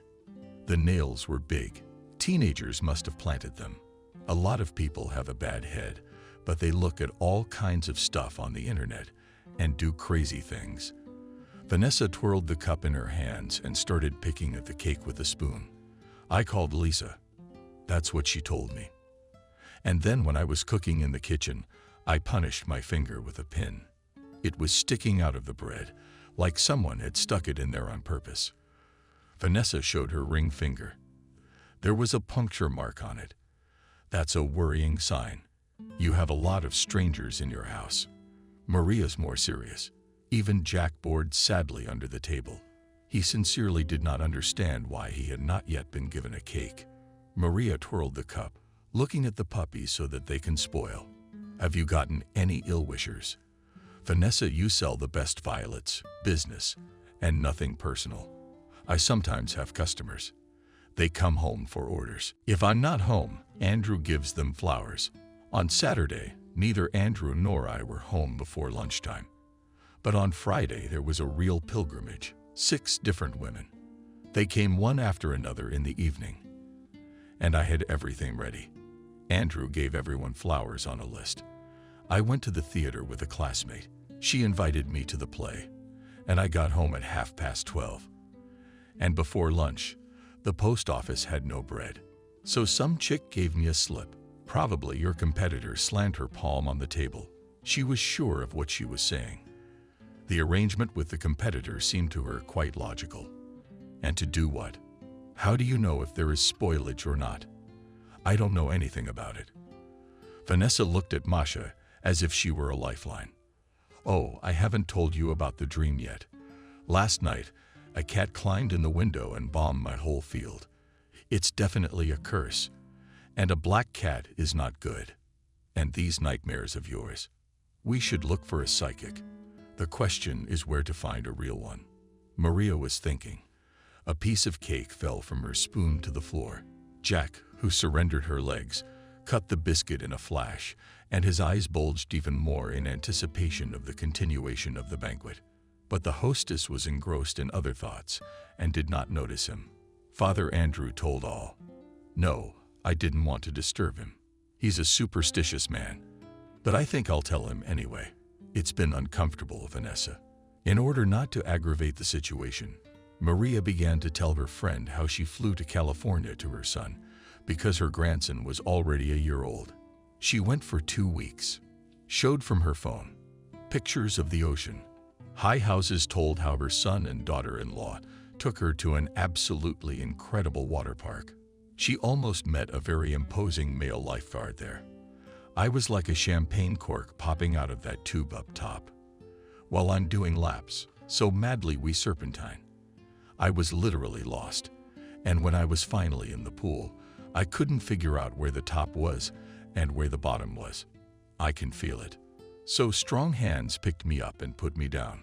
The nails were big. Teenagers must have planted them. A lot of people have a bad head, but they look at all kinds of stuff on the internet and do crazy things." Vanessa twirled the cup in her hands and started picking at the cake with a spoon. "I called Lisa. That's what she told me. And then when I was cooking in the kitchen, I punished my finger with a pin. It was sticking out of the bread, like someone had stuck it in there on purpose. Vanessa showed her ring finger. There was a puncture mark on it. That's a worrying sign. You have a lot of strangers in your house. Maria's more serious. Even Jack bored sadly under the table. He sincerely did not understand why he had not yet been given a cake. Maria twirled the cup, looking at the puppies so that they can spoil. Have you gotten any ill-wishers? Vanessa, you sell the best violets, business, and nothing personal. I sometimes have customers. They come home for orders. If I'm not home, Andrew gives them flowers. On Saturday, neither Andrew nor I were home before lunchtime. But on Friday, there was a real pilgrimage. 6 different women. They came one after another in the evening. And I had everything ready. Andrew gave everyone flowers on a list. I went to the theater with a classmate. She invited me to the play, and I got home at 12:30. And before lunch, the post office had no bread. So some chick gave me a slip. Probably your competitor slammed her palm on the table. She was sure of what she was saying. The arrangement with the competitor seemed to her quite logical. And to do what? How do you know if there is spoilage or not? I don't know anything about it. Vanessa looked at Masha as if she were a lifeline. Oh, I haven't told you about the dream yet. Last night, a cat climbed in the window and bombed my whole field. It's definitely a curse. And a black cat is not good. And these nightmares of yours. We should look for a psychic. The question is where to find a real one. Maria was thinking. A piece of cake fell from her spoon to the floor. Jack, who surrendered her legs, cut the biscuit in a flash, and his eyes bulged even more in anticipation of the continuation of the banquet. But the hostess was engrossed in other thoughts and did not notice him. Father Andrew told all. No, I didn't want to disturb him. He's a superstitious man. But I think I'll tell him anyway. It's been uncomfortable, Vanessa. In order not to aggravate the situation, Maria began to tell her friend how she flew to California to her son because her grandson was already a year old. She went for 2 weeks, showed from her phone pictures of the ocean. High houses told how her son and daughter-in-law took her to an absolutely incredible water park. She almost met a very imposing male lifeguard there. I was like a champagne cork popping out of that tube up top. While I'm doing laps, so madly we serpentine. I was literally lost, and when I was finally in the pool, I couldn't figure out where the top was and where the bottom was. I can feel it. So strong hands picked me up and put me down.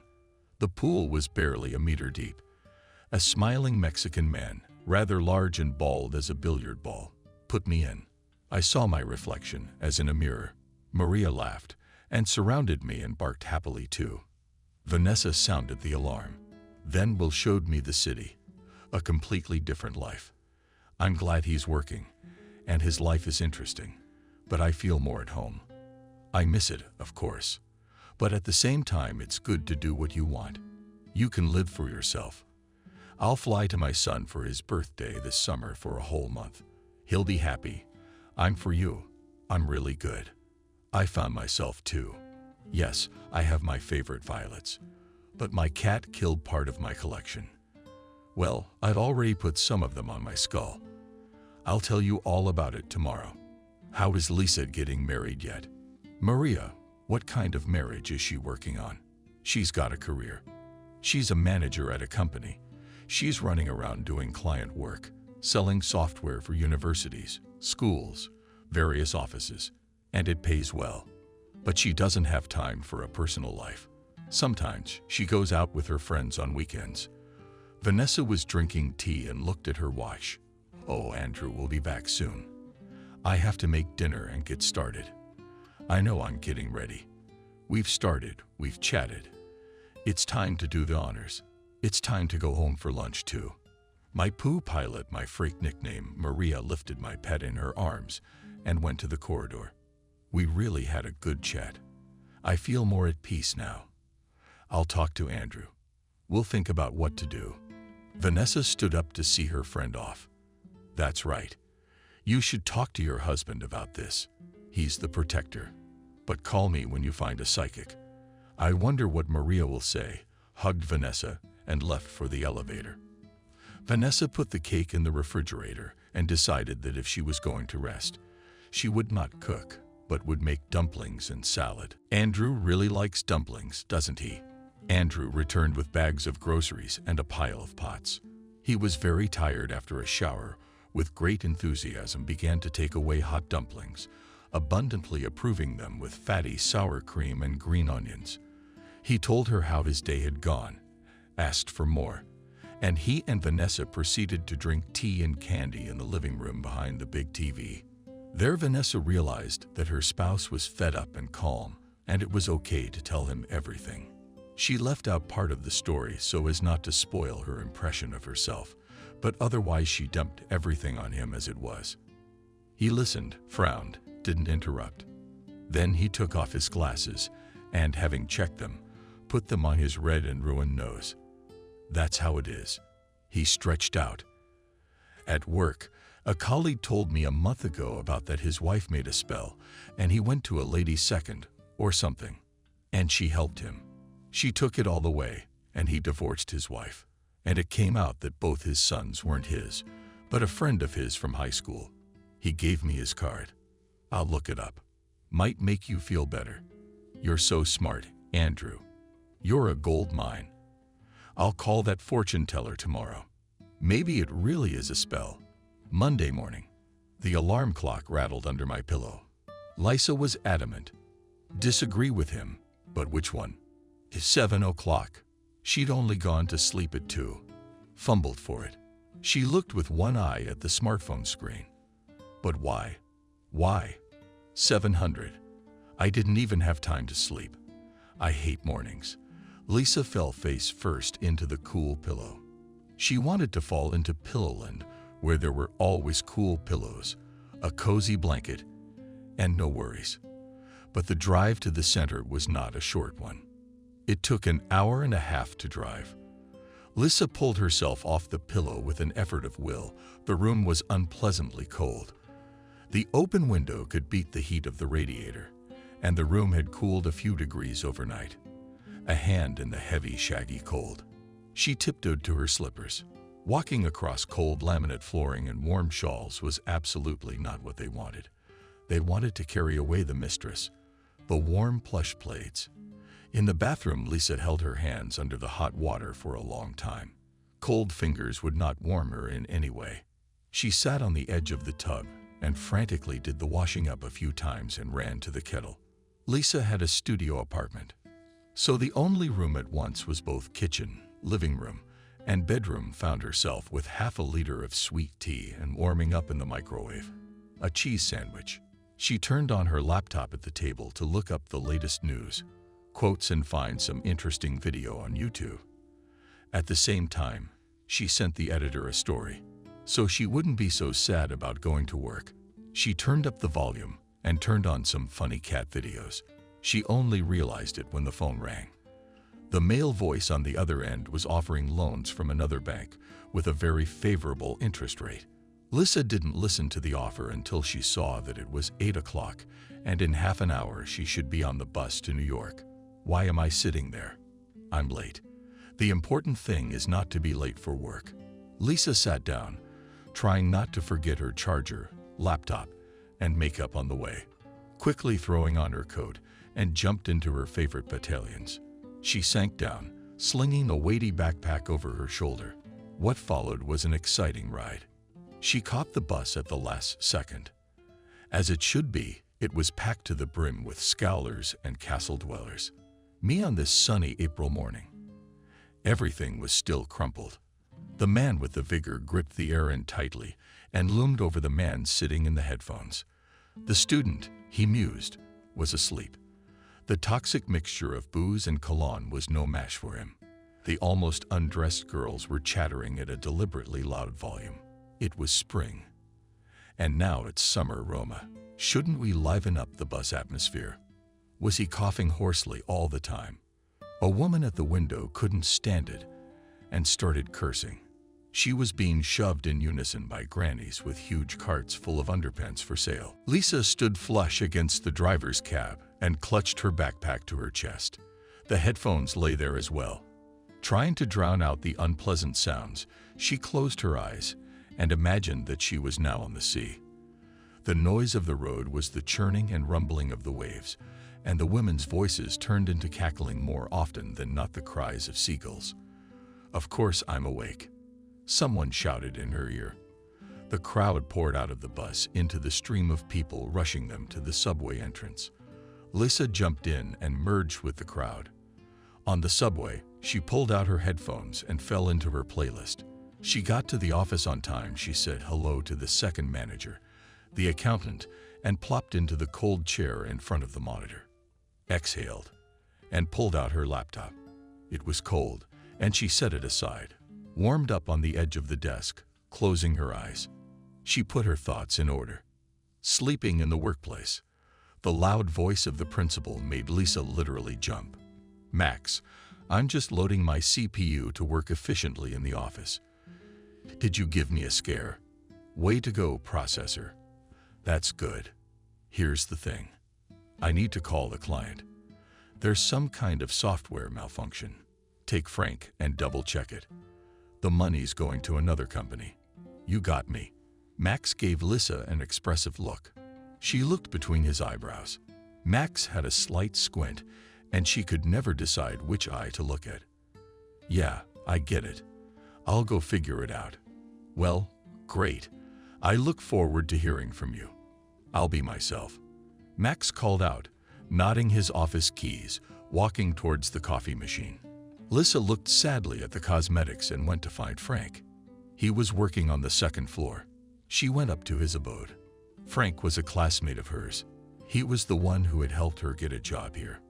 The pool was barely a meter deep. A smiling Mexican man, rather large and bald as a billiard ball, put me in. I saw my reflection as in a mirror. Maria laughed and surrounded me and barked happily too. Vanessa sounded the alarm. Then Will showed me the city, a completely different life. I'm glad he's working, and his life is interesting, but I feel more at home. I miss it, of course, but at the same time it's good to do what you want. You can live for yourself. I'll fly to my son for his birthday this summer for a whole month. He'll be happy. I'm for you. I'm really good. I found myself too. Yes, I have my favorite violets. But my cat killed part of my collection. Well, I'd already put some of them on my skull. I'll tell you all about it tomorrow. How is Lisa getting married yet? Maria, what kind of marriage is she working on? She's got a career. She's a manager at a company. She's running around doing client work, selling software for universities, schools, various offices, and it pays well. But she doesn't have time for a personal life. Sometimes she goes out with her friends on weekends. Vanessa was drinking tea and looked at her watch. Oh, Andrew will be back soon. I have to make dinner and get started. I know I'm getting ready. We've started, we've chatted. It's time to do the honors. It's time to go home for lunch too. My poo pilot, my freak nickname, Maria lifted my pet in her arms and went to the corridor. We really had a good chat. I feel more at peace now. I'll talk to Andrew. We'll think about what to do. Vanessa stood up to see her friend off. That's right. You should talk to your husband about this. He's the protector. But call me when you find a psychic. I wonder what Maria will say, hugged Vanessa, and left for the elevator. Vanessa put the cake in the refrigerator and decided that if she was going to rest, she would not cook, but would make dumplings and salad. Andrew really likes dumplings, doesn't he? Andrew returned with bags of groceries and a pile of pots. He was very tired after a shower. With great enthusiasm began to take away hot dumplings, abundantly approving them with fatty sour cream and green onions. He told her how his day had gone, asked for more, and he and Vanessa proceeded to drink tea and candy in the living room behind the big TV. There Vanessa realized that her spouse was fed up and calm, and it was okay to tell him everything. She left out part of the story so as not to spoil her impression of herself, but otherwise she dumped everything on him as it was. He listened, frowned, didn't interrupt. Then he took off his glasses and, having checked them, put them on his red and ruined nose. That's how it is. He stretched out. At work, a colleague told me a month ago about that his wife made a spell, and he went to a lady second, or something, and she helped him. She took it all the way, and he divorced his wife. And it came out that both his sons weren't his, but a friend of his from high school. He gave me his card. I'll look it up. Might make you feel better. You're so smart, Andrew. You're a gold mine. I'll call that fortune teller tomorrow. Maybe it really is a spell. Monday morning. The alarm clock rattled under my pillow. Lisa was adamant. Disagree with him, but which one? It's 7 o'clock. She'd only gone to sleep at 2. Fumbled for it. She looked with one eye at the smartphone screen. But why? Why? 700. I didn't even have time to sleep. I hate mornings. Lisa fell face first into the cool pillow. She wanted to fall into Pillowland, where there were always cool pillows, a cozy blanket, and no worries. But the drive to the center was not a short one. It took an hour and a half to drive. Lisa pulled herself off the pillow with an effort of will. The room was unpleasantly cold. The open window could beat the heat of the radiator, and the room had cooled a few degrees overnight. A hand in the heavy, shaggy cold. She tiptoed to her slippers. Walking across cold laminate flooring and warm shawls was absolutely not what they wanted. They wanted to carry away the mistress, the warm plush plaids. In the bathroom, Lisa held her hands under the hot water for a long time. Cold fingers would not warm her in any way. She sat on the edge of the tub and frantically did the washing up a few times and ran to the kettle. Lisa had a studio apartment, so the only room at once was both kitchen, living room, and bedroom. Found herself with half a liter of sweet tea and warming up in the microwave. A cheese sandwich. She turned on her laptop at the table to look up the latest news, quotes, and find some interesting video on YouTube. At the same time, she sent the editor a story, so she wouldn't be so sad about going to work. She turned up the volume and turned on some funny cat videos. She only realized it when the phone rang. The male voice on the other end was offering loans from another bank with a very favorable interest rate. Lisa didn't listen to the offer until she saw that it was 8 o'clock, and in half an hour she should be on the bus to New York. Why am I sitting there? I'm late. The important thing is not to be late for work. Lisa sat down, trying not to forget her charger, laptop, and makeup on the way, quickly throwing on her coat and jumped into her favorite battalions. She sank down, slinging a weighty backpack over her shoulder. What followed was an exciting ride. She caught the bus at the last second. As it should be, it was packed to the brim with scowlers and castle dwellers. Me on this sunny April morning. Everything was still crumpled. The man with the vigor gripped the air in tightly and loomed over the man sitting in the headphones. The student, he mused, was asleep. The toxic mixture of booze and cologne was no match for him. The almost undressed girls were chattering at a deliberately loud volume. It was spring. And now it's summer, Roma. Shouldn't we liven up the bus atmosphere? Was he coughing hoarsely all the time? A woman at the window couldn't stand it and started cursing. She was being shoved in unison by grannies with huge carts full of underpants for sale. Lisa stood flush against the driver's cab and clutched her backpack to her chest. The headphones lay there as well. Trying to drown out the unpleasant sounds, she closed her eyes and imagined that she was now on the sea. The noise of the road was the churning and rumbling of the waves, and the women's voices turned into cackling more often than not the cries of seagulls. "Of course I'm awake," someone shouted in her ear. The crowd poured out of the bus into the stream of people rushing them to the subway entrance. Lisa jumped in and merged with the crowd. On the subway, she pulled out her headphones and fell into her playlist. She got to the office on time. She said hello to the second manager, the accountant, and plopped into the cold chair in front of the monitor. Exhaled and pulled out her laptop. It was cold, and she set it aside, warmed up on the edge of the desk, closing her eyes. She put her thoughts in order. Sleeping in the workplace. The loud voice of the principal made Lisa literally jump. "Max, I'm just loading my CPU to work efficiently in the office. Did you give me a scare? Way to go, processor. That's good. Here's the thing. I need to call the client. There's some kind of software malfunction. Take Frank and double-check it. The money's going to another company. You got me." Max gave Lisa an expressive look. She looked between his eyebrows. Max had a slight squint, and she could never decide which eye to look at. "Yeah, I get it. I'll go figure it out." "Well, great. I look forward to hearing from you. I'll be myself." Max called out, nodding his office keys, walking towards the coffee machine. Lisa looked sadly at the cosmetics and went to find Frank. He was working on the second floor. She went up to his abode. Frank was a classmate of hers. He was the one who had helped her get a job here.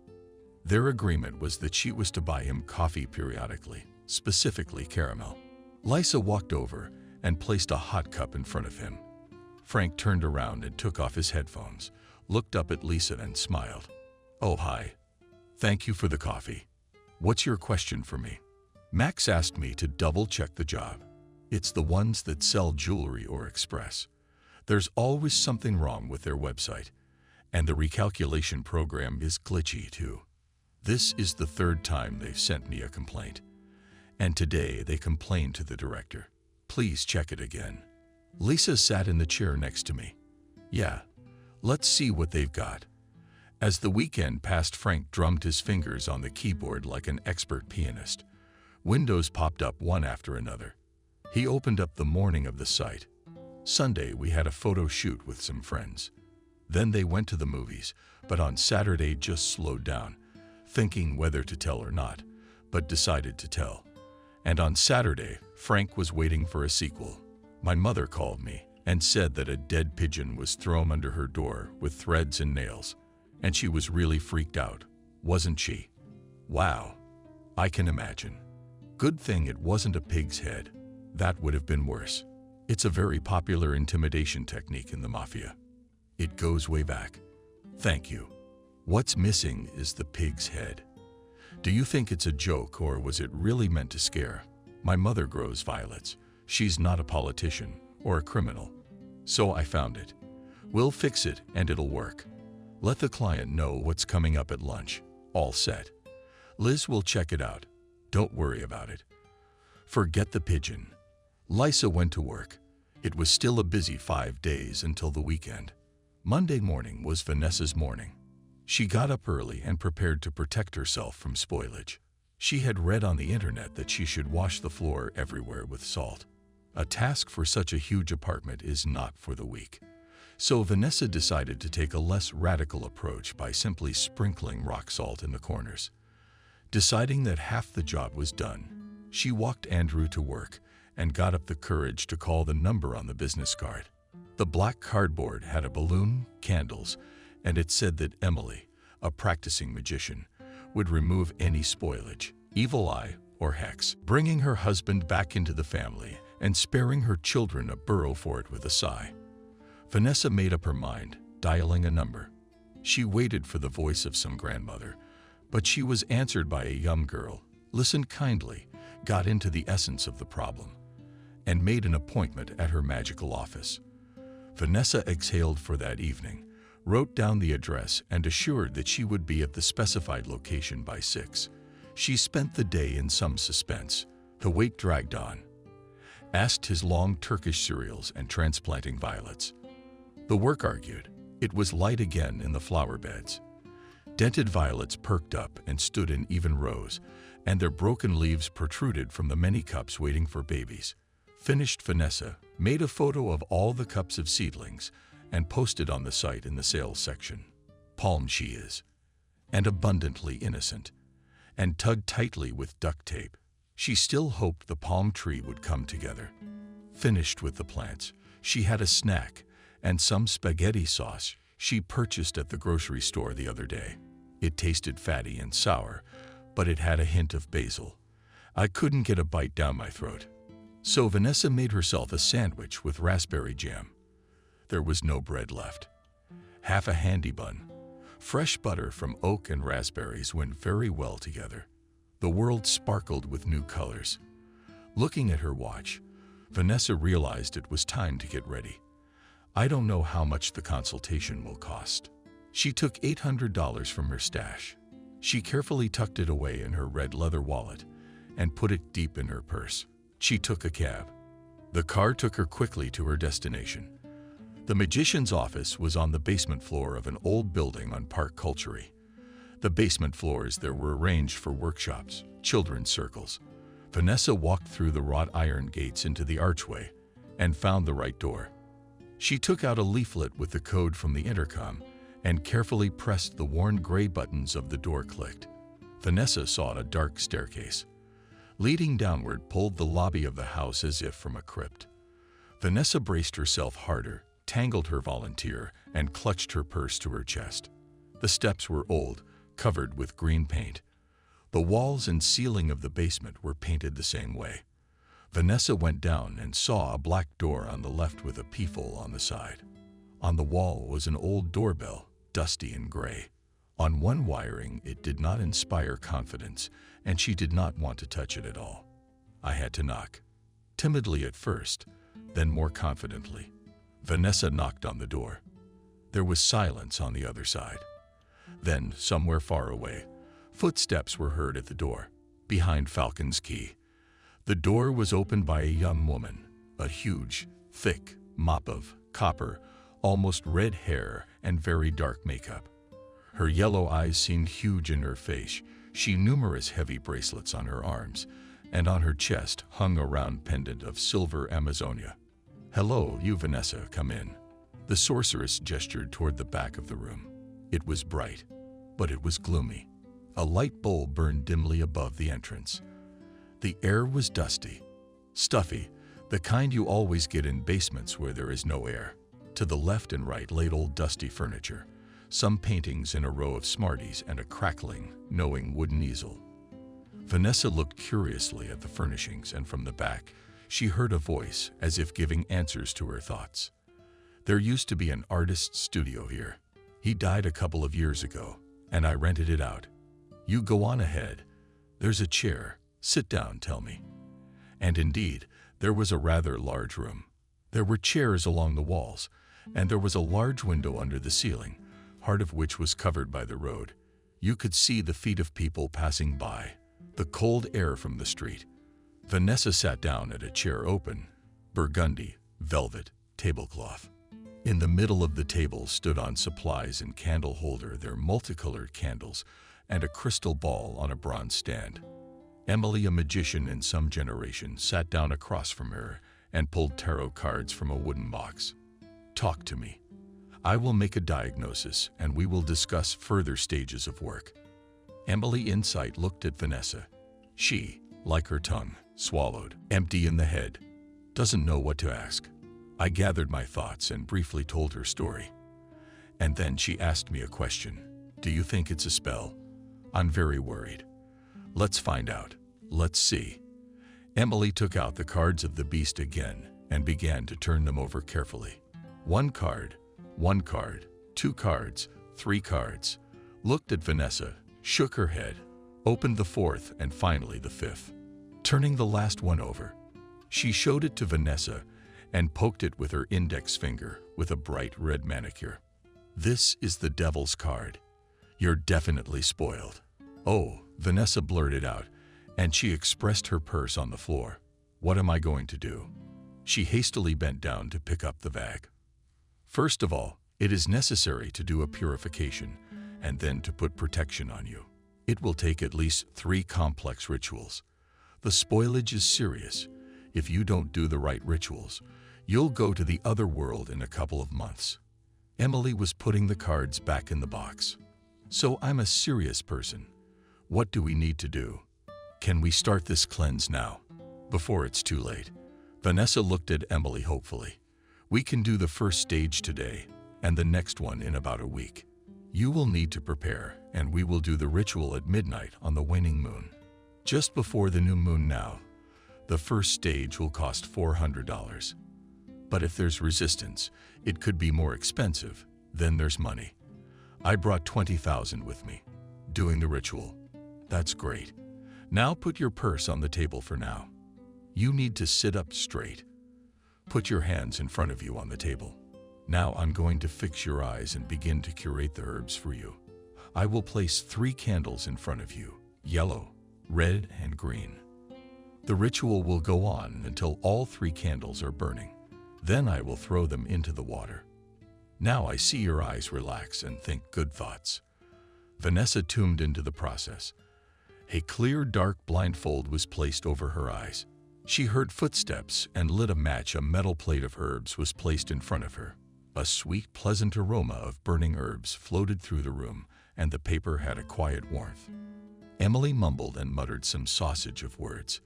Their agreement was that she was to buy him coffee periodically, specifically caramel. Lisa walked over and placed a hot cup in front of him. Frank turned around and took off his headphones, looked up at Lisa and smiled. "Oh, hi. Thank you for the coffee. What's your question for me?" "Max asked me to double-check the job. It's the ones that sell jewelry or express. There's always something wrong with their website, and the recalculation program is glitchy too. This is the third time they've sent me a complaint, and today they complained to the director. Please check it again." Lisa sat in the chair next to me. "Yeah, let's see what they've got." As the weekend passed, Frank drummed his fingers on the keyboard like an expert pianist. Windows popped up one after another. He opened up the morning of the site. Sunday, we had a photo shoot with some friends. Then they went to the movies, but on Saturday just slowed down, thinking whether to tell or not, but decided to tell. And on Saturday, Frank was waiting for a sequel. My mother called me and said that a dead pigeon was thrown under her door with threads and nails, and she was really freaked out, wasn't she? Wow, I can imagine. Good thing it wasn't a pig's head. That would have been worse. It's a very popular intimidation technique in the mafia. It goes way back. Thank you. What's missing is the pig's head. Do you think it's a joke or was it really meant to scare? My mother grows violets. She's not a politician or a criminal. So I found it. We'll fix it and it'll work. Let the client know what's coming up at lunch. All set. Liz will check it out. Don't worry about it. Forget the pigeon. Lisa went to work. It was still a busy 5 days until the weekend. Monday morning was Vanessa's morning. She got up early and prepared to protect herself from spoilage. She had read on the internet that she should wash the floor everywhere with salt. A task for such a huge apartment is not for the weak. So Vanessa decided to take a less radical approach by simply sprinkling rock salt in the corners. Deciding that half the job was done, she walked Andrew to work and got up the courage to call the number on the business card. The black cardboard had a balloon, candles, and it said that Emily, a practicing magician, would remove any spoilage, evil eye, or hex, bringing her husband back into the family and sparing her children a burrow for it with a sigh. Vanessa made up her mind, dialing a number. She waited for the voice of some grandmother, but she was answered by a young girl, listened kindly, got into the essence of the problem, and made an appointment at her magical office. Vanessa exhaled for that evening, wrote down the address, and assured that she would be at the specified location by 6. She spent the day in some suspense. The wait dragged on. Asked his long Turkish cereals and transplanting violets. The work argued. It was light again in the flower beds. Dented violets perked up and stood in even rows, and their broken leaves protruded from the many cups waiting for babies. Finished Vanessa made a photo of all the cups of seedlings and posted on the site in the sales section. Palm she is, and abundantly innocent, and tugged tightly with duct tape. She still hoped the palm tree would come together. Finished with the plants, she had a snack and some spaghetti sauce she purchased at the grocery store the other day. It tasted fatty and sour, but it had a hint of basil. I couldn't get a bite down my throat. So Vanessa made herself a sandwich with raspberry jam. There was no bread left. Half a handy bun. Fresh butter from oak and raspberries went very well together. The world sparkled with new colors. Looking at her watch, Vanessa realized it was time to get ready. I don't know how much the consultation will cost. She took $800 from her stash. She carefully tucked it away in her red leather wallet and put it deep in her purse. She took a cab. The car took her quickly to her destination. The magician's office was on the basement floor of an old building on Park Culture. The basement floors there were arranged for workshops, children's circles. Vanessa walked through the wrought iron gates into the archway and found the right door. She took out a leaflet with the code from the intercom and carefully pressed the worn gray buttons of the door clicked. Vanessa saw a dark staircase. Leading downward pulled the lobby of the house as if from a crypt. Vanessa braced herself harder, tangled her volunteer, and clutched her purse to her chest. The steps were old, covered with green paint. The walls and ceiling of the basement were painted the same way. Vanessa went down and saw a black door on the left with a peephole on the side. On the wall was an old doorbell, dusty and gray. On one wiring, it did not inspire confidence, and she did not want to touch it at all. I had to knock. Timidly at first, then more confidently. Vanessa knocked on the door. There was silence on the other side. Then, somewhere far away, footsteps were heard at the door, behind Falcon's Key. The door was opened by a young woman, a huge, thick mop of copper, almost red hair and very dark makeup. Her yellow eyes seemed huge in her face. She numerous heavy bracelets on her arms, and on her chest hung a round pendant of silver Amazonia. "Hello, you Vanessa, come in." The sorceress gestured toward the back of the room. It was bright, but it was gloomy. A light bulb burned dimly above the entrance. The air was dusty, stuffy, the kind you always get in basements where there is no air. To the left and right laid old dusty furniture, some paintings in a row of Smarties and a crackling, knowing wooden easel. Vanessa looked curiously at the furnishings, and from the back, she heard a voice as if giving answers to her thoughts. "There used to be an artist's studio here. He died a couple of years ago, and I rented it out. You go on ahead. There's a chair. Sit down, tell me." And indeed, there was a rather large room. There were chairs along the walls, and there was a large window under the ceiling, part of which was covered by the road. You could see the feet of people passing by, the cold air from the street. Vanessa sat down at a chair open, burgundy, velvet, tablecloth. In the middle of the table stood on supplies and candle holder their multicolored candles and a crystal ball on a bronze stand. Emily, a magician in some generation, sat down across from her and pulled tarot cards from a wooden box. "Talk to me. I will make a diagnosis and we will discuss further stages of work." Emily Insight looked at Vanessa. She, like her tongue, swallowed, empty in the head. Doesn't know what to ask. I gathered my thoughts and briefly told her story. And then she asked me a question. "Do you think it's a spell?" "I'm very worried." "Let's find out. Let's see." Emily took out the cards of the beast again and began to turn them over carefully. One card, two cards, three cards. Looked at Vanessa, shook her head, opened the fourth and finally the fifth. Turning the last one over, She showed it to Vanessa and poked it with her index finger with a bright red manicure. "This is the devil's card. You're definitely spoiled." "Oh," Vanessa blurted out, and she expressed her purse on the floor. "What am I going to do?" She hastily bent down to pick up the bag. "First of all, it is necessary to do a purification and then to put protection on you. It will take at least 3 complex rituals. The spoilage is serious. If you don't do the right rituals, you'll go to the other world in a couple of months." Emily was putting the cards back in the box. "So I'm a serious person. What do we need to do? Can we start this cleanse now, before it's too late?" Vanessa looked at Emily hopefully. "We can do the first stage today and the next one in about a week. You will need to prepare, and we will do the ritual at midnight on the waning moon. Just before the new moon now. The first stage will cost $400. But if there's resistance, it could be more expensive. Then there's money. I brought 20,000 with me. Doing the ritual. That's great. Now put your purse on the table for now. You need to sit up straight. Put your hands in front of you on the table. Now I'm going to fix your eyes and begin to curate the herbs for you. I will place 3 candles in front of you, yellow, red, and green. The ritual will go on until all 3 candles are burning. Then I will throw them into the water. Now I see your eyes relax and think good thoughts." Vanessa tuned into the process. A clear, dark blindfold was placed over her eyes. She heard footsteps and lit a match. A metal plate of herbs was placed in front of her. A sweet, pleasant aroma of burning herbs floated through the room, and the paper had a quiet warmth. Emily mumbled and muttered some sausage of words.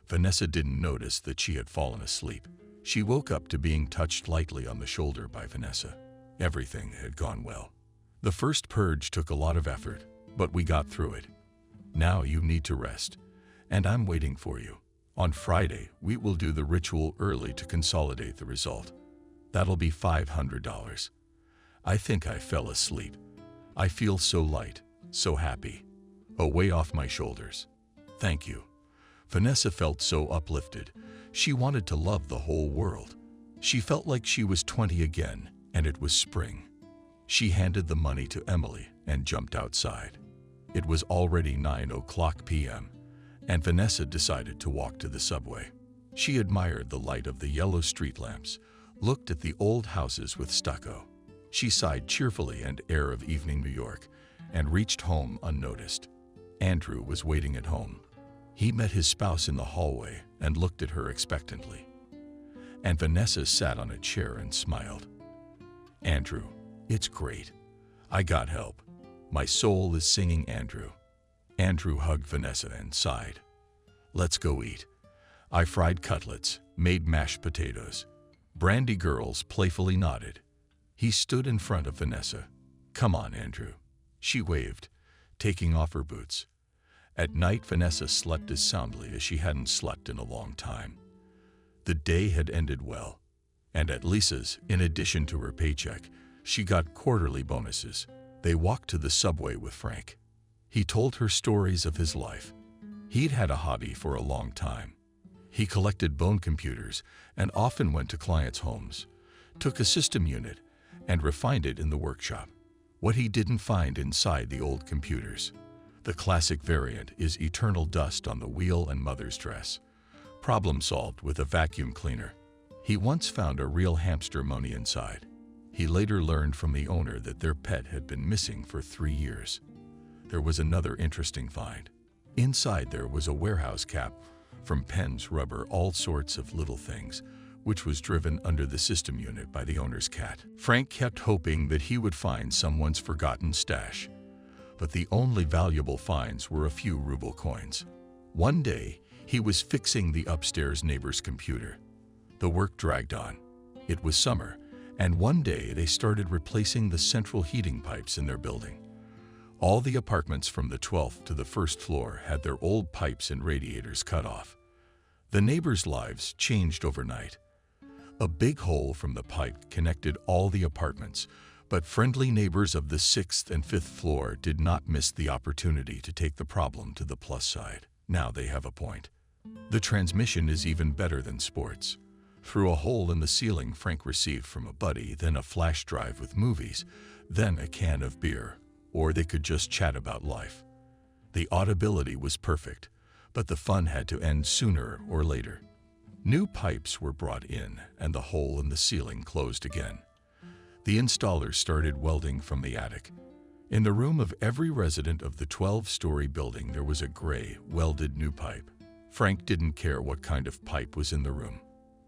Vanessa didn't notice that she had fallen asleep. She woke up to being touched lightly on the shoulder by Vanessa. Everything had gone well. "The first purge took a lot of effort, but we got through it. Now you need to rest, and I'm waiting for you. On Friday, we will do the ritual early to consolidate the result. That'll be $500. I think I fell asleep. I feel so light, so happy. A weight off my shoulders. Thank you." Vanessa felt so uplifted. She wanted to love the whole world. She felt like she was 20 again, and it was spring. She handed the money to Emily and jumped outside. It was already 9:00 p.m., and Vanessa decided to walk to the subway. She admired the light of the yellow street lamps, looked at the old houses with stucco. She sighed cheerfully and air of evening New York, and reached home unnoticed. Andrew was waiting at home. He met his spouse in the hallway and looked at her expectantly. And Vanessa sat on a chair and smiled. "Andrew, it's great. I got help. My soul is singing Andrew." Andrew hugged Vanessa and sighed. "Let's go eat. I fried cutlets, made mashed potatoes." Brandy girls playfully nodded. He stood in front of Vanessa. "Come on, Andrew." She waved, taking off her boots. At night, Vanessa slept as soundly as she hadn't slept in a long time. The day had ended well, and at Lisa's, in addition to her paycheck, she got quarterly bonuses. They walked to the subway with Frank. He told her stories of his life. He'd had a hobby for a long time. He collected bone computers and often went to clients' homes, took a system unit, and refined it in the workshop. What he didn't find inside the old computers. The classic variant is eternal dust on the wheel and mother's dress. Problem solved with a vacuum cleaner. He once found a real hamster money inside. He later learned from the owner that their pet had been missing for 3 years. There was another interesting find. Inside there was a warehouse cap, from pens, rubber, all sorts of little things, which was driven under the system unit by the owner's cat. Frank kept hoping that he would find someone's forgotten stash, but the only valuable finds were a few ruble coins. One day, he was fixing the upstairs neighbor's computer. The work dragged on. It was summer, and one day they started replacing the central heating pipes in their building. All the apartments from the 12th to the 1st floor had their old pipes and radiators cut off. The neighbors' lives changed overnight. A big hole from the pipe connected all the apartments, but friendly neighbors of the 6th and 5th floor did not miss the opportunity to take the problem to the plus side. Now they have a point. The transmission is even better than sports. Through a hole in the ceiling Frank received from a buddy, then a flash drive with movies, then a can of beer, or they could just chat about life. The audibility was perfect, but the fun had to end sooner or later. New pipes were brought in, and the hole in the ceiling closed again. The installers started welding from the attic. In the room of every resident of the 12-story building there was a gray, welded new pipe. Frank didn't care what kind of pipe was in the room,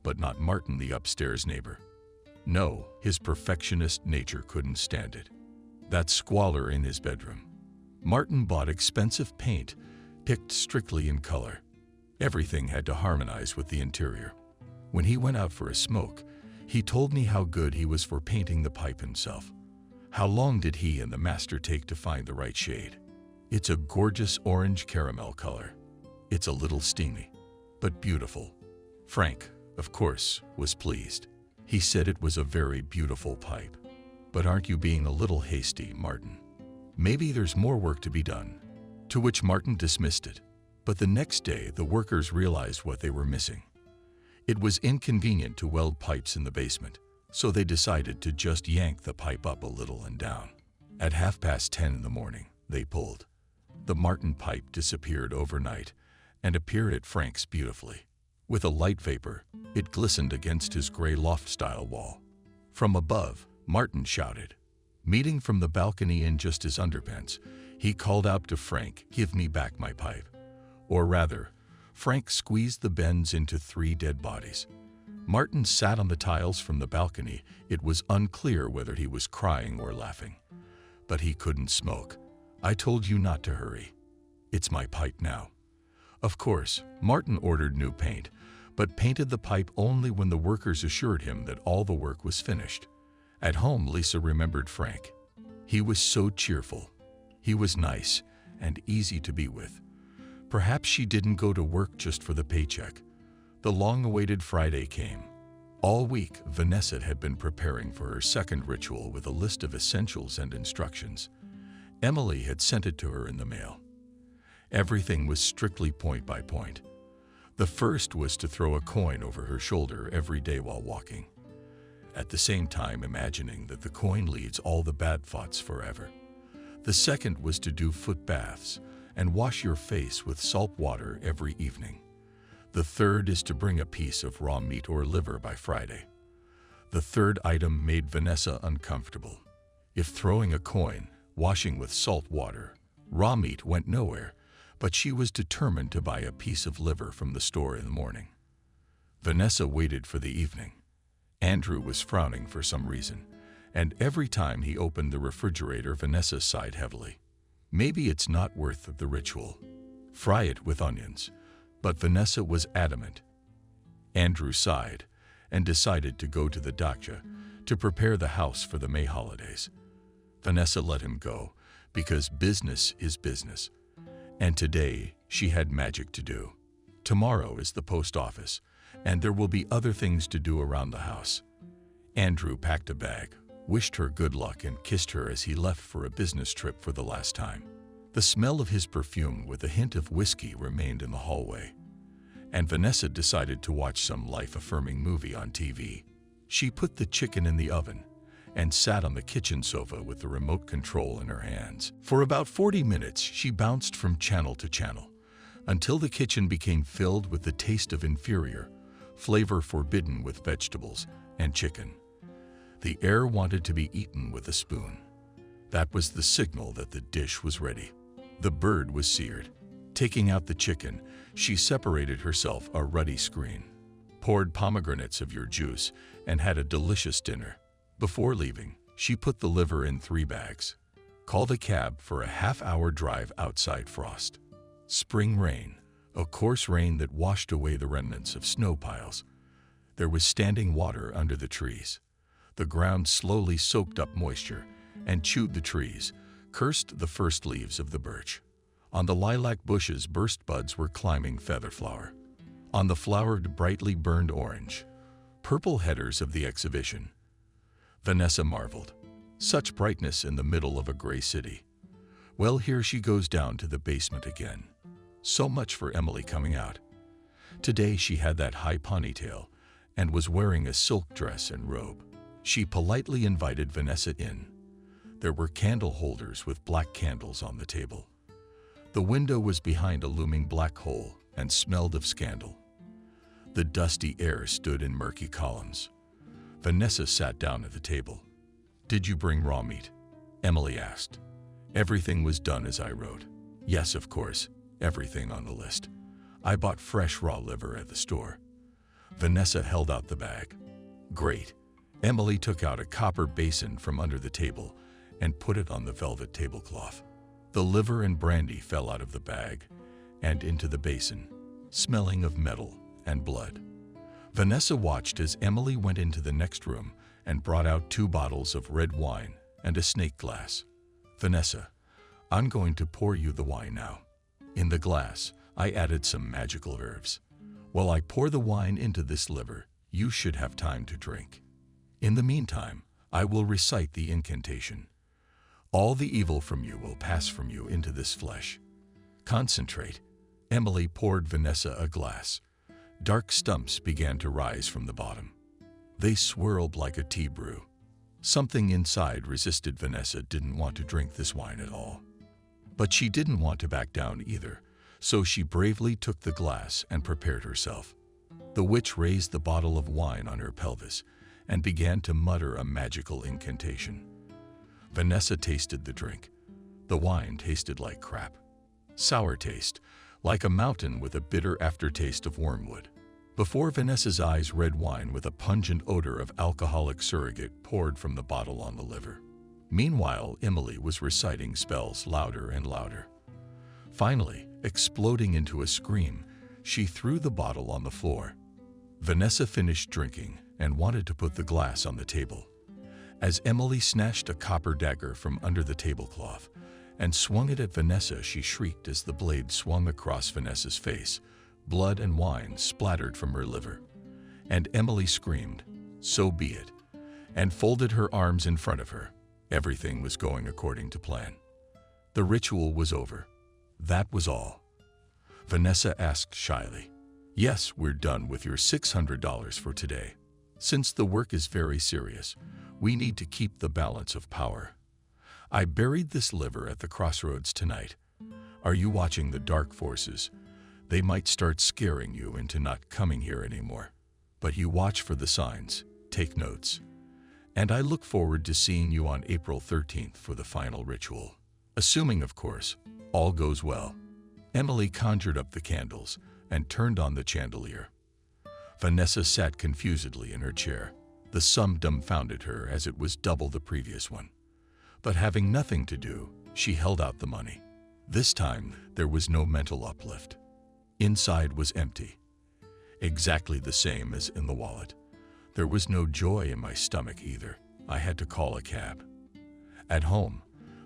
but not Martin, the upstairs neighbor. No, his perfectionist nature couldn't stand it. That squalor in his bedroom. Martin bought expensive paint, picked strictly in color. Everything had to harmonize with the interior. When he went out for a smoke, he told me how good he was for painting the pipe himself. How long did he and the master take to find the right shade? It's a gorgeous orange caramel color. It's a little steamy, but beautiful. Frank, of course, was pleased. He said it was a very beautiful pipe. But aren't you being a little hasty, Martin? Maybe there's more work to be done. To which Martin dismissed it. But the next day, the workers realized what they were missing. It was inconvenient to weld pipes in the basement, so they decided to just yank the pipe up a little and down. At 10:30 in the morning, they pulled. The Martin pipe disappeared overnight and appeared at Frank's beautifully. With a light vapor, it glistened against his gray loft-style wall. From above, Martin shouted. Meeting from the balcony in just his underpants, he called out to Frank, "Give me back my pipe." Or rather, Frank squeezed the bends into 3 dead bodies. Martin sat on the tiles from the balcony. It was unclear whether he was crying or laughing. But he couldn't smoke. "I told you not to hurry. It's my pipe now." Of course, Martin ordered new paint, but painted the pipe only when the workers assured him that all the work was finished. At home, Lisa remembered Frank. He was so cheerful. He was nice and easy to be with. Perhaps she didn't go to work just for the paycheck. The long-awaited Friday came. All week, Vanessa had been preparing for her second ritual with a list of essentials and instructions. Emily had sent it to her in the mail. Everything was strictly point by point. The first was to throw a coin over her shoulder every day while walking, at the same time imagining that the coin leads all the bad thoughts forever. The second was to do foot baths and wash your face with salt water every evening. The third is to bring a piece of raw meat or liver by Friday. The third item made Vanessa uncomfortable. If throwing a coin, washing with salt water, raw meat went nowhere, but she was determined to buy a piece of liver from the store in the morning. Vanessa waited for the evening. Andrew was frowning for some reason, and every time he opened the refrigerator, Vanessa sighed heavily. Maybe it's not worth the ritual. Fry it with onions. But Vanessa was adamant. Andrew sighed and decided to go to the dacha to prepare the house for the May holidays. Vanessa let him go because business is business. And today she had magic to do. Tomorrow is the post office, and there will be other things to do around the house. Andrew packed a bag, wished her good luck, and kissed her as he left for a business trip for the last time. The smell of his perfume with a hint of whiskey remained in the hallway, and Vanessa decided to watch some life-affirming movie on TV. She put the chicken in the oven and sat on the kitchen sofa with the remote control in her hands. For about 40 minutes, she bounced from channel to channel until the kitchen became filled with the taste of inferior, flavor forbidden with vegetables and chicken. The air wanted to be eaten with a spoon. That was the signal that the dish was ready. The bird was seared. Taking out the chicken, she separated herself a ruddy screen, poured pomegranates of your juice, and had a delicious dinner. Before leaving, she put the liver in 3 bags, called a cab for a half-hour drive outside frost. Spring rain, a coarse rain that washed away the remnants of snow piles. There was standing water under the trees. The ground slowly soaked up moisture and chewed the trees, cursed the first leaves of the birch. On the lilac bushes, burst buds were climbing featherflower. On the flowered, brightly burned orange, purple headers of the exhibition. Vanessa marveled. Such brightness in the middle of a gray city. Well, here she goes down to the basement again. So much for Emily coming out. Today she had that high ponytail and was wearing a silk dress and robe. She politely invited Vanessa in. There were candle holders with black candles on the table. The window was behind a looming black hole and smelled of scandal. The dusty air stood in murky columns. Vanessa sat down at the table. "Did you bring raw meat?" Emily asked. "Everything was done as I wrote." "Yes, of course, everything on the list. I bought fresh raw liver at the store." Vanessa held out the bag. "Great." Emily took out a copper basin from under the table and put it on the velvet tablecloth. The liver and brandy fell out of the bag and into the basin, smelling of metal and blood. Vanessa watched as Emily went into the next room and brought out 2 bottles of red wine and a snake glass. "Vanessa, I'm going to pour you the wine now. In the glass, I added some magical herbs. While I pour the wine into this liver, you should have time to drink. In the meantime, I will recite the incantation. All the evil from you will pass from you into this flesh. Concentrate." Emily poured Vanessa a glass. Dark stumps began to rise from the bottom. They swirled like a tea brew. Something inside resisted. Vanessa didn't want to drink this wine at all. But she didn't want to back down either, so she bravely took the glass and prepared herself. The witch raised the bottle of wine on her pelvis and began to mutter a magical incantation. Vanessa tasted the drink. The wine tasted like crap. Sour taste, like a mountain with a bitter aftertaste of wormwood. Before Vanessa's eyes, red wine with a pungent odor of alcoholic surrogate poured from the bottle on the liver. Meanwhile, Emily was reciting spells louder and louder. Finally, exploding into a scream, she threw the bottle on the floor. Vanessa finished drinking and wanted to put the glass on the table. As Emily snatched a copper dagger from under the tablecloth and swung it at Vanessa, she shrieked as the blade swung across Vanessa's face. Blood and wine splattered from her liver. And Emily screamed, "So be it," and folded her arms in front of her. Everything was going according to plan. The ritual was over. That was all. Vanessa asked shyly, "Yes, we're done with your $600 for today. Since the work is very serious, we need to keep the balance of power. I buried this liver at the crossroads tonight. Are you watching the dark forces? They might start scaring you into not coming here anymore. But you watch for the signs, take notes. And I look forward to seeing you on April 13th for the final ritual. Assuming, of course, all goes well." Emily conjured up the candles and turned on the chandelier. Vanessa sat confusedly in her chair. The sum dumbfounded her as it was double the previous one. But having nothing to do, she held out the money. This time, there was no mental uplift. Inside was empty, exactly the same as in the wallet. There was no joy in my stomach either. I had to call a cab. At home,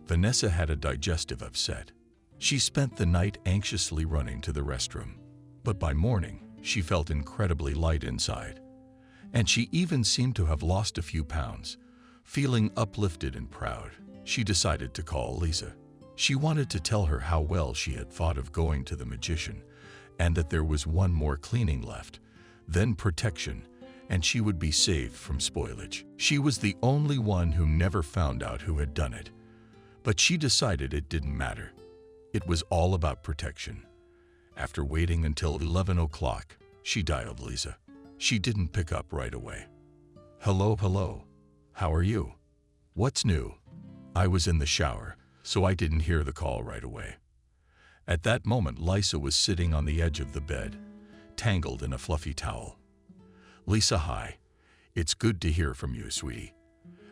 Vanessa had a digestive upset. She spent the night anxiously running to the restroom. But by morning, she felt incredibly light inside. And she even seemed to have lost a few pounds. Feeling uplifted and proud, she decided to call Lisa. She wanted to tell her how well she had thought of going to the magician, and that there was one more cleaning left, then protection, and she would be saved from spoilage. She was the only one who never found out who had done it. But she decided it didn't matter. It was all about protection. After waiting until 11 o'clock, she dialed Lisa. She didn't pick up right away. Hello. How are you? What's new?" I was in the shower, so I didn't hear the call right away. At that moment, Lisa was sitting on the edge of the bed, tangled in a fluffy towel. "Lisa, hi. It's good to hear from you, sweetie.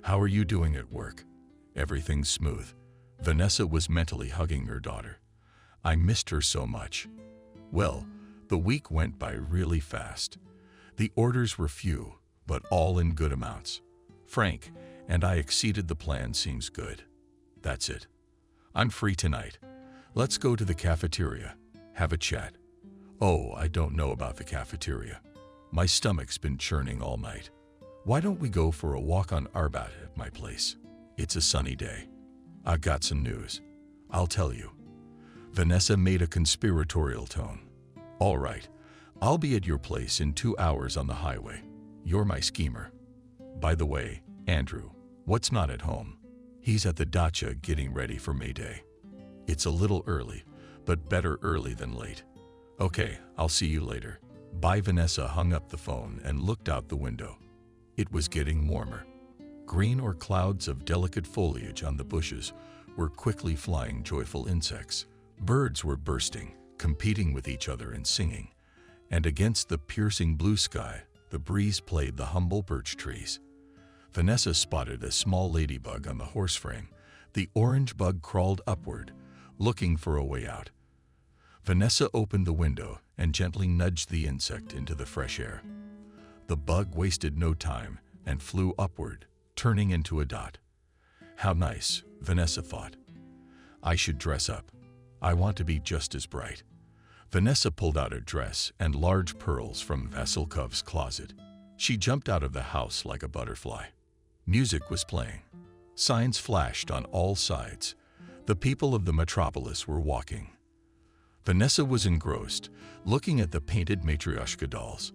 How are you doing at work?" "Everything's smooth." Vanessa was mentally hugging her daughter. "I missed her so much." Well, the week went by really fast. The orders were few, but all in good amounts. Frank and I exceeded the plan. Seems good. That's it. I'm free tonight. Let's go to the cafeteria, have a chat. Oh, I don't know about the cafeteria. My stomach's been churning all night. Why don't we go for a walk on Arbat at my place? It's a sunny day. I've got some news. I'll tell you. Vanessa made a conspiratorial tone. All right, I'll be at your place in 2 hours on the highway. You're my schemer. By the way, Andrew, what's not at home? He's at the dacha getting ready for May Day. It's a little early, but better early than late. Okay, I'll see you later. Bye. Vanessa hung up the phone and looked out the window. It was getting warmer. Green or clouds of delicate foliage on the bushes were quickly flying joyful insects. Birds were bursting, competing with each other and singing. And against the piercing blue sky, the breeze played the humble birch trees. Vanessa spotted a small ladybug on the horse frame. The orange bug crawled upward, looking for a way out. Vanessa opened the window and gently nudged the insect into the fresh air. The bug wasted no time and flew upward, turning into a dot. How nice, Vanessa thought. I should dress up. I want to be just as bright. Vanessa pulled out a dress and large pearls from Vasilkov's closet. She jumped out of the house like a butterfly. Music was playing. Signs flashed on all sides. The people of the metropolis were walking. Vanessa was engrossed, looking at the painted matryoshka dolls.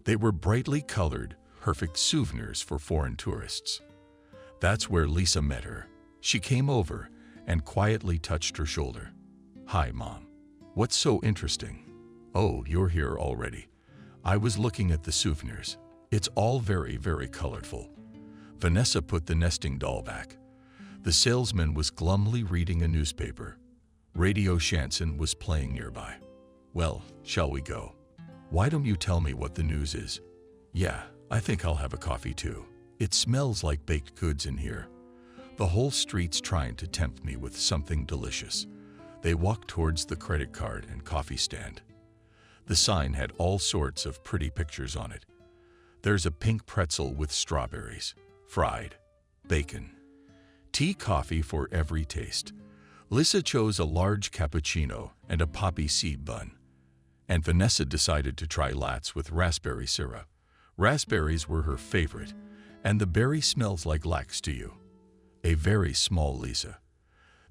They were brightly colored, perfect souvenirs for foreign tourists. That's where Lisa met her. She came over and quietly touched her shoulder. Hi, Mom. What's so interesting? Oh, you're here already. I was looking at the souvenirs. It's all very, very colorful. Vanessa put the nesting doll back. The salesman was glumly reading a newspaper. Radio Shanson was playing nearby. Well, shall we go? Why don't you tell me what the news is? Yeah, I think I'll have a coffee too. It smells like baked goods in here. The whole street's trying to tempt me with something delicious. They walked towards the credit card and coffee stand. The sign had all sorts of pretty pictures on it. There's a pink pretzel with strawberries, fried, bacon, tea, coffee for every taste. Lisa chose a large cappuccino and a poppy seed bun. And Vanessa decided to try lattes with raspberry syrup. Raspberries were her favorite, and the berry smells like lax to you. A very small Lisa.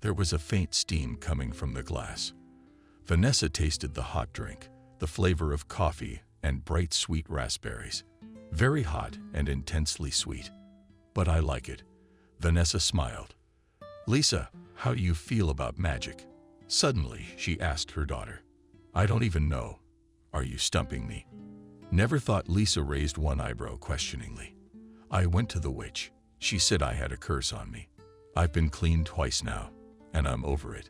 There was a faint steam coming from the glass. Vanessa tasted the hot drink, the flavor of coffee and bright sweet raspberries. Very hot and intensely sweet. But I like it. Vanessa smiled. Lisa, how do you feel about magic? Suddenly, she asked her daughter. I don't even know. Are you stumping me? Never thought. Lisa raised one eyebrow questioningly. I went to the witch. She said I had a curse on me. I've been cleaned twice now, and I'm over it.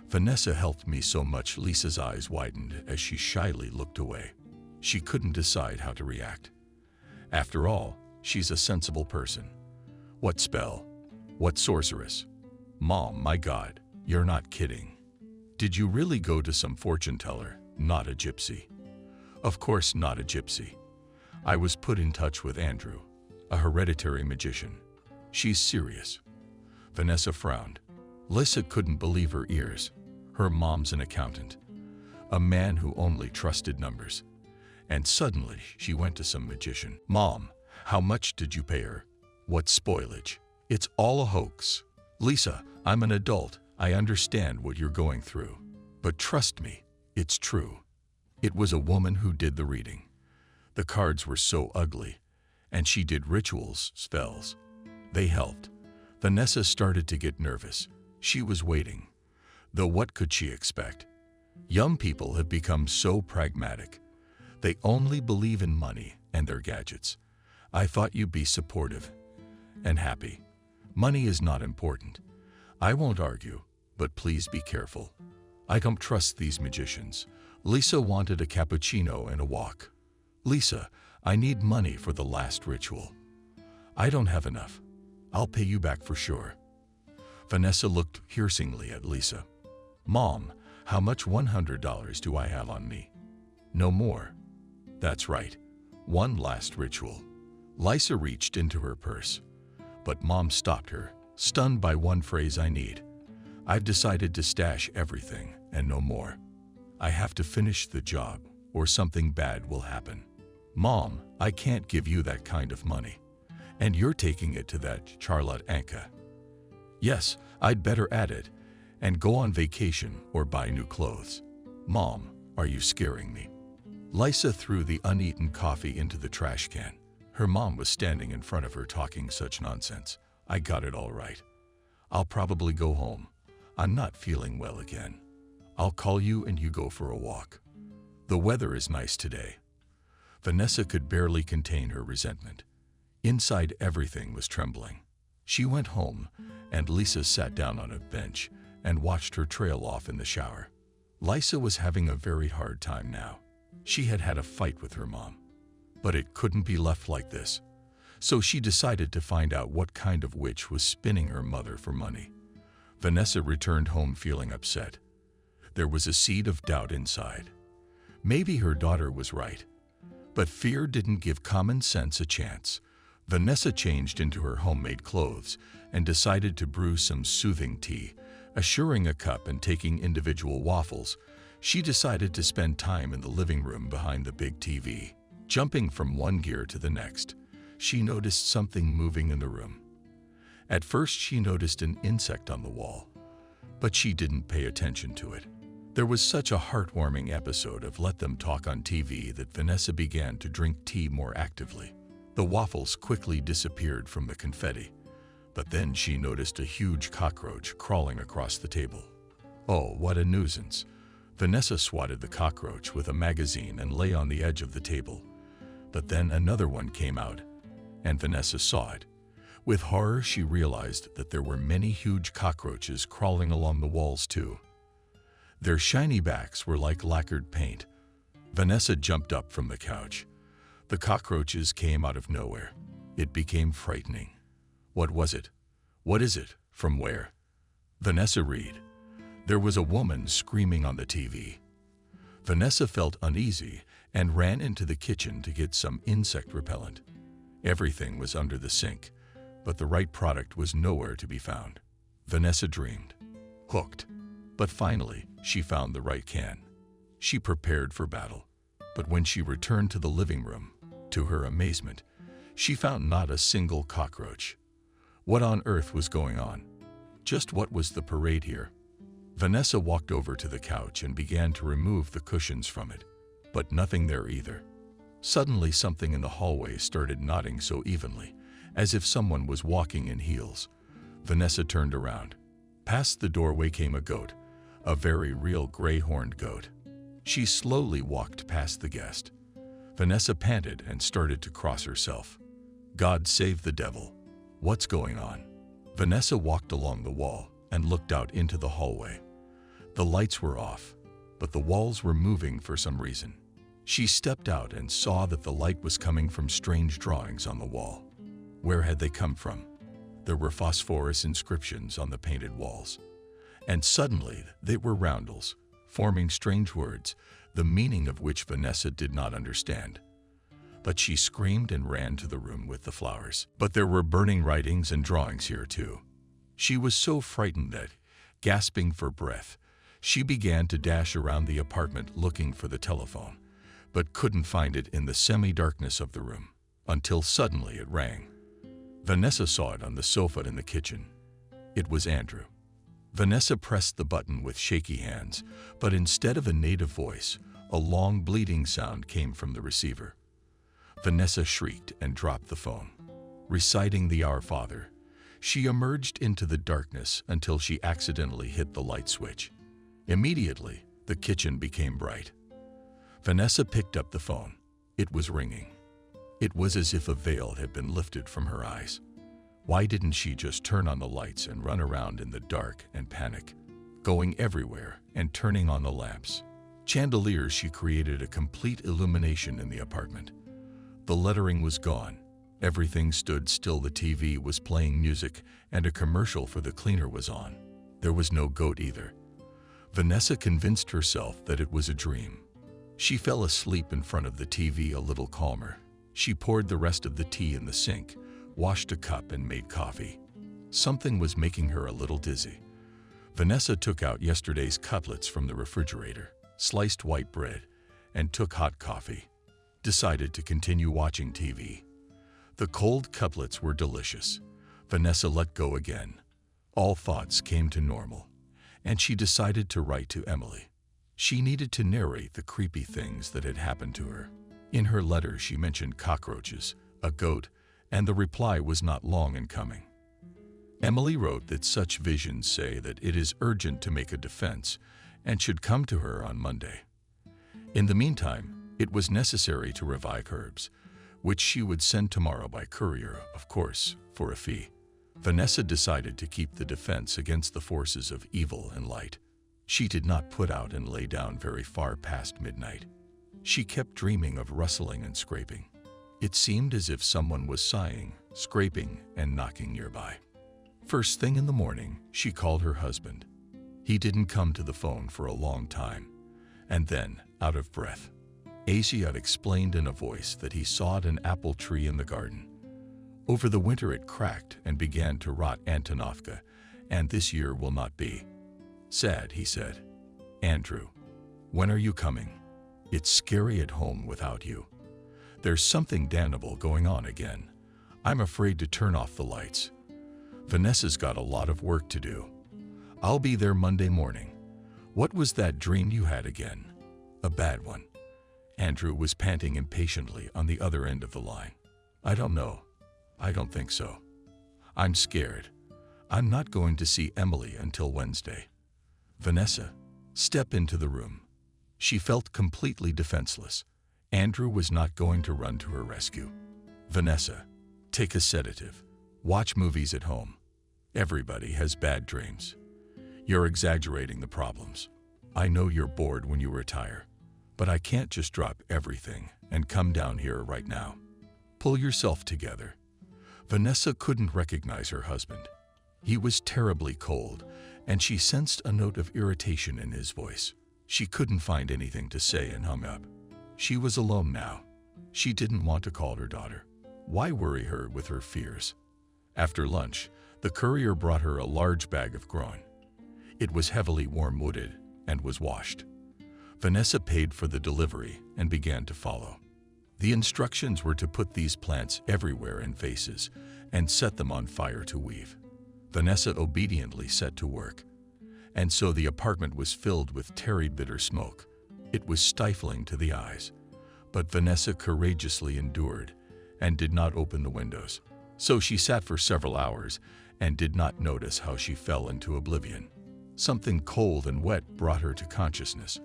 Vanessa helped me so much. Lisa's eyes widened as she shyly looked away. She couldn't decide how to react. After all, she's a sensible person. What spell? What sorceress? Mom, my God, you're not kidding. Did you really go to some fortune teller, not a gypsy? Of course not a gypsy. I was put in touch with Andrew, a hereditary magician. She's serious. Vanessa frowned. Lisa couldn't believe her ears. Her mom's an accountant, a man who only trusted numbers. And suddenly she went to some magician. Mom, how much did you pay her? What spoilage? It's all a hoax. Lisa, I'm an adult. I understand what you're going through. But trust me, it's true. It was a woman who did the reading. The cards were so ugly, and she did rituals, spells. They helped. Vanessa started to get nervous. She was waiting. Though what could she expect? Young people have become so pragmatic. They only believe in money and their gadgets. I thought you'd be supportive and happy. Money is not important. I won't argue, but please be careful. I don't trust these magicians. Lisa wanted a cappuccino and a walk. Lisa, I need money for the last ritual. I don't have enough. I'll pay you back for sure. Vanessa looked piercingly at Lisa. Mom, how much $100 do I have on me? No more. That's right. One last ritual. Lisa reached into her purse, but Mom stopped her, stunned by one phrase. I need. I've decided to stash everything and no more. I have to finish the job or something bad will happen. Mom, I can't give you that kind of money. And you're taking it to that Charlotte Anka. Yes, I'd better add it and go on vacation or buy new clothes. Mom, are you scaring me? Lisa threw the uneaten coffee into the trash can. Her mom was standing in front of her talking such nonsense. "I got it all right. I'll probably go home. I'm not feeling well again. I'll call you and you go for a walk. The weather is nice today." Vanessa could barely contain her resentment. Inside, everything was trembling. She went home, and Lisa sat down on a bench and watched her trail off in the shower. Lisa was having a very hard time now. She had had a fight with her mom, but it couldn't be left like this. So she decided to find out what kind of witch was spinning her mother for money. Vanessa returned home feeling upset. There was a seed of doubt inside. Maybe her daughter was right, but fear didn't give common sense a chance. Vanessa changed into her homemade clothes and decided to brew some soothing tea. Assuring a cup and taking individual waffles, she decided to spend time in the living room behind the big TV. Jumping from one gear to the next, she noticed something moving in the room. At first, she noticed an insect on the wall, but she didn't pay attention to it. There was such a heartwarming episode of Let Them Talk on TV that Vanessa began to drink tea more actively. The waffles quickly disappeared from the confetti, but then she noticed a huge cockroach crawling across the table. Oh, what a nuisance! Vanessa swatted the cockroach with a magazine and lay on the edge of the table. But then another one came out, and Vanessa saw it. With horror, she realized that there were many huge cockroaches crawling along the walls too. Their shiny backs were like lacquered paint. Vanessa jumped up from the couch. The cockroaches came out of nowhere. It became frightening. What was it? What is it? From where? Vanessa read. There was a woman screaming on the TV. Vanessa felt uneasy and ran into the kitchen to get some insect repellent. Everything was under the sink, but the right product was nowhere to be found. Vanessa dreamed. Hooked. But finally, she found the right can. She prepared for battle. But when she returned to the living room, to her amazement, she found not a single cockroach. What on earth was going on? Just what was the parade here? Vanessa walked over to the couch and began to remove the cushions from it, but nothing there either. Suddenly, something in the hallway started nodding so evenly, as if someone was walking in heels. Vanessa turned around. Past the doorway came a goat, a very real gray-horned goat. She slowly walked past the guest. Vanessa panted and started to cross herself. God save the devil. What's going on? Vanessa walked along the wall and looked out into the hallway. The lights were off, but the walls were moving for some reason. She stepped out and saw that the light was coming from strange drawings on the wall. Where had they come from? There were phosphorus inscriptions on the painted walls. And suddenly they were roundels, forming strange words, the meaning of which Vanessa did not understand. But she screamed and ran to the room with the flowers. But there were burning writings and drawings here too. She was so frightened that, gasping for breath, she began to dash around the apartment looking for the telephone, but couldn't find it in the semi-darkness of the room, until suddenly it rang. Vanessa saw it on the sofa in the kitchen. It was Andrew. Vanessa pressed the button with shaky hands, but instead of a native voice, a long bleating sound came from the receiver. Vanessa shrieked and dropped the phone. Reciting the Our Father, she emerged into the darkness until she accidentally hit the light switch. Immediately, the kitchen became bright. Vanessa picked up the phone. It was ringing. It was as if a veil had been lifted from her eyes. Why didn't she just turn on the lights and run around in the dark and panic, going everywhere and turning on the lamps? Chandeliers, she created a complete illumination in the apartment. The lettering was gone. Everything stood still. The TV was playing music and a commercial for the cleaner was on. There was no goat either. Vanessa convinced herself that it was a dream. She fell asleep in front of the TV a little calmer. She poured the rest of the tea in the sink, washed a cup and made coffee. Something was making her a little dizzy. Vanessa took out yesterday's cutlets from the refrigerator, sliced white bread, and took hot coffee. Decided to continue watching TV. The cold cutlets were delicious. Vanessa let go again. All thoughts came to normal, and she decided to write to Emily. She needed to narrate the creepy things that had happened to her. In her letter, she mentioned cockroaches, a goat, and the reply was not long in coming. Emily wrote that such visions say that it is urgent to make a defense and should come to her on Monday. In the meantime, it was necessary to revive herbs, which she would send tomorrow by courier, of course, for a fee. Vanessa decided to keep the defense against the forces of evil and light. She did not put out and lay down very far past midnight. She kept dreaming of rustling and scraping. It seemed as if someone was sighing, scraping, and knocking nearby. First thing in the morning, she called her husband. He didn't come to the phone for a long time, and then, out of breath, Asiat explained in a voice that he sawed an apple tree in the garden. Over the winter it cracked and began to rot, Antonovka, and this year will not be. Sad, he said. Andrew, when are you coming? It's scary at home without you. There's something damnable going on again. I'm afraid to turn off the lights. Vanessa's got a lot of work to do. I'll be there Monday morning. What was that dream you had again? A bad one. Andrew was panting impatiently on the other end of the line. I don't know. I don't think so. I'm scared. I'm not going to see Emily until Wednesday. Vanessa, step into the room. She felt completely defenseless. Andrew was not going to run to her rescue. Vanessa, take a sedative. Watch movies at home. Everybody has bad dreams. You're exaggerating the problems. I know you're bored when you retire, but I can't just drop everything and come down here right now. Pull yourself together. Vanessa couldn't recognize her husband. He was terribly cold, and she sensed a note of irritation in his voice. She couldn't find anything to say and hung up. She was alone now. She didn't want to call her daughter. Why worry her with her fears? After lunch, the courier brought her a large bag of groin. It was heavily worm-wooded and was washed. Vanessa paid for the delivery and began to follow. The instructions were to put these plants everywhere in vases and set them on fire to weave. Vanessa obediently set to work, and so the apartment was filled with terry bitter smoke. It was stifling to the eyes, but Vanessa courageously endured and did not open the windows. So she sat for several hours and did not notice how she fell into oblivion. Something cold and wet brought her to consciousness.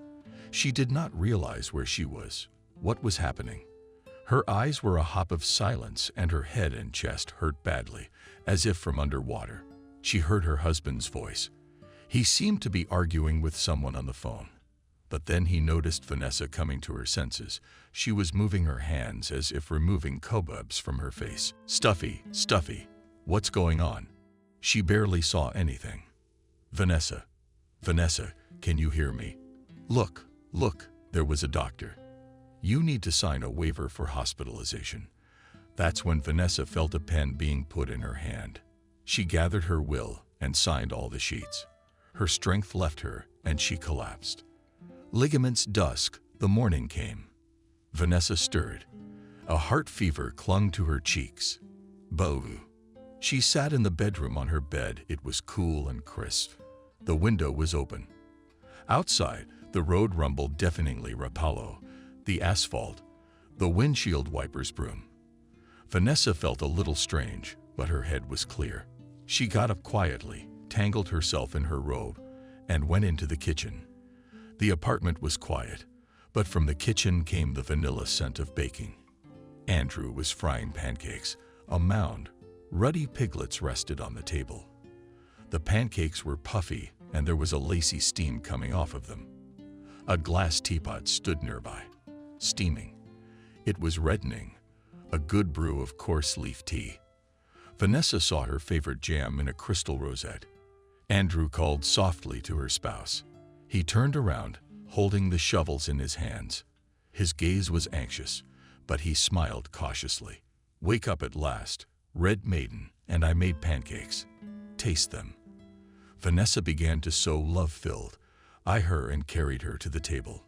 She did not realize where she was, what was happening. Her eyes were a hop of silence and her head and chest hurt badly, as if from underwater. She heard her husband's voice. He seemed to be arguing with someone on the phone. But then he noticed Vanessa coming to her senses. She was moving her hands as if removing cobwebs from her face. Stuffy, stuffy. What's going on? She barely saw anything. Vanessa, Vanessa, can you hear me? Look, look, there was a doctor. You need to sign a waiver for hospitalization. That's when Vanessa felt a pen being put in her hand. She gathered her will and signed all the sheets. Her strength left her and she collapsed. Ligaments dusk, the morning came. Vanessa stirred. A heart fever clung to her cheeks. Boo. She sat in the bedroom on her bed. It was cool and crisp. The window was open. Outside, the road rumbled deafeningly. Rapallo, the asphalt, the windshield wipers broom. Vanessa felt a little strange, but her head was clear. She got up quietly, tangled herself in her robe, and went into the kitchen. The apartment was quiet, but from the kitchen came the vanilla scent of baking. Andrew was frying pancakes. A mound, ruddy piglets rested on the table. The pancakes were puffy, and there was a lacy steam coming off of them. A glass teapot stood nearby, steaming. It was reddening, a good brew of coarse leaf tea. Vanessa saw her favorite jam in a crystal rosette. Andrew called softly to her spouse. He turned around, holding the shovels in his hands. His gaze was anxious, but he smiled cautiously. Wake up at last, red maiden, and I made pancakes. Taste them. Vanessa began to sew love-filled. I her and carried her to the table.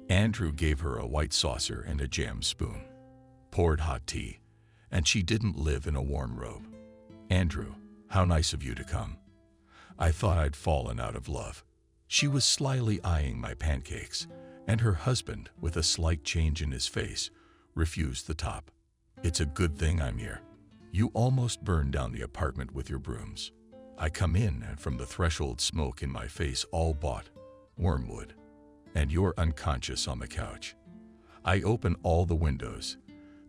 Andrew gave her a white saucer and a jam spoon. Poured hot tea, and she didn't live in a warm robe. Andrew, how nice of you to come. I thought I'd fallen out of love. She was slyly eyeing my pancakes, and her husband, with a slight change in his face, refused the top. "It's a good thing I'm here. You almost burned down the apartment with your brooms." I come in, and from the threshold, smoke in my face, all bought. Wormwood. And you're unconscious on the couch. I open all the windows.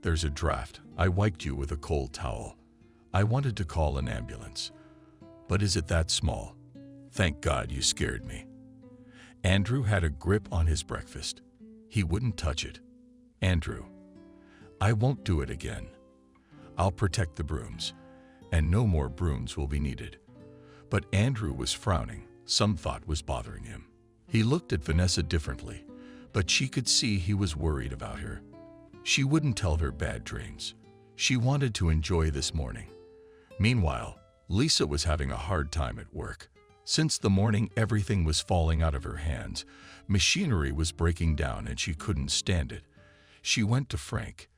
There's a draft. I wiped you with a cold towel. I wanted to call an ambulance. But is it that small? Thank God you scared me. Andrew had a grip on his breakfast. He wouldn't touch it. Andrew, I won't do it again. I'll protect the brooms, and no more brooms will be needed. But Andrew was frowning. Some thought was bothering him. He looked at Vanessa differently, but she could see he was worried about her. She wouldn't tell her bad dreams. She wanted to enjoy this morning. Meanwhile, Lisa was having a hard time at work. Since the morning, everything was falling out of her hands. Machinery was breaking down and she couldn't stand it. She went to Frank.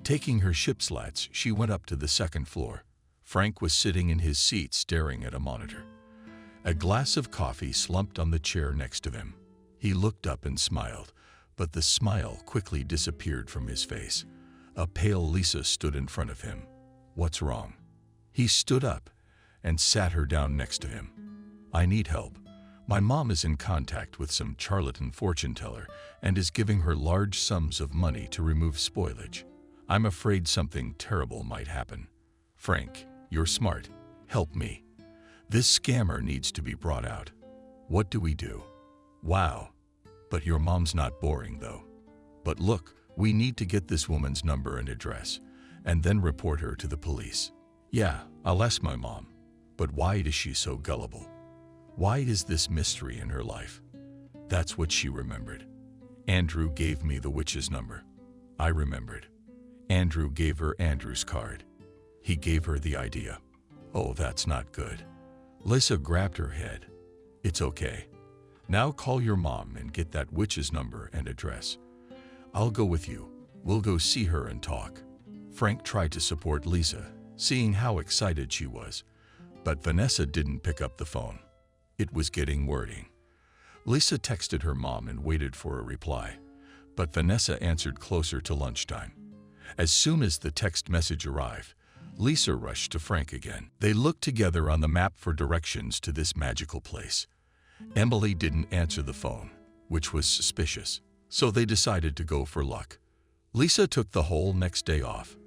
Taking her ship slats, she went up to the second floor. Frank was sitting in his seat staring at a monitor. A glass of coffee slumped on the chair next to him. He looked up and smiled, but the smile quickly disappeared from his face. A pale Lisa stood in front of him. "What's wrong?" He stood up and sat her down next to him. "I need help. My mom is in contact with some charlatan fortune teller and is giving her large sums of money to remove spoilage. I'm afraid something terrible might happen. Frank, you're smart. Help me. This scammer needs to be brought out." "What do we do?" "Wow. But your mom's not boring, though. But look, we need to get this woman's number and address, and then report her to the police." "Yeah, I'll ask my mom. But why is she so gullible? Why is this mystery in her life?" That's what she remembered. Andrew gave me the witch's number. I remembered. Andrew gave her Andrew's card. He gave her the idea. Oh, that's not good. Lisa grabbed her head. "It's okay. Now call your mom and get that witch's number and address. I'll go with you. We'll go see her and talk." Frank tried to support Lisa, seeing how excited she was, but Vanessa didn't pick up the phone. It was getting worrying. Lisa texted her mom and waited for a reply, but Vanessa answered closer to lunchtime. As soon as the text message arrived, Lisa rushed to Frank again. They looked together on the map for directions to this magical place. Emily didn't answer the phone, which was suspicious, so they decided to go for luck. Lisa took the whole next day off.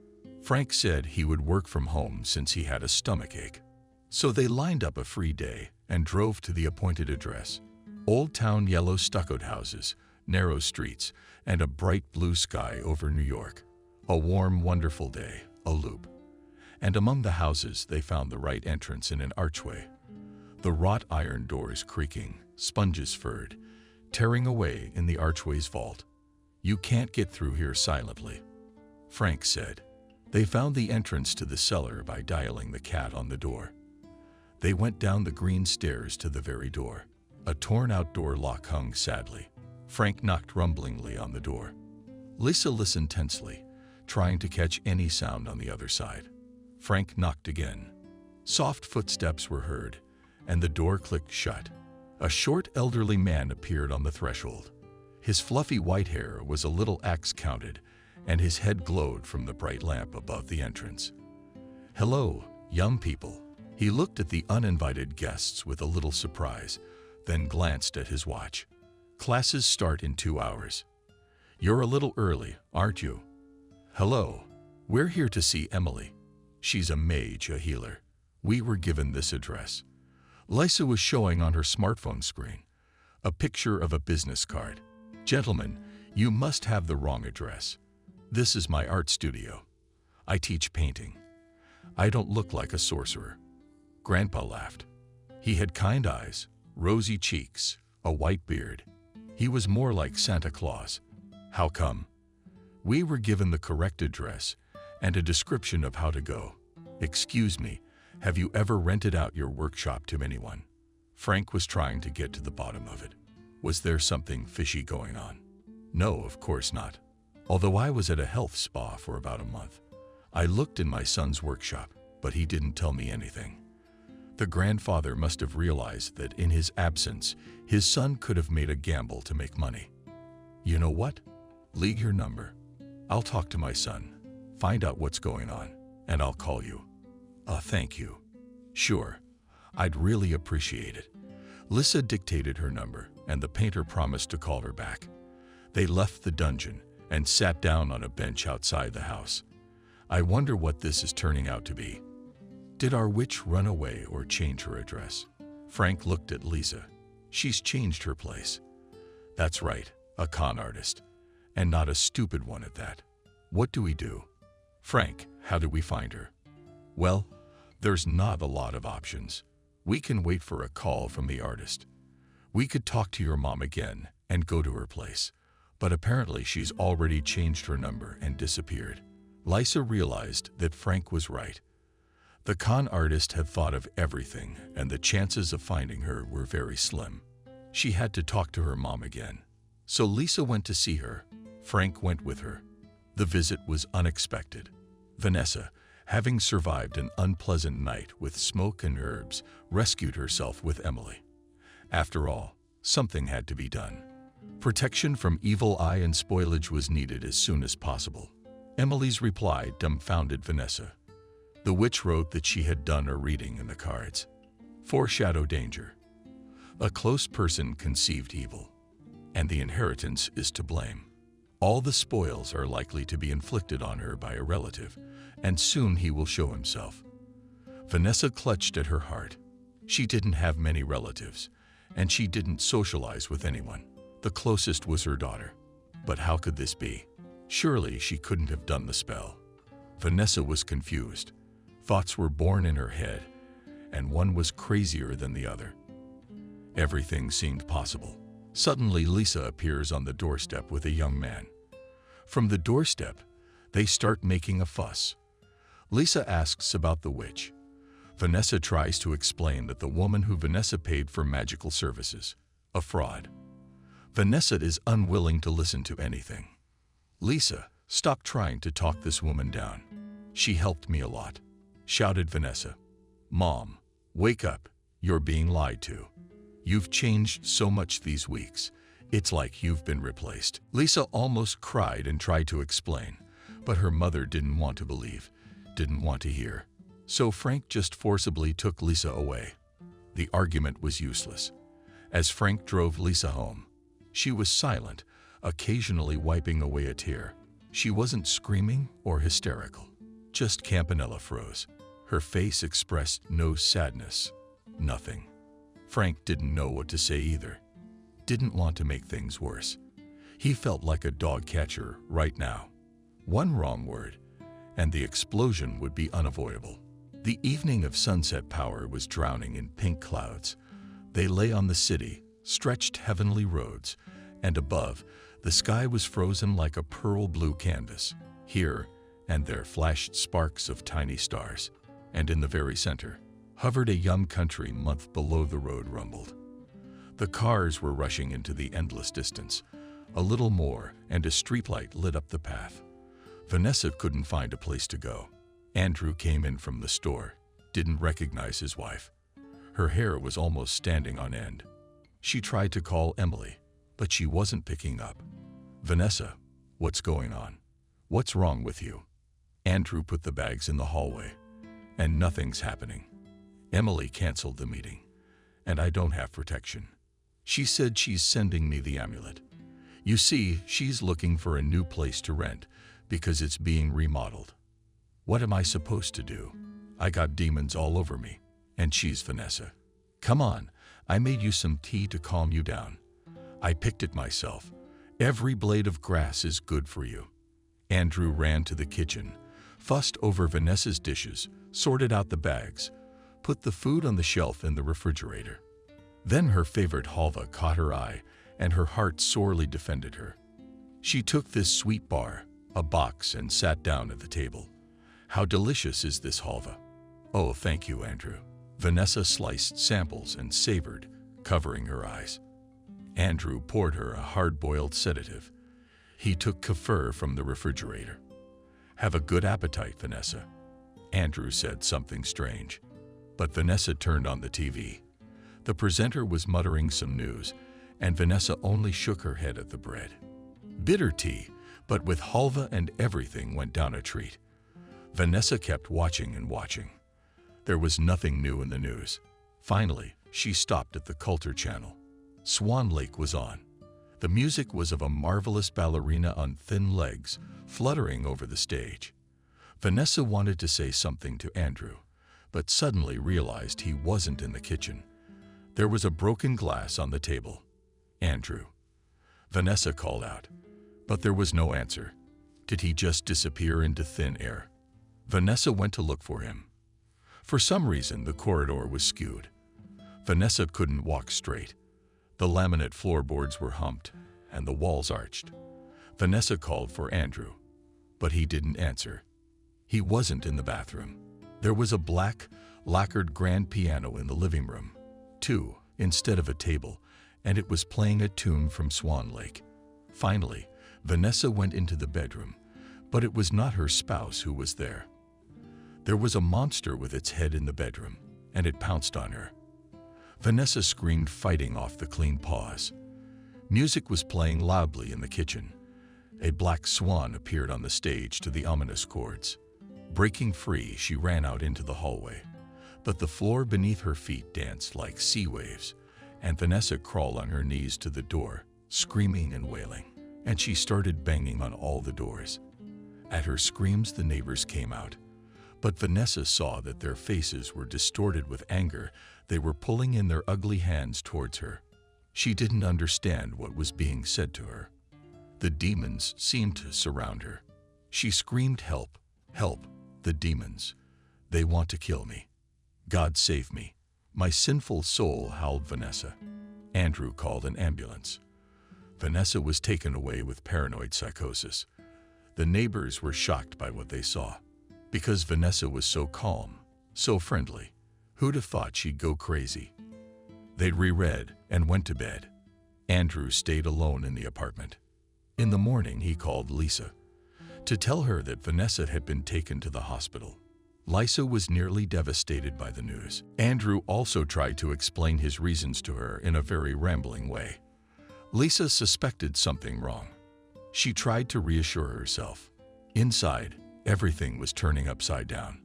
Frank said he would work from home since he had a stomachache. So they lined up a free day and drove to the appointed address. Old town yellow stuccoed houses, narrow streets, and a bright blue sky over New York. A warm, wonderful day, a loop. And among the houses they found the right entrance in an archway. The wrought iron doors creaking, sponges furred, tearing away in the archway's vault. "You can't get through here silently," Frank said. They found the entrance to the cellar by dialing the cat on the door. They went down the green stairs to the very door. A torn-out door lock hung sadly. Frank knocked rumblingly on the door. Lisa listened tensely, trying to catch any sound on the other side. Frank knocked again. Soft footsteps were heard, and the door clicked shut. A short, elderly man appeared on the threshold. His fluffy white hair was a little axe-counted, and his head glowed from the bright lamp above the entrance. "Hello, young people." He looked at the uninvited guests with a little surprise, then glanced at his watch. "Classes start in 2 hours. You're a little early, aren't you?" "Hello. We're here to see Emily. She's a mage, a healer. We were given this address." Lisa was showing on her smartphone screen a picture of a business card. "Gentlemen, you must have the wrong address. This is my art studio. I teach painting. I don't look like a sorcerer." Grandpa laughed. He had kind eyes, rosy cheeks, a white beard. He was more like Santa Claus. "How come?" "We were given the correct address and a description of how to go." "Excuse me, have you ever rented out your workshop to anyone?" Frank was trying to get to the bottom of it. Was there something fishy going on? No, of course not. Although I was at a health spa for about a month. I looked in my son's workshop, but he didn't tell me anything. The grandfather must have realized that in his absence, his son could have made a gamble to make money. You know what? Leave your number. I'll talk to my son, find out what's going on, and I'll call you. Thank you. Sure, I'd really appreciate it. Lisa dictated her number, and the painter promised to call her back. They left the dungeon and sat down on a bench outside the house. I wonder what this is turning out to be. Did our witch run away or change her address? Frank looked at Lisa. She's changed her place. That's right, a con artist. And not a stupid one at that. What do we do? Frank, how do we find her? Well, there's not a lot of options. We can wait for a call from the artist. We could talk to your mom again and go to her place. But apparently she's already changed her number and disappeared. Lisa realized that Frank was right. The con artist had thought of everything, and the chances of finding her were very slim. She had to talk to her mom again. So Lisa went to see her. Frank went with her. The visit was unexpected. Vanessa, having survived an unpleasant night with smoke and herbs, rescued herself with Emily. After all, something had to be done. Protection from evil eye and spoilage was needed as soon as possible. Emily's reply dumbfounded Vanessa. The witch wrote that she had done a reading in the cards. Foreshadow danger. A close person conceived evil, and the inheritance is to blame. All the spoils are likely to be inflicted on her by a relative, and soon he will show himself. Vanessa clutched at her heart. She didn't have many relatives, and she didn't socialize with anyone. The closest was her daughter. But how could this be? Surely she couldn't have done the spell. Vanessa was confused. Thoughts were born in her head, and one was crazier than the other. Everything seemed possible. Suddenly, Lisa appears on the doorstep with a young man. From the doorstep, they start making a fuss. Lisa asks about the witch. Vanessa tries to explain that the woman who Vanessa paid for magical services, a fraud. Vanessa is unwilling to listen to anything. Lisa, stop trying to talk this woman down. She helped me a lot, shouted Vanessa. Mom, wake up. You're being lied to. You've changed so much these weeks. It's like you've been replaced. Lisa almost cried and tried to explain, but her mother didn't want to believe, didn't want to hear. So Frank just forcibly took Lisa away. The argument was useless. As Frank drove Lisa home, she was silent, occasionally wiping away a tear. She wasn't screaming or hysterical. Just Campanella froze. Her face expressed no sadness, nothing. Frank didn't know what to say either. Didn't want to make things worse. He felt like a dog catcher right now. One wrong word, and the explosion would be unavoidable. The evening of sunset power was drowning in pink clouds. They lay on the city, stretched heavenly roads, and above, the sky was frozen like a pearl blue canvas. Here and there flashed sparks of tiny stars, and in the very center, hovered a young country month below the road rumbled. The cars were rushing into the endless distance. A little more, and a streetlight lit up the path. Vanessa couldn't find a place to go. Andrew came in from the store, didn't recognize his wife. Her hair was almost standing on end. She tried to call Emily, but she wasn't picking up. Vanessa, what's going on? What's wrong with you? Andrew put the bags in the hallway, and nothing's happening. Emily canceled the meeting, and I don't have protection. She said she's sending me the amulet. You see, she's looking for a new place to rent because it's being remodeled. What am I supposed to do? I got demons all over me, and she's Vanessa. Come on, I made you some tea to calm you down. I picked it myself. Every blade of grass is good for you. Andrew ran to the kitchen, fussed over Vanessa's dishes, sorted out the bags, put the food on the shelf in the refrigerator. Then her favorite halva caught her eye, and her heart sorely defended her. She took this sweet bar, a box, and sat down at the table. How delicious is this halva? Oh, thank you, Andrew. Vanessa sliced samples and savored, covering her eyes. Andrew poured her a hard-boiled sedative. He took kefir from the refrigerator. Have a good appetite, Vanessa. Andrew said something strange. But Vanessa turned on the TV. The presenter was muttering some news, and Vanessa only shook her head at the bread. Bitter tea, but with halva and everything went down a treat. Vanessa kept watching and watching. There was nothing new in the news. Finally, she stopped at the Culture channel. Swan Lake was on. The music was of a marvelous ballerina on thin legs, fluttering over the stage. Vanessa wanted to say something to Andrew, but suddenly realized he wasn't in the kitchen. There was a broken glass on the table. Andrew. Vanessa called out, but there was no answer. Did he just disappear into thin air? Vanessa went to look for him. For some reason, the corridor was skewed. Vanessa couldn't walk straight. The laminate floorboards were humped, and the walls arched. Vanessa called for Andrew, but he didn't answer. He wasn't in the bathroom. There was a black, lacquered grand piano in the living room, too, instead of a table, and it was playing a tune from Swan Lake. Finally, Vanessa went into the bedroom, but it was not her spouse who was there. There was a monster with its head in the bedroom, and it pounced on her. Vanessa screamed, fighting off the clean paws. Music was playing loudly in the kitchen. A black swan appeared on the stage to the ominous chords. Breaking free, she ran out into the hallway, but the floor beneath her feet danced like sea waves, and Vanessa crawled on her knees to the door, screaming and wailing, and she started banging on all the doors. At her screams, the neighbors came out, but Vanessa saw that their faces were distorted with anger. They were pulling in their ugly hands towards her. She didn't understand what was being said to her. The demons seemed to surround her. She screamed, "Help! Help! The demons! They want to kill me! God save me! My sinful soul!" howled Vanessa. Andrew called an ambulance. Vanessa was taken away with paranoid psychosis. The neighbors were shocked by what they saw. Because Vanessa was so calm, so friendly, who'd have thought she'd go crazy? They reread and went to bed. Andrew stayed alone in the apartment. In the morning, he called Lisa to tell her that Vanessa had been taken to the hospital. Lisa was nearly devastated by the news. Andrew also tried to explain his reasons to her in a very rambling way. Lisa suspected something wrong. She tried to reassure herself. Inside, everything was turning upside down.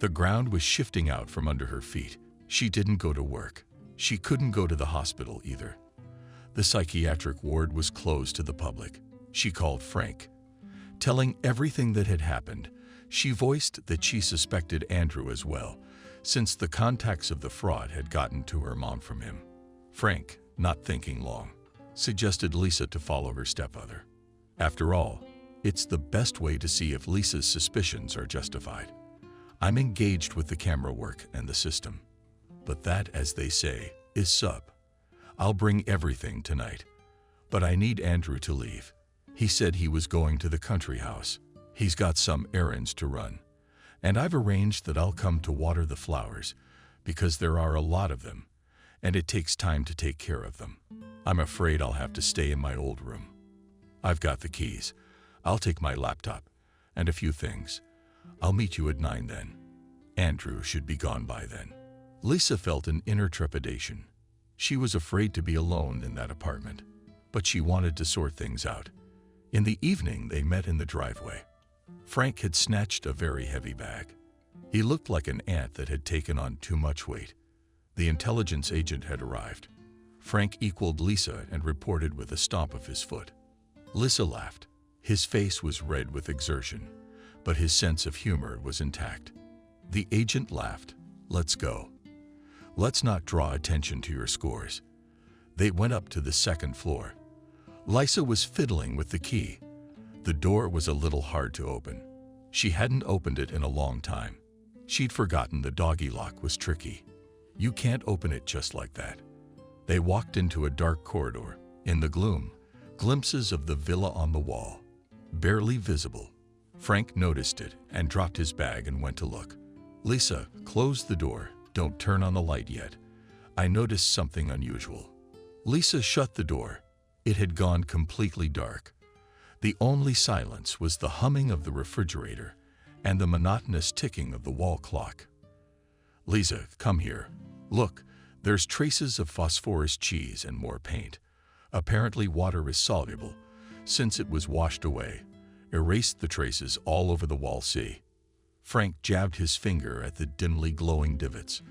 The ground was shifting out from under her feet. She didn't go to work. She couldn't go to the hospital either. The psychiatric ward was closed to the public. She called Frank. Telling everything that had happened, she voiced that she suspected Andrew as well, since the contacts of the fraud had gotten to her mom from him. Frank, not thinking long, suggested Lisa to follow her stepmother. After all, it's the best way to see if Lisa's suspicions are justified. I'm engaged with the camera work and the system. But that, as they say, is sub. I'll bring everything tonight. But I need Andrew to leave. He said he was going to the country house. He's got some errands to run. And I've arranged that I'll come to water the flowers, because there are a lot of them, and it takes time to take care of them. I'm afraid I'll have to stay in my old room. I've got the keys. I'll take my laptop and a few things. I'll meet you at 9 then. Andrew should be gone by then. Lisa felt an inner trepidation. She was afraid to be alone in that apartment, but she wanted to sort things out. In the evening, they met in the driveway. Frank had snatched a very heavy bag. He looked like an ant that had taken on too much weight. The intelligence agent had arrived. Frank equaled Lisa and reported with a stomp of his foot. Lisa laughed. His face was red with exertion, but his sense of humor was intact. The agent laughed. "Let's go. Let's not draw attention to your scores." They went up to the second floor. Lisa was fiddling with the key. The door was a little hard to open. She hadn't opened it in a long time. She'd forgotten the doggy lock was tricky. You can't open it just like that. They walked into a dark corridor. In the gloom, glimpses of the villa on the wall, barely visible. Frank noticed it and dropped his bag and went to look. "Lisa, close the door. Don't turn on the light yet. I noticed something unusual." Lisa shut the door. It had gone completely dark. The only silence was the humming of the refrigerator and the monotonous ticking of the wall clock. "Lisa, come here. Look, there's traces of phosphorus cheese and more paint. Apparently water is soluble. Since it was washed away, erased the traces all over the wall, see?" Frank jabbed his finger at the dimly glowing divots.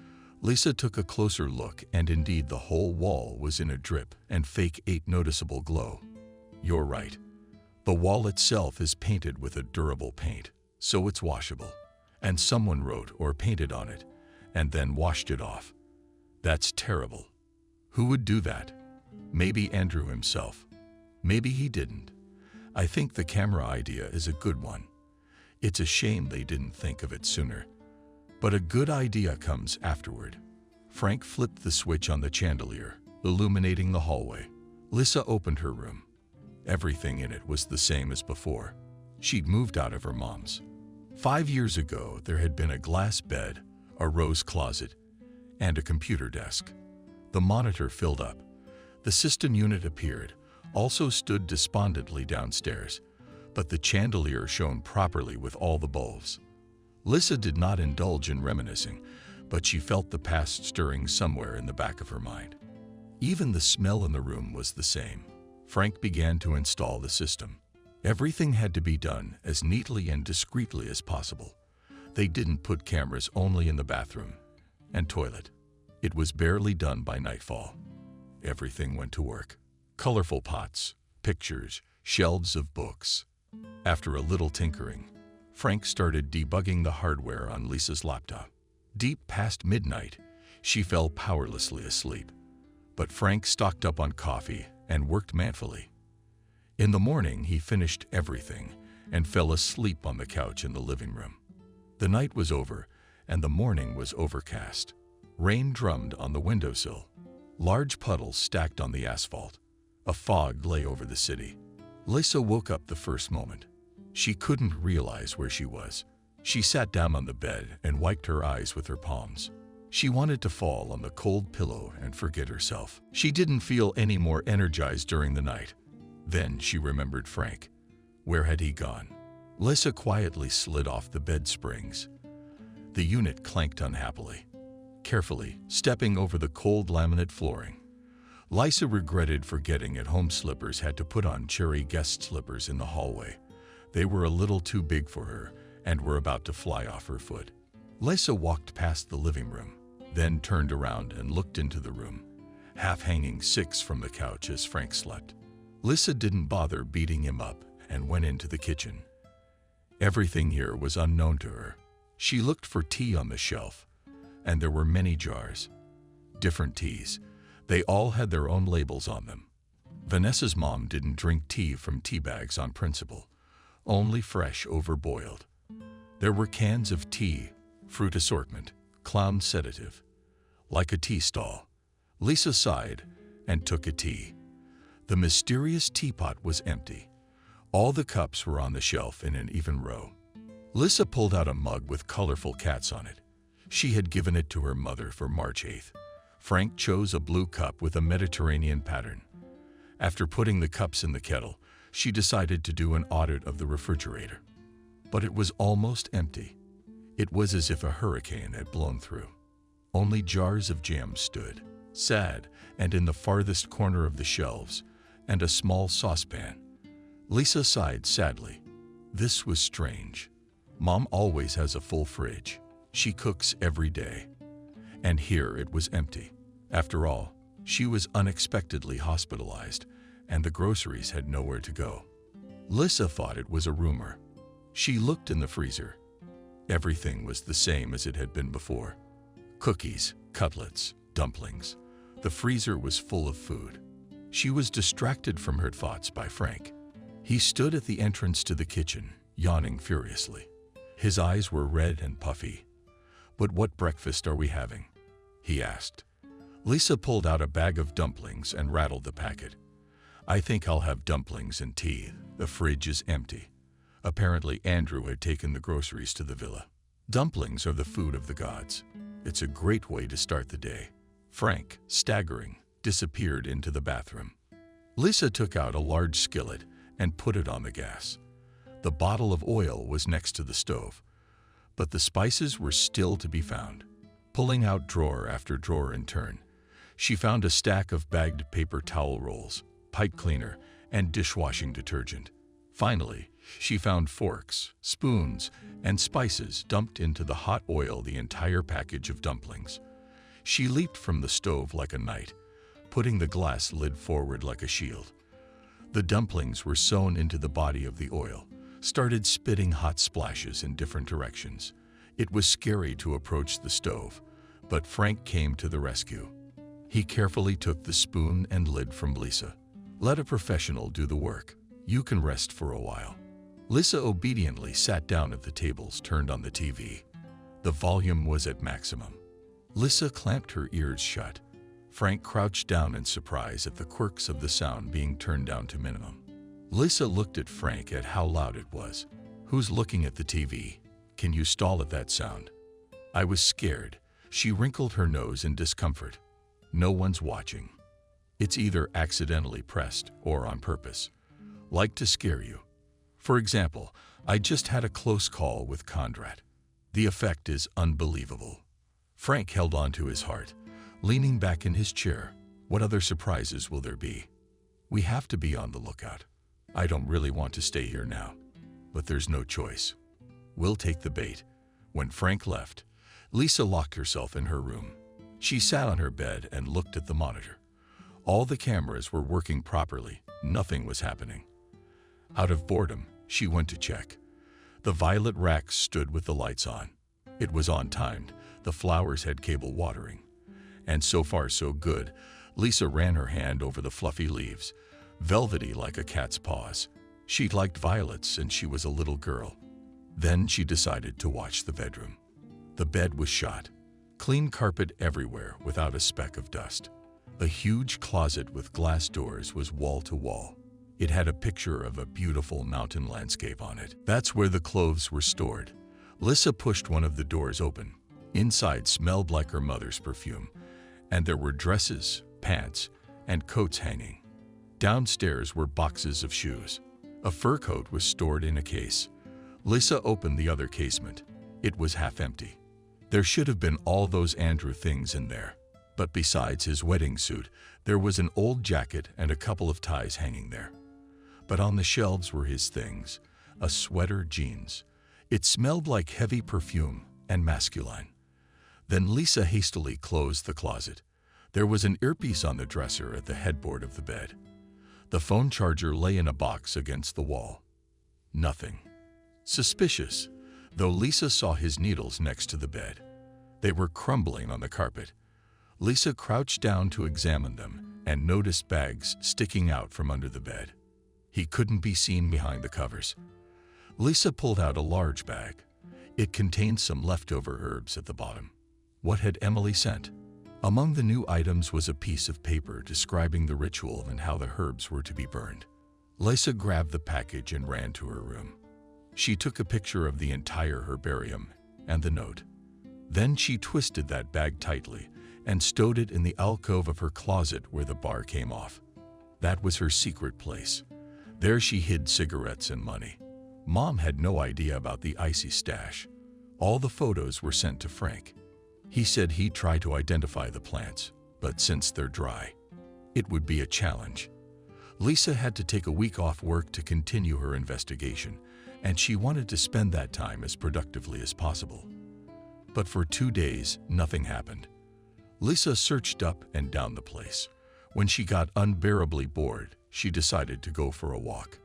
Lisa took a closer look, and indeed the whole wall was in a drip and fake 8 noticeable glow. "You're right. The wall itself is painted with a durable paint, so it's washable. And someone wrote or painted on it, and then washed it off. That's terrible. Who would do that? Maybe Andrew himself. Maybe he didn't. I think the camera idea is a good one. It's a shame they didn't think of it sooner. But a good idea comes afterward." Frank flipped the switch on the chandelier, illuminating the hallway. Lisa opened her room. Everything in it was the same as before. She'd moved out of her mom's. 5 years ago, there had been a glass bed, a rose closet, and a computer desk. The monitor filled up. The system unit appeared, also stood despondently downstairs, but the chandelier shone properly with all the bulbs. Lisa did not indulge in reminiscing, but she felt the past stirring somewhere in the back of her mind. Even the smell in the room was the same. Frank began to install the system. Everything had to be done as neatly and discreetly as possible. They didn't put cameras only in the bathroom and toilet. It was barely done by nightfall. Everything went to work. Colorful pots, pictures, shelves of books. After a little tinkering, Frank started debugging the hardware on Lisa's laptop. Deep past midnight, she fell powerlessly asleep. But Frank stocked up on coffee and worked manfully. In the morning, he finished everything and fell asleep on the couch in the living room. The night was over, and the morning was overcast. Rain drummed on the windowsill. Large puddles stacked on the asphalt. A fog lay over the city. Lisa woke up the first moment. She couldn't realize where she was. She sat down on the bed and wiped her eyes with her palms. She wanted to fall on the cold pillow and forget herself. She didn't feel any more energized during the night. Then she remembered Frank. Where had he gone? Lisa quietly slid off the bed springs. The unit clanked unhappily, carefully stepping over the cold laminate flooring. Lisa regretted forgetting at home slippers had to put on cherry guest slippers in the hallway. They were a little too big for her and were about to fly off her foot. Lisa walked past the living room, then turned around and looked into the room, half-hanging 6 from the couch as Frank slept. Lisa didn't bother beating him up and went into the kitchen. Everything here was unknown to her. She looked for tea on the shelf, and there were many jars. Different teas. They all had their own labels on them. Vanessa's mom didn't drink tea from tea bags on principle, only fresh overboiled. There were cans of tea, fruit assortment, clown sedative. Like a tea stall. Lisa sighed and took a tea. The mysterious teapot was empty. All the cups were on the shelf in an even row. Lisa pulled out a mug with colorful cats on it. She had given it to her mother for March 8th. Frank chose a blue cup with a Mediterranean pattern. After putting the cups in the kettle, she decided to do an audit of the refrigerator. But it was almost empty. It was as if a hurricane had blown through. Only jars of jam stood, sad and in the farthest corner of the shelves, and a small saucepan. Lisa sighed sadly. This was strange. Mom always has a full fridge. She cooks every day. And here it was empty. After all, she was unexpectedly hospitalized, and the groceries had nowhere to go. Lisa thought it was a rumor. She looked in the freezer. Everything was the same as it had been before. Cookies, cutlets, dumplings. The freezer was full of food. She was distracted from her thoughts by Frank. He stood at the entrance to the kitchen, yawning furiously. His eyes were red and puffy. "But what breakfast are we having?" he asked. Lisa pulled out a bag of dumplings and rattled the packet. "I think I'll have dumplings and tea. The fridge is empty." Apparently, Andrew had taken the groceries to the villa. Dumplings are the food of the gods. It's a great way to start the day. Frank, staggering, disappeared into the bathroom. Lisa took out a large skillet and put it on the gas. The bottle of oil was next to the stove, but the spices were still to be found. Pulling out drawer after drawer in turn, she found a stack of bagged paper towel rolls, pipe cleaner, and dishwashing detergent. Finally, she found forks, spoons, and spices dumped into the hot oil, the entire package of dumplings. She leaped from the stove like a knight, putting the glass lid forward like a shield. The dumplings were sewn into the body of the oil, started spitting hot splashes in different directions. It was scary to approach the stove, but Frank came to the rescue. He carefully took the spoon and lid from Lisa. "Let a professional do the work. You can rest for a while." Lisa obediently sat down at the tables, turned on the TV. The volume was at maximum. Lisa clamped her ears shut. Frank crouched down in surprise at the quirks of the sound being turned down to minimum. Lisa looked at Frank at how loud it was. "Who's looking at the TV? Can you stall at that sound?" I was scared. She wrinkled her nose in discomfort. "No one's watching. It's either accidentally pressed or on purpose. Like to scare you. For example, I just had a close call with Conrad. The effect is unbelievable." Frank held on to his heart, leaning back in his chair. "What other surprises will there be? We have to be on the lookout. I don't really want to stay here now, but there's no choice. We'll take the bait." When Frank left, Lisa locked herself in her room. She sat on her bed and looked at the monitor. All the cameras were working properly. Nothing was happening. Out of boredom, she went to check. The violet rack stood with the lights on. It was on-timed. The flowers had cable watering. And so far so good. Lisa ran her hand over the fluffy leaves, velvety like a cat's paws. She liked violets and she was a little girl. Then she decided to watch the bedroom. The bed was shot. Clean carpet everywhere without a speck of dust. A huge closet with glass doors was wall to wall. It had a picture of a beautiful mountain landscape on it. That's where the clothes were stored. Lisa pushed one of the doors open. Inside smelled like her mother's perfume, and there were dresses, pants, and coats hanging. Downstairs were boxes of shoes. A fur coat was stored in a case. Lisa opened the other casement. It was half empty. There should have been all those Andrew things in there. But besides his wedding suit, there was an old jacket and a couple of ties hanging there. But on the shelves were his things, a sweater, jeans. It smelled like heavy perfume and masculine. Then Lisa hastily closed the closet. There was an earpiece on the dresser at the headboard of the bed. The phone charger lay in a box against the wall. Nothing. Suspicious, though Lisa saw his needles next to the bed. They were crumbling on the carpet. Lisa crouched down to examine them and noticed bags sticking out from under the bed. He couldn't be seen behind the covers. Lisa pulled out a large bag. It contained some leftover herbs at the bottom. What had Emily sent? Among the new items was a piece of paper describing the ritual and how the herbs were to be burned. Lisa grabbed the package and ran to her room. She took a picture of the entire herbarium and the note. Then she twisted that bag tightly and stowed it in the alcove of her closet where the bar came off. That was her secret place. There she hid cigarettes and money. Mom had no idea about the icy stash. All the photos were sent to Frank. He said he'd try to identify the plants, but since they're dry, it would be a challenge. Lisa had to take a week off work to continue her investigation, and she wanted to spend that time as productively as possible. But for 2 days, nothing happened. Lisa searched up and down the place. When she got unbearably bored, she decided to go for a walk.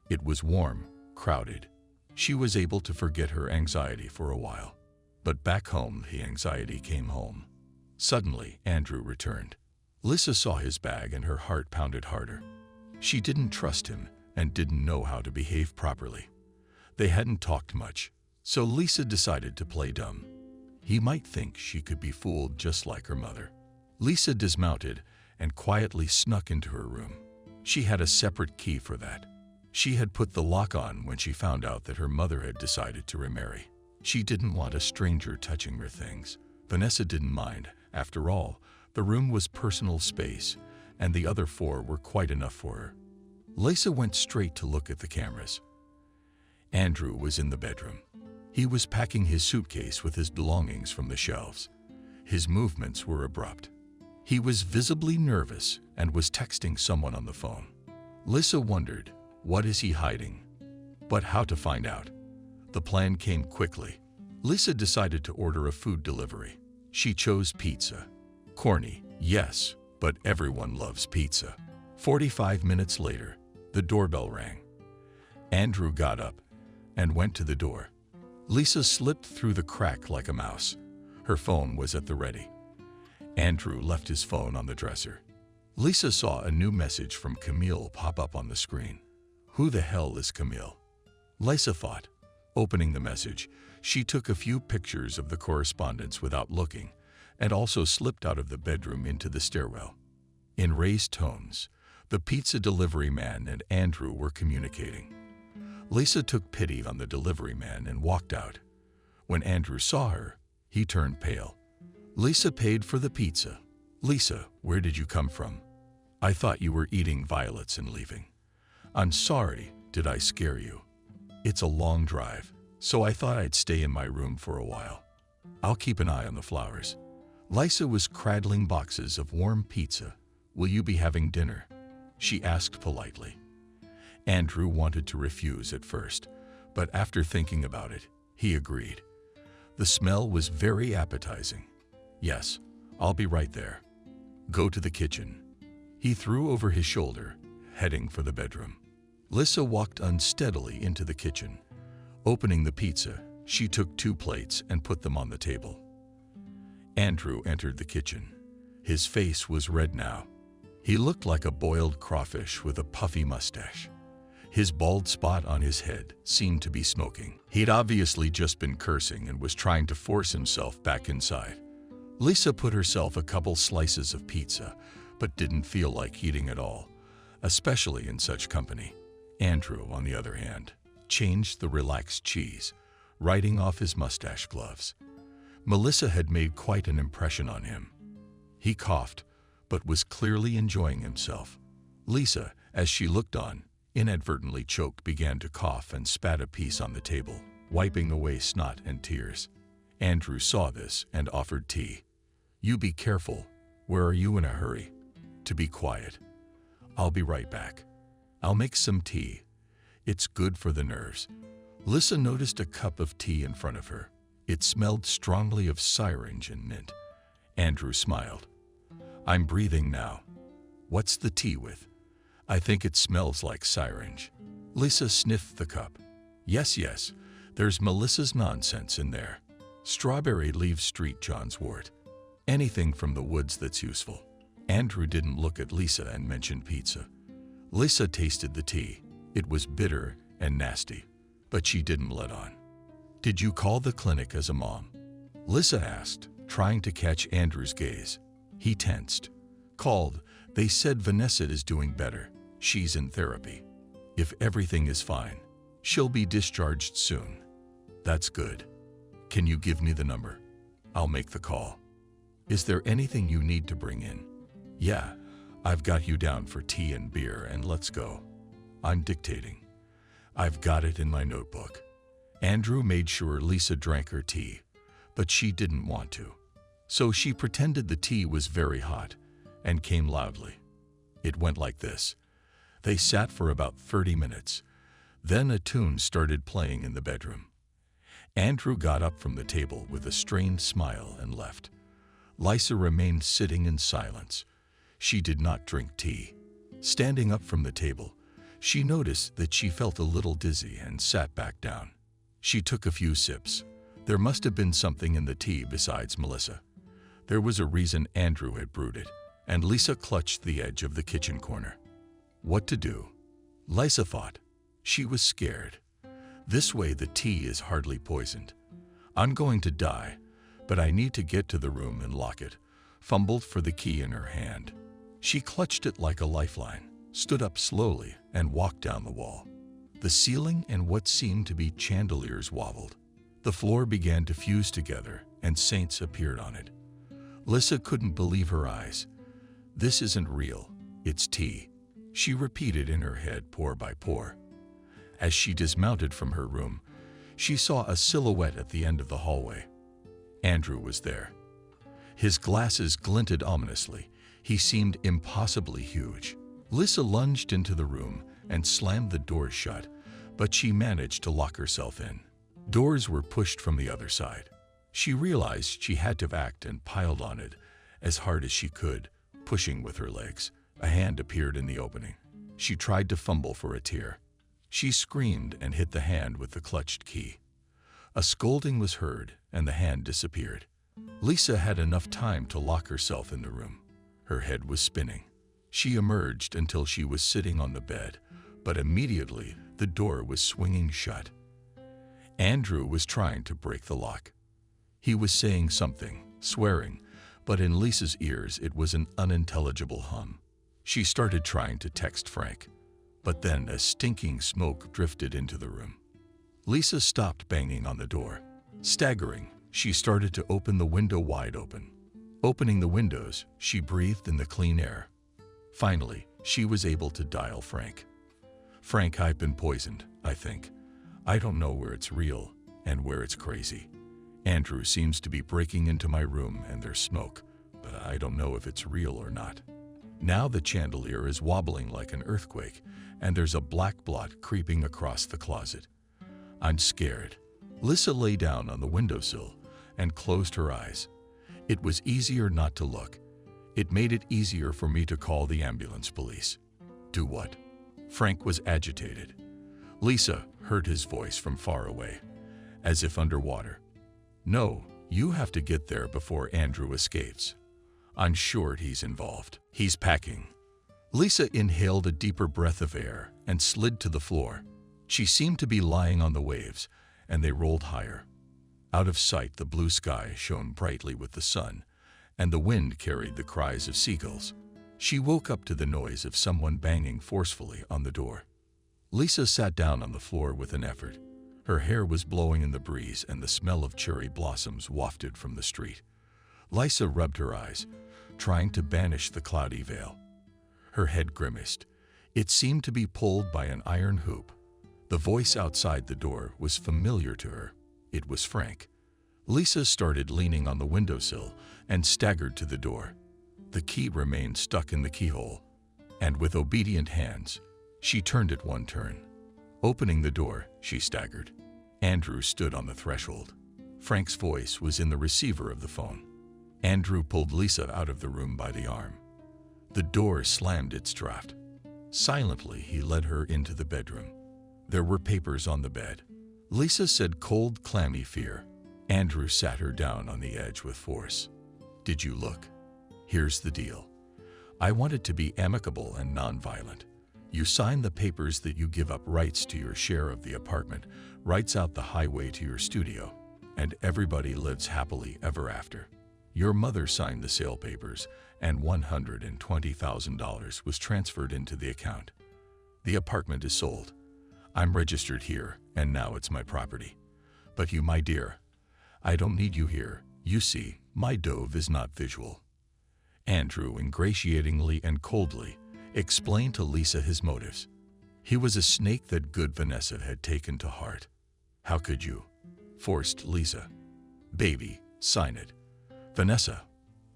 It was warm, crowded. She was able to forget her anxiety for a while. But back home, the anxiety came home. Suddenly, Andrew returned. Lisa saw his bag and her heart pounded harder. She didn't trust him and didn't know how to behave properly. They hadn't talked much, so Lisa decided to play dumb. He might think she could be fooled just like her mother. Lisa dismounted and quietly snuck into her room. She had a separate key for that. She had put the lock on when she found out that her mother had decided to remarry. She didn't want a stranger touching her things. Vanessa didn't mind. After all, the room was personal space, and the other 4 were quite enough for her. Lisa went straight to look at the cameras. Andrew was in the bedroom. He was packing his suitcase with his belongings from the shelves. His movements were abrupt. He was visibly nervous and was texting someone on the phone. Lisa wondered, what is he hiding? But how to find out? The plan came quickly. Lisa decided to order a food delivery. She chose pizza. Corny, yes, but everyone loves pizza. 45 minutes later, the doorbell rang. Andrew got up and went to the door. Lisa slipped through the crack like a mouse. Her phone was at the ready. Andrew left his phone on the dresser. Lisa saw a new message from Camille pop up on the screen. Who the hell is Camille? Lisa thought. Opening the message, she took a few pictures of the correspondence without looking, and also slipped out of the bedroom into the stairwell. In raised tones, the pizza delivery man and Andrew were communicating. Lisa took pity on the delivery man and walked out. When Andrew saw her, he turned pale. Lisa paid for the pizza. Lisa, where did you come from? I thought you were eating violets and leaving. I'm sorry, did I scare you? It's a long drive, so I thought I'd stay in my room for a while. I'll keep an eye on the flowers. Lisa was cradling boxes of warm pizza. Will you be having dinner? She asked politely. Andrew wanted to refuse at first, but after thinking about it, he agreed. The smell was very appetizing. Yes, I'll be right there. Go to the kitchen. He threw over his shoulder, heading for the bedroom. Lisa walked unsteadily into the kitchen. Opening the pizza, she took 2 plates and put them on the table. Andrew entered the kitchen. His face was red now. He looked like a boiled crawfish with a puffy mustache. His bald spot on his head seemed to be smoking. He'd obviously just been cursing and was trying to force himself back inside. Lisa put herself a couple slices of pizza, but didn't feel like eating at all, especially in such company. Andrew, on the other hand, changed the relaxed cheese, writing off his mustache gloves. Melissa had made quite an impression on him. He coughed, but was clearly enjoying himself. Lisa, as she looked on, inadvertently choked, began to cough and spat a piece on the table, wiping away snot and tears. Andrew saw this and offered tea. You be careful. Where are you in a hurry? To be quiet. I'll be right back. I'll make some tea. It's good for the nerves. Lisa noticed a cup of tea in front of her. It smelled strongly of syringe and mint. Andrew smiled. I'm breathing now. What's the tea with? I think it smells like syringe. Lisa sniffed the cup. Yes, there's Melissa's nonsense in there. Strawberry leaves Street John's wort. Anything from the woods that's useful. Andrew didn't look at Lisa and mention pizza. Lisa tasted the tea. It was bitter and nasty, but she didn't let on. Did you call the clinic as a mom? Lisa asked, trying to catch Andrew's gaze. He tensed. Called. They said Vanessa is doing better. She's in therapy. If everything is fine, she'll be discharged soon. That's good. Can you give me the number? I'll make the call. Is there anything you need to bring in? Yeah, I've got you down for tea and beer, and let's go. I'm dictating. I've got it in my notebook. Andrew made sure Lisa drank her tea, but she didn't want to. So she pretended the tea was very hot and came loudly. It went like this. They sat for about 30 minutes. Then a tune started playing in the bedroom. Andrew got up from the table with a strained smile and left. Lisa remained sitting in silence. She did not drink tea. Standing up from the table, she noticed that she felt a little dizzy and sat back down. She took a few sips. There must have been something in the tea besides Melissa. There was a reason Andrew had brewed it, and Lisa clutched the edge of the kitchen corner. What to do? Lisa thought. She was scared. This way the tea is hardly poisoned. I'm going to die, but I need to get to the room and lock it. Fumbled for the key in her hand. She clutched it like a lifeline, stood up slowly, and walked down the wall. The ceiling and what seemed to be chandeliers wobbled. The floor began to fuse together, and saints appeared on it. Lisa couldn't believe her eyes. This isn't real. It's tea. She repeated in her head, pour by pour. As she dismounted from her room, she saw a silhouette at the end of the hallway. Andrew was there. His glasses glinted ominously. He seemed impossibly huge. Lisa lunged into the room and slammed the doors shut, but she managed to lock herself in. Doors were pushed from the other side. She realized she had to act and piled on it as hard as she could, pushing with her legs. A hand appeared in the opening. She tried to fumble for a tear. She screamed and hit the hand with the clutched key. A scolding was heard and the hand disappeared. Lisa had enough time to lock herself in the room. Her head was spinning. She emerged until she was sitting on the bed, but immediately the door was swinging shut. Andrew was trying to break the lock. He was saying something, swearing, but in Lisa's ears it was an unintelligible hum. She started trying to text Frank, but then a stinking smoke drifted into the room. Lisa stopped banging on the door. Staggering, she started to open the window wide open. Opening the windows, she breathed in the clean air. Finally, she was able to dial Frank. "Frank, I've been poisoned, I think. I don't know where it's real and where it's crazy. Andrew seems to be breaking into my room and there's smoke, but I don't know if it's real or not. Now the chandelier is wobbling like an earthquake and there's a black blot creeping across the closet. I'm scared." Lisa lay down on the windowsill and closed her eyes. It was easier not to look. It made it easier for me to call the ambulance police. "Do what?" Frank was agitated. Lisa heard his voice from far away, as if underwater. "No, you have to get there before Andrew escapes. I'm sure he's involved. He's packing." Lisa inhaled a deeper breath of air and slid to the floor. She seemed to be lying on the waves, and they rolled higher. Out of sight, the blue sky shone brightly with the sun, and the wind carried the cries of seagulls. She woke up to the noise of someone banging forcefully on the door. Lisa sat down on the floor with an effort. Her hair was blowing in the breeze and the smell of cherry blossoms wafted from the street. Lisa rubbed her eyes, trying to banish the cloudy veil. Her head grimaced. It seemed to be pulled by an iron hoop. The voice outside the door was familiar to her. It was Frank. Lisa started leaning on the windowsill and staggered to the door. The key remained stuck in the keyhole, and with obedient hands, she turned it one turn. Opening the door, she staggered. Andrew stood on the threshold. Frank's voice was in the receiver of the phone. Andrew pulled Lisa out of the room by the arm. The door slammed its draft. Silently, he led her into the bedroom. There were papers on the bed. Lisa said cold, clammy fear. Andrew sat her down on the edge with force. "Did you look? Here's the deal. I want it to be amicable and nonviolent. You sign the papers that you give up rights to your share of the apartment, rights out the highway to your studio, and everybody lives happily ever after." Your mother signed the sale papers, and $120,000 was transferred into the account. The apartment is sold. I'm registered here, and now it's my property. But you, my dear, I don't need you here. You see, my dove is not visual. Andrew, ingratiatingly and coldly, explained to Lisa his motives. He was a snake that good Vanessa had taken to heart. "How could you?" forced Lisa. "Baby, sign it. Vanessa,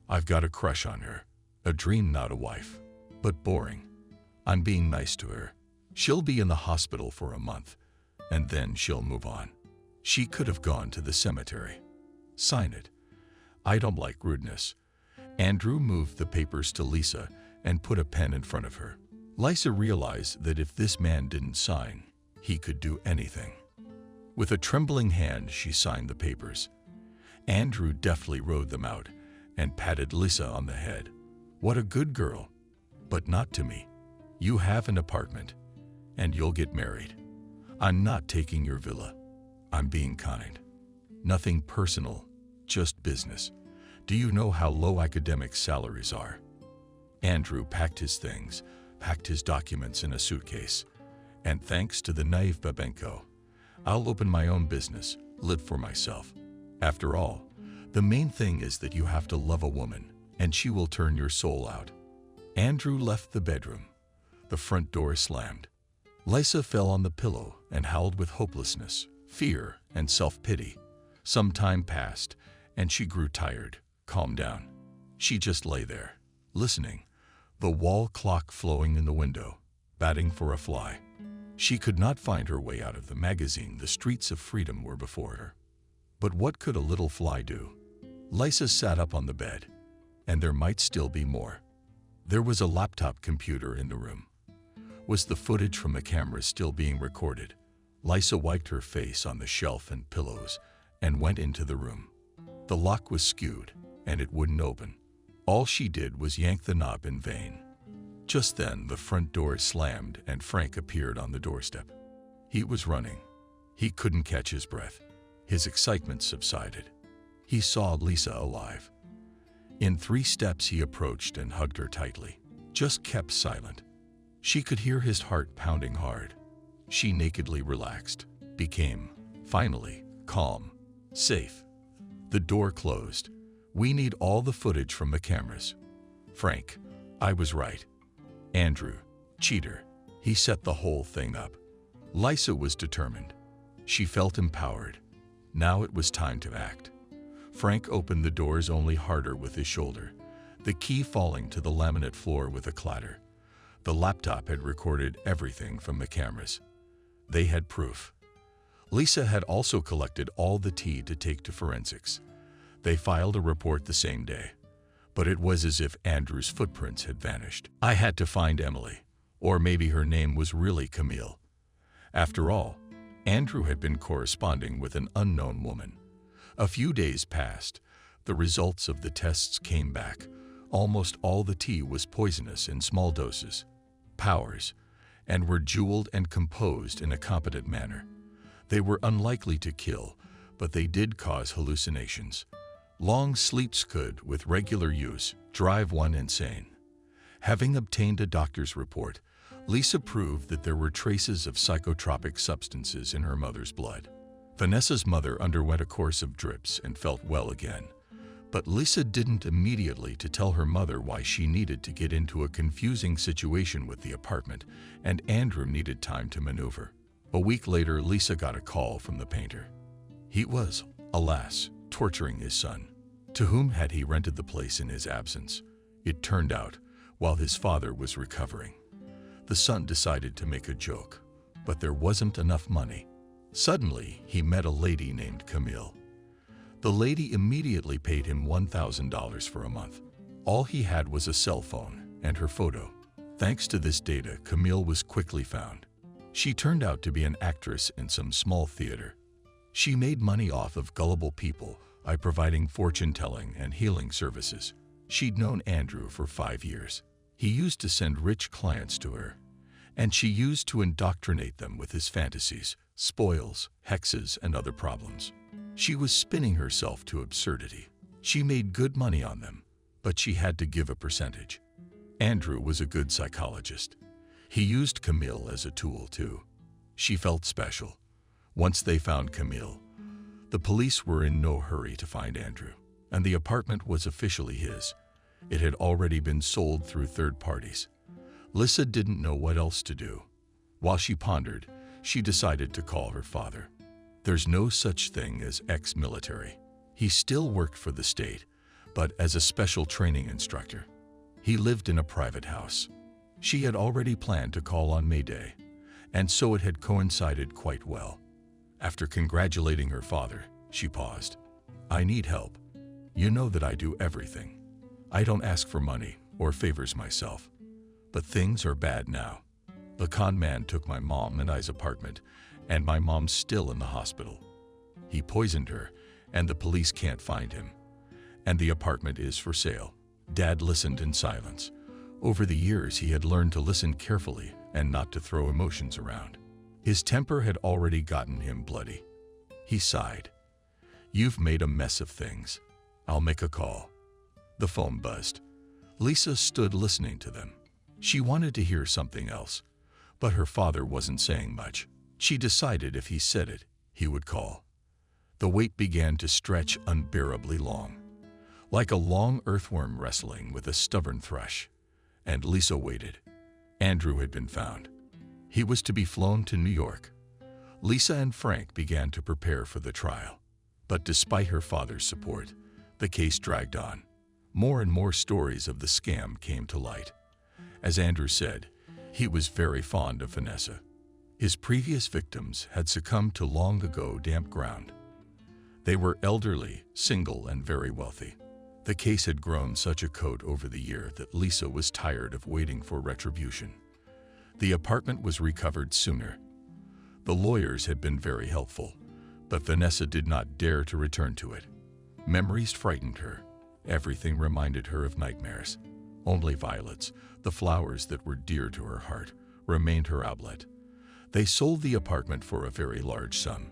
I've got a crush on her. A dream, not a wife. But boring. I'm being nice to her. She'll be in the hospital for a month, and then she'll move on. She could have gone to the cemetery. Sign it. I don't like rudeness." Andrew moved the papers to Lisa and put a pen in front of her. Lisa realized that if this man didn't sign, he could do anything. With a trembling hand, she signed the papers. Andrew deftly wrote them out and patted Lisa on the head. "What a good girl. But not to me. You have an apartment, and you'll get married. I'm not taking your villa. I'm being kind. Nothing personal, just business. Do you know how low academic salaries are?" Andrew packed his things, packed his documents in a suitcase. "And thanks to the naive Babenko, I'll open my own business, live for myself. After all, the main thing is that you have to love a woman, and she will turn your soul out." Andrew left the bedroom. The front door slammed. Lisa fell on the pillow and howled with hopelessness, fear, and self-pity. Some time passed, and she grew tired. calm down." She just lay there, listening, the wall clock flowing in the window, batting for a fly. She could not find her way out of the magazine. The streets of freedom were before her. But what could a little fly do? Lisa sat up on the bed, and there might still be more. There was a laptop computer in the room. Was the footage from the cameras still being recorded? Lisa wiped her face on the shelf and pillows and went into the room. The lock was skewed, and it wouldn't open. All she did was yank the knob in vain. Just then, the front door slammed and Frank appeared on the doorstep. He was running. He couldn't catch his breath. His excitement subsided. He saw Lisa alive. In 3 steps he approached and hugged her tightly. Just kept silent. She could hear his heart pounding hard. She nakedly relaxed, became, finally, calm, safe. The door closed. "We need all the footage from the cameras." "Frank, I was right. Andrew, cheater. He set the whole thing up." Lisa was determined. She felt empowered. Now it was time to act. Frank opened the doors only harder with his shoulder, the key falling to the laminate floor with a clatter. The laptop had recorded everything from the cameras. They had proof. Lisa had also collected all the tea to take to forensics. They filed a report the same day, but it was as if Andrew's footprints had vanished. "I had to find Emily, or maybe her name was really Camille." After all, Andrew had been corresponding with an unknown woman. A few days passed. The results of the tests came back. Almost all the tea was poisonous in small doses, powers, and were jeweled and composed in a competent manner. They were unlikely to kill, but they did cause hallucinations. Long sleeps could, with regular use, drive one insane. Having obtained a doctor's report, Lisa proved that there were traces of psychotropic substances in her mother's blood. Vanessa's mother underwent a course of drips and felt well again. But Lisa didn't immediately to tell her mother why she needed to get into a confusing situation with the apartment, and Andrew needed time to maneuver. A week later, Lisa got a call from the painter. He was, alas, torturing his son. To whom had he rented the place in his absence? It turned out, while his father was recovering. The son decided to make a joke, but there wasn't enough money. Suddenly, he met a lady named Camille. The lady immediately paid him $1,000 for a month. All he had was a cell phone and her photo. Thanks to this data, Camille was quickly found. She turned out to be an actress in some small theater. She made money off of gullible people by providing fortune-telling and healing services. She'd known Andrew for 5 years. He used to send rich clients to her, and she used to indoctrinate them with his fantasies, spoils, hexes, and other problems. She was spinning herself to absurdity. She made good money on them, but she had to give a percentage. Andrew was a good psychologist. He used Camille as a tool, too. She felt special. Once they found Camille, the police were in no hurry to find Andrew, and the apartment was officially his. It had already been sold through third parties. Lisa didn't know what else to do. While she pondered, she decided to call her father. There's no such thing as ex-military. He still worked for the state, but as a special training instructor. He lived in a private house. She had already planned to call on May Day, and so it had coincided quite well. After congratulating her father, she paused. "I need help. You know that I do everything. I don't ask for money or favors myself. But things are bad now. The con man took my mom and I's apartment, and my mom's still in the hospital. He poisoned her, and the police can't find him. And the apartment is for sale." Dad listened in silence. Over the years, he had learned to listen carefully and not to throw emotions around. His temper had already gotten him bloody. He sighed. "You've made a mess of things. I'll make a call." The phone buzzed. Lisa stood listening to them. She wanted to hear something else, but her father wasn't saying much. She decided if he said it, he would call. The wait began to stretch unbearably long, like a long earthworm wrestling with a stubborn thrush. And Lisa waited. Andrew had been found. He was to be flown to New York. Lisa and Frank began to prepare for the trial. But despite her father's support, The case dragged on. More and more stories of the scam came to light. As Andrew said, he was very fond of Vanessa. His previous victims had succumbed to long-ago damp ground. They were elderly, single, and very wealthy. The case had grown such a coat over the year that Lisa was tired of waiting for retribution. The apartment was recovered sooner. The lawyers had been very helpful, but Vanessa did not dare to return to it. Memories frightened her. Everything reminded her of nightmares. Only violets, the flowers that were dear to her heart, remained her outlet. They sold the apartment for a very large sum.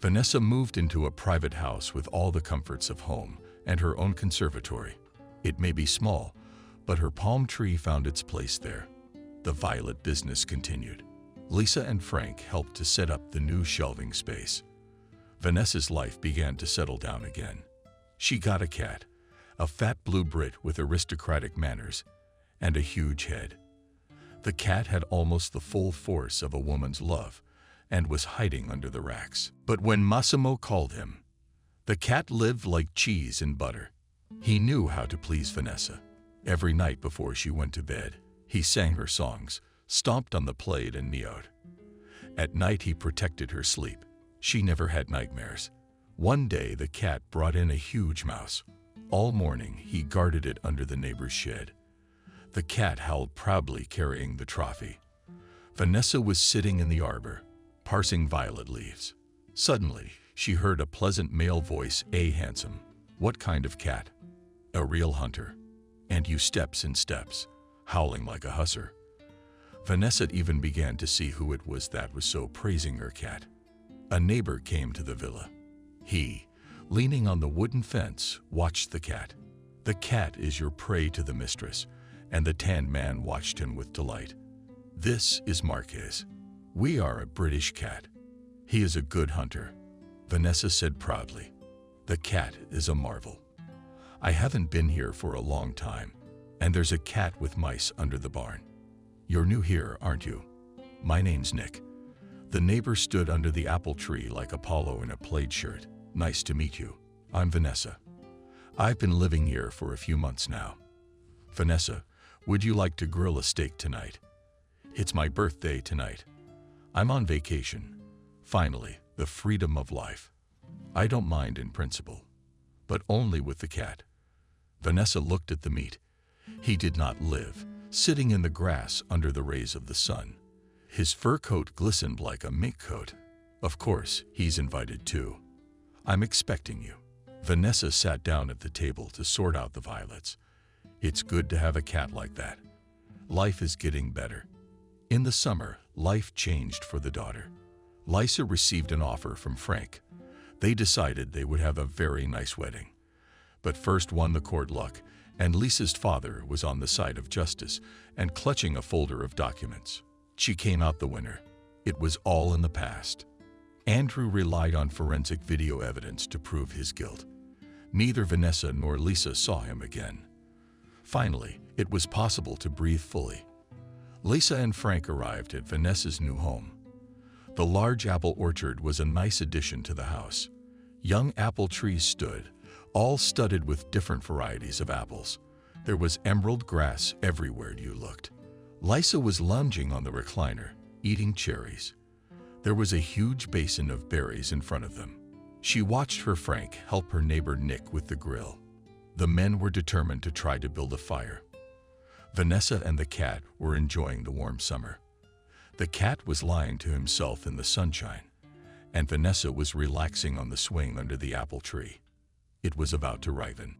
Vanessa moved into a private house with all the comforts of home and her own conservatory. It may be small, but her palm tree found its place there. The violet business continued. Lisa and Frank helped to set up the new shelving space. Vanessa's life began to settle down again. She got a cat, a fat blue Brit with aristocratic manners and a huge head. The cat had almost the full force of a woman's love and was hiding under the racks. But when Massimo called him, the cat lived like cheese and butter. He knew how to please Vanessa. Every night before she went to bed, he sang her songs, stomped on the plate, and meowed. At night he protected her sleep. She never had nightmares. One day the cat brought in a huge mouse. All morning he guarded it under the neighbor's shed. The cat howled proudly, carrying the trophy. Vanessa was sitting in the arbor, parsing violet leaves. Suddenly, she heard a pleasant male voice, "A handsome. What kind of cat?" "A real hunter. And you steps and steps, howling like a hussar." Vanessa even began to see who it was that was so praising her cat. A neighbor came to the villa. He, leaning on the wooden fence, watched the cat. "The cat is your prey to the mistress," and the tanned man watched him with delight. "This is Marquez. We are a British cat. He is a good hunter," Vanessa said proudly. "The cat is a marvel. I haven't been here for a long time, and there's a cat with mice under the barn. You're new here, aren't you?" "My name's Nick." The neighbor stood under the apple tree like Apollo in a plaid shirt. "Nice to meet you. I'm Vanessa. I've been living here for a few months now." "Vanessa, would you like to grill a steak tonight? It's my birthday tonight. I'm on vacation. Finally, the freedom of life. I don't mind in principle, but only with the cat." Vanessa looked at the meat. He did not live, sitting in the grass under the rays of the sun. His fur coat glistened like a mink coat. "Of course, he's invited too. I'm expecting you." Vanessa sat down at the table to sort out the violets. It's good to have a cat like that. Life is getting better. In the summer, life changed for the daughter. Lisa received an offer from Frank. They decided they would have a very nice wedding. But first won the court luck, and Lisa's father was on the side of justice and clutching a folder of documents. She came out the winner. It was all in the past. Andrew relied on forensic video evidence to prove his guilt. Neither Vanessa nor Lisa saw him again. Finally, it was possible to breathe fully. Lisa and Frank arrived at Vanessa's new home. The large apple orchard was a nice addition to the house. Young apple trees stood, all studded with different varieties of apples. There was emerald grass everywhere you looked. Lisa was lounging on the recliner, eating cherries. There was a huge basin of berries in front of them. She watched her Frank help her neighbor Nick with the grill. The men were determined to try to build a fire. Vanessa and the cat were enjoying the warm summer. The cat was lying to himself in the sunshine, and Vanessa was relaxing on the swing under the apple tree. It was about to ripen.